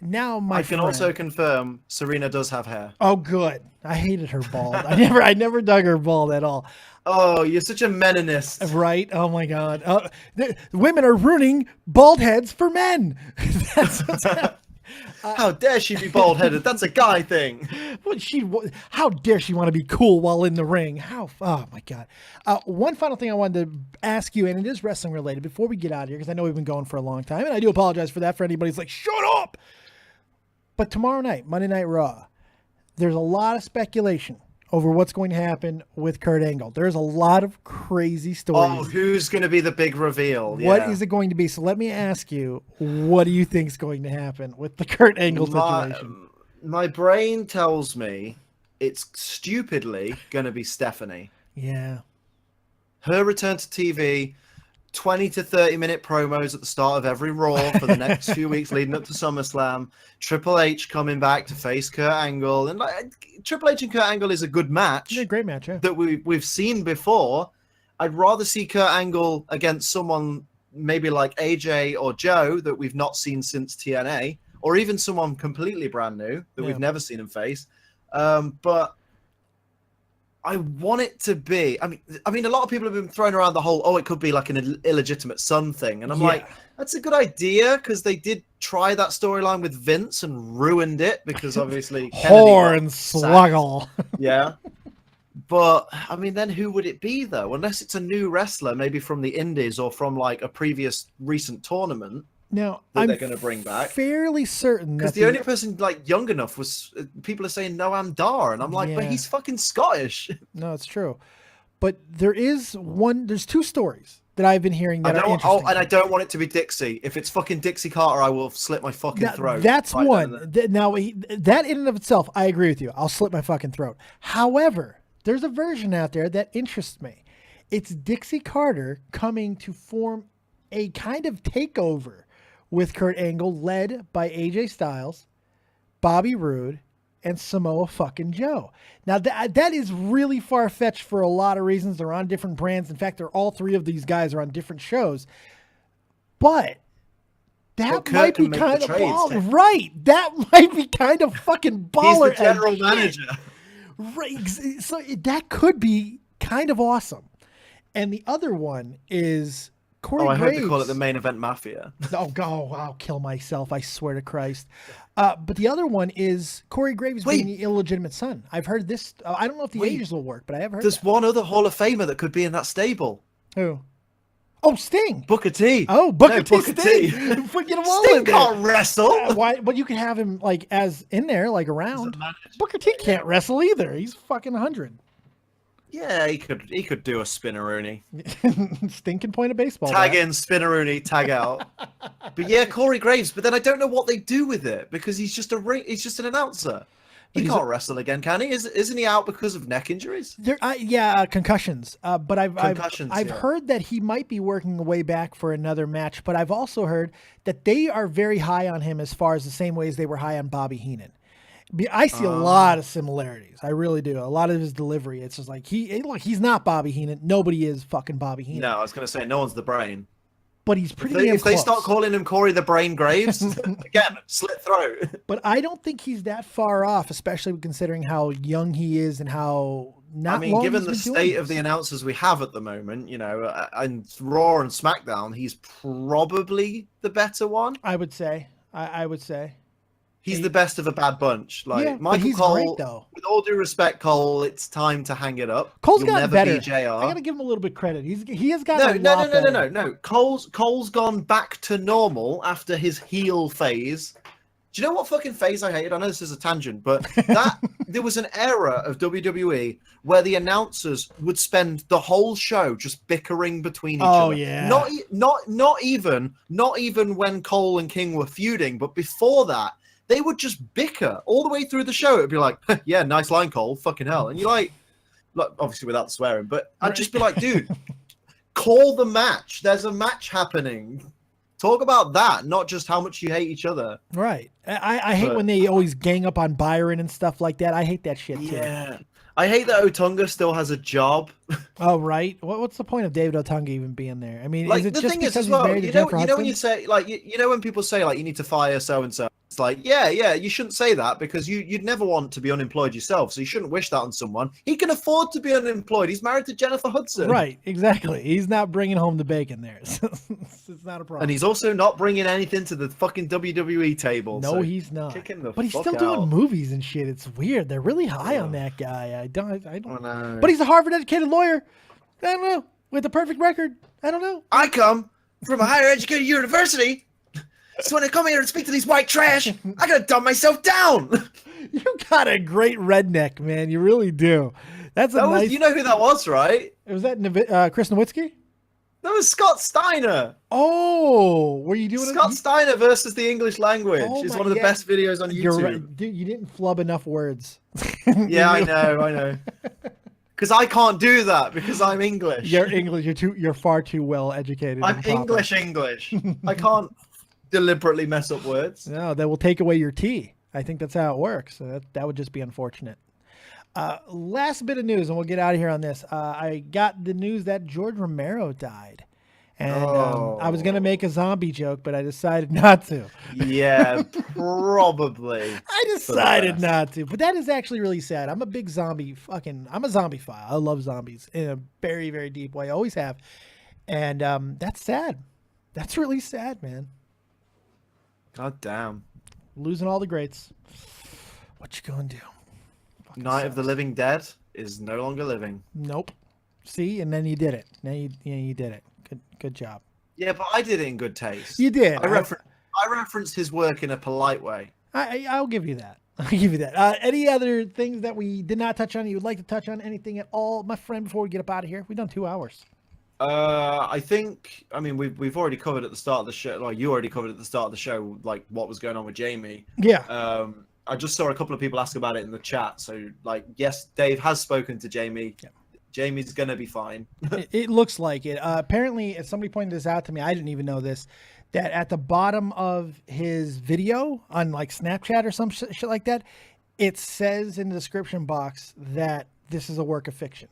Now, my I can friend. also confirm Serena does have hair. Oh, good. I hated her bald. I never dug her bald at all. Oh, you're such a meninist. Right? Oh my God. The women are ruining bald heads for men. That's what's happening. How dare she be bald headed? That's a guy thing. How dare she want to be cool while in the ring? Oh my God. One final thing I wanted to ask you, and it is wrestling related before we get out of here, because I know we've been going for a long time, and I do apologize for that for anybody who's like, shut up. But tomorrow night, Monday Night Raw, there's a lot of speculation over what's going to happen with Kurt Angle. There's a lot of crazy stories. Oh, who's going to be the big reveal? What is it going to be? So let me ask you, what do you think is going to happen with the Kurt Angle situation? My brain tells me it's stupidly going to be Stephanie. Yeah. Her return to TV, 20 to 30 minute promos at the start of every Raw for the next few weeks leading up to SummerSlam. Triple H coming back to face Kurt Angle. And Triple H and Kurt Angle is a good match. Yeah, great match, yeah. That we've seen before. I'd rather see Kurt Angle against someone maybe like AJ or Joe that we've not seen since TNA, or even someone completely brand new that we've never seen him face. But I want it to be. I mean, a lot of people have been throwing around the whole, it could be like an illegitimate son thing, and I'm like, that's a good idea because they did try that storyline with Vince and ruined it because obviously Hornswoggle. Yeah. But I mean, then who would it be though? Unless it's a new wrestler, maybe from the Indies or from like a previous recent tournament. Now, that I'm they're going to bring back. Fairly certain Because that the only person like young enough was people are saying Noam Dar, and I'm like, but Yeah. he's fucking Scottish. No, it's true. But there's two stories that I've been hearing that are interesting. And I don't want it to be Dixie. If it's fucking Dixie Carter, I will slit my fucking throat. That's right one. then and there. Now, that in and of itself, I agree with you. I'll slit my fucking throat. However, there's a version out there that interests me. It's Dixie Carter coming to form a kind of takeover with Kurt Angle, led by AJ Styles, Bobby Roode, and Samoa fucking Joe. Now, that is really far-fetched for a lot of reasons. They're on different brands. In fact, all three of these guys are on different shows. But that might be kind of baller. Right. That might be kind of fucking baller. He's the general manager. Right. So that could be kind of awesome. And the other one is Corey I Graves. hope they call it the main event mafia. I'll kill myself. I swear to Christ. But the other one is Corey Graves being the illegitimate son. I've heard this. I don't know if the ages will work, but I have heard There's one other Hall of Famer that could be in that stable. Who? Oh, Sting. Booker T. Oh, Booker No, T. Booker T. Get him all Sting in there. can't wrestle. Why? But you can have him like as in there, like around. Booker T can't wrestle either. He's fucking 100. Yeah, he could do a spinneroonie. Stinking point of baseball. Tag bat. in, spinneroonie, tag out. But yeah, Corey Graves. But then I don't know what they do with it because he's just he's just an announcer. He can't wrestle again, can he? Isn't he out because of neck injuries? Concussions. But I've yeah. heard that he might be working a way back for another match. But I've also heard that they are very high on him as far as the same ways they were high on Bobby Heenan. I see a lot of similarities. I really do. A lot of his delivery. It's just like he's not Bobby Heenan. Nobody is fucking Bobby Heenan. No, I was going to say no one's the Brain. But he's pretty If they close. start calling him Corey the Brain Graves, again, slit throat. But I don't think he's that far off, especially considering how young he is and how not. I mean, long given he's the been doing state of this. the announcers we have at the moment, and Raw and SmackDown, he's probably the better one. I would say. I would say. He's the best of a bad bunch. Like Yeah, but Michael he's Cole, great, though. with all due respect, Cole, it's time to hang it up. Cole's You'll gotten never better. be JR. I gotta give him a little bit of credit. He has gotten No. Cole's gone back to normal after his heel phase. Do you know what fucking phase I hated? I know this is a tangent, but there was an era of WWE where the announcers would spend the whole show just bickering between each other. Oh yeah. Not even when Cole and King were feuding, but before that, they would just bicker all the way through the show. It'd be like, yeah, nice line, Cole, fucking hell. And you're like obviously without the swearing, but I'd just be like, dude, call the match. There's a match happening. Talk about that, not just how much you hate each other. Right. I hate when they always gang up on Byron and stuff like that. I hate that shit too. Yeah. I hate that Otunga still has a job. Oh, right. What's the point of David Otunga even being there? I mean, Like is it the just thing is because as he's well, married to you know Jennifer when Hudson? you say like you know when people say like you need to fire so and so. It's like, yeah, you shouldn't say that because you'd never want to be unemployed yourself. So you shouldn't wish that on someone. He can afford to be unemployed. He's married to Jennifer Hudson. Right, exactly. He's not bringing home the bacon there. So it's not a problem. And he's also not bringing anything to the fucking WWE table. No, so he's not. kick him the But he's fuck still doing out. movies and shit. It's weird. They're really high on Yeah. that guy. I don't. know. But he's a Harvard-educated lawyer. I don't know. With a perfect record. I don't know. I come from a higher educated university. So when I come here and speak to these white trash, I gotta dumb myself down. You got a great redneck, man. You really do. That's a nice. You know who that was, right? Was that Chris Nowitzki? That was Scott Steiner. Oh, were you doing Scott Steiner versus the English language Oh is my- one of the yeah. best videos on YouTube. You're right. Dude, you didn't flub enough words. Yeah, I know. Because I can't do that because I'm English. You're English. You're far too well educated. I'm and proper. English. I can't deliberately mess up words. No, that will take away your tea. I think that's how it works. So that would just be unfortunate. Last bit of news, and we'll get out of here on this. I got the news that George Romero died. And I was going to make a zombie joke, but I decided not to. Yeah, probably. I decided not to. But that is actually really sad. I'm a big zombie I'm a zombie file. I love zombies in a very, very deep way. I always have. And that's sad. That's really sad, man. God damn. Losing all the greats. What you gonna do? Fucking Night of the sucks. Living Dead is no longer living. Nope. See, and then you did it. Now you did it. Good job. Yeah, but I did it in good taste. You did. I referenced his work in a polite way. I'll give you that. I'll give you that. Any other things that we did not touch on? You would like to touch on anything at all, my friend? Before we get up out of here, we've done 2 hours. I mean, we've already covered at the start of the show. Like you already covered at the start of the show, like what was going on with Jamie. Yeah. I just saw a couple of people ask about it in the chat. So, like, yes, Dave has spoken to Jamie. Yeah. Jamie's gonna be fine. It looks like it. Apparently, if somebody pointed this out to me, I didn't even know this, that at the bottom of his video on like Snapchat or some shit like that, it says in the description box that this is a work of fiction.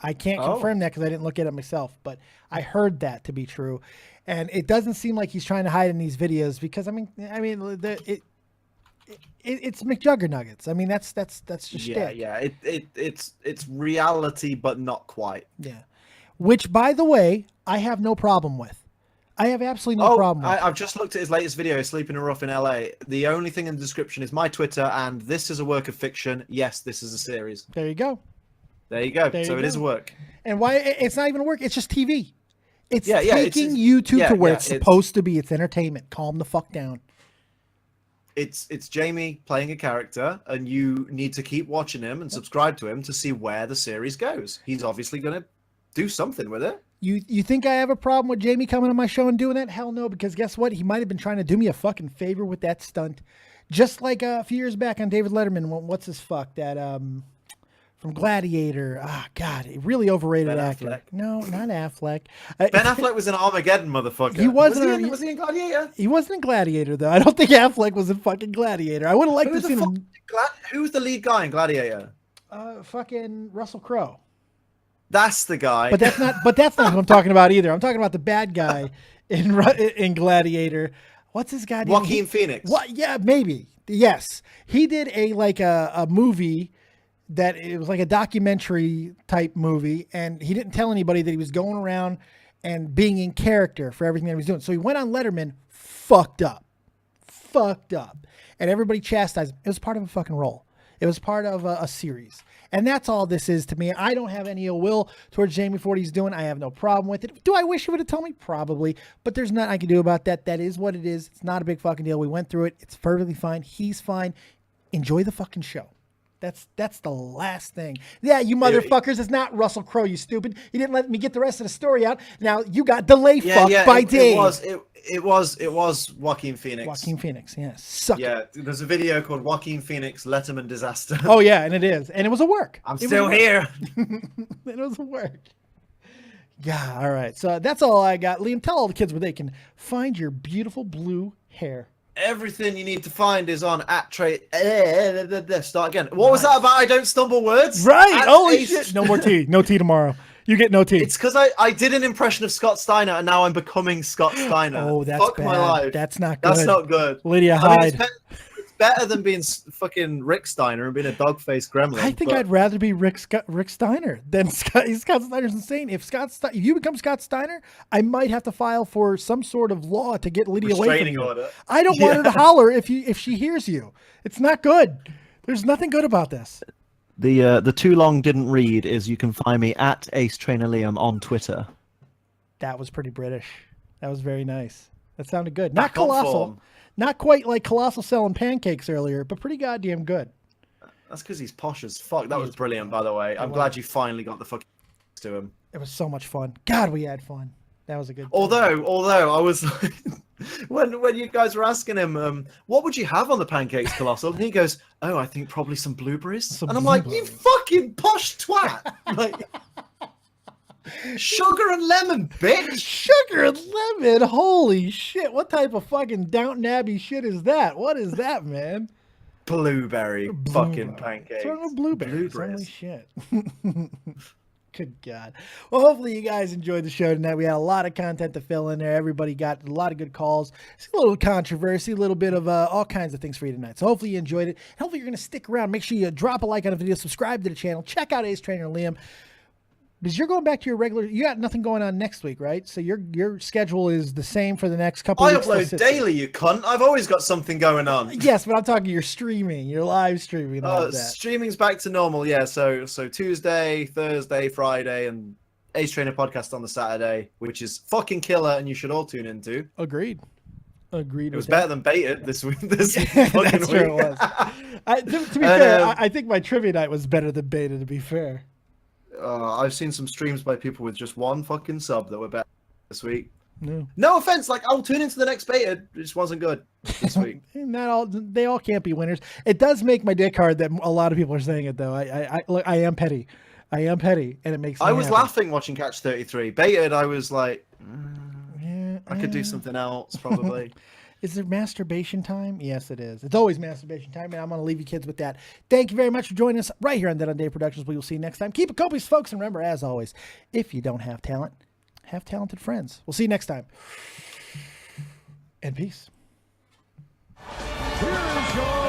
I can't confirm that because I didn't look at it myself, but I heard that to be true. And it doesn't seem like he's trying to hide in these videos because it's McJuggernuggets. I mean, that's just shtick. Yeah. It's reality, but not quite. Yeah. Which, by the way, I have no problem with. I have absolutely no problem with. I've just looked at his latest video, Sleeping Rough in LA. The only thing in the description is my Twitter, and this is a work of fiction. Yes, this is a series. There you go. There you go. There So you it is go. a work. And why it's not even a work? It's just TV. It's Yeah, taking it's- YouTube yeah, to where yeah, it's it's- supposed to be. It's entertainment. Calm the fuck down. it's Jamie playing a character, and you need to keep watching him and subscribe to him to see where the series goes. He's obviously going to do something with it. You think I have a problem with Jamie coming on my show and doing that? Hell no, because guess what? He might have been trying to do me a fucking favor with that stunt. Just like a few years back on David Letterman, what's his fuck? That, from Gladiator. Ah, God, a really overrated Ben actor. Affleck. No, not Affleck. Ben Affleck was in Armageddon, motherfucker. He wasn't. Was he in Gladiator? He wasn't in Gladiator, though. I don't think Affleck was in fucking Gladiator. I would have liked to see him. Who's the lead guy in Gladiator? Fucking Russell Crowe. That's the guy. But that's not. But that's not what I'm talking about either. I'm talking about the bad guy in Gladiator. What's his guy? Joaquin Phoenix. What? Yeah, maybe. Yes, he did a movie that it was like a documentary type movie, and he didn't tell anybody that he was going around and being in character for everything that he was doing. So he went on Letterman, fucked up, and everybody chastised him. It was part of a fucking role. It was part of a series. And that's all this is to me. I don't have any ill will towards Jamie for what he's doing. I have no problem with it. Do I wish he would have told me? Probably. But there's nothing I can do about that. That is what it is. It's not a big fucking deal. We went through it. It's perfectly fine. He's fine. Enjoy the fucking show. That's the last thing. Yeah, you motherfuckers. It's not Russell Crowe, you stupid. You didn't let me get the rest of the story out. Now you got delay fucked by Dave. It was Joaquin Phoenix. Joaquin Phoenix, yes. Suck it. There's a video called Joaquin Phoenix Letterman Disaster. Oh yeah, and it is. And it was a work. I'm still here. It was a work. Yeah, all right. So that's all I got. Liam, tell all the kids where they can find your beautiful blue hair. Everything you need to find is on @Trey. Start again. What was that about? I don't stumble words. Right. Holy shit. No more tea. No tea tomorrow. You get no tea. It's because I did an impression of Scott Steiner, and now I'm becoming Scott Steiner. Oh, that's Fuck bad. my life. That's not good. That's not good. Lydia Hyde. It's better than being fucking Rick Steiner and being a dog-faced gremlin. I think I'd rather be Rick Steiner than Scott. Scott Steiner's insane. If you become Scott Steiner, I might have to file for some sort of law to get Lydia away from you. Order. I don't want her to holler if she hears you. It's not good. There's nothing good about this. The too long didn't read is you can find me @AceTrainerLiam on Twitter. That was pretty British. That was very nice. That sounded good. Back Not on colossal. form. Not quite like Colossal selling pancakes earlier, but pretty goddamn good. That's because he's posh as fuck. That was brilliant, by the way. I'm glad you finally got the fuck to him. It was so much fun. God, we had fun. That was a good. Although I was like, when you guys were asking him, what would you have on the pancakes, Colossal? And he goes, "Oh, I think probably some blueberries." And I'm like, "You fucking posh twat!" Like, sugar and lemon, bitch. Sugar and lemon. Holy shit! What type of fucking Downton Abbey shit is that? What is that, man? Blueberry fucking pancakes. What's wrong with blueberries? Holy Blueberries. shit. Good God. Well, hopefully you guys enjoyed the show tonight. We had a lot of content to fill in there. Everybody got a lot of good calls. It's a little controversy, a little bit of all kinds of things for you tonight. So hopefully you enjoyed it. Hopefully you're going to stick around. Make sure you drop a like on the video, subscribe to the channel, check out Ace Trainer Liam. Because you're going back to your regular, you got nothing going on next week, right? So your schedule is the same for the next couple I weeks. upload daily, you cunt. I've always got something going on. Yes, but I'm talking your streaming, your live streaming, and all of that. Streaming's back to normal, yeah. So Tuesday, Thursday, Friday, and Ace Trainer podcast on the Saturday, which is fucking killer, and you should all tune into. Agreed. It was better than Baited this week. This Yeah, fucking that's week. true, it was. To be fair, I think my trivia night was better than Beta, to be fair. I've seen some streams by people with just one fucking sub that were better this week. No. No offense, like I'll tune into the next Baited. It just wasn't good this week. They all can't be winners. It does make my dick hard that a lot of people are saying it though. I am petty. I am petty, and it makes me I was happy. laughing watching Catch 33. Baited, I was like, I could do something else probably. Is there masturbation time? Yes, it is. It's always masturbation time, and I'm going to leave you kids with that. Thank you very much for joining us right here on Dead on Day Productions. We will see you next time. Keep it copious, folks, and remember, as always, if you don't have talent, have talented friends. We'll see you next time. And peace. Here's your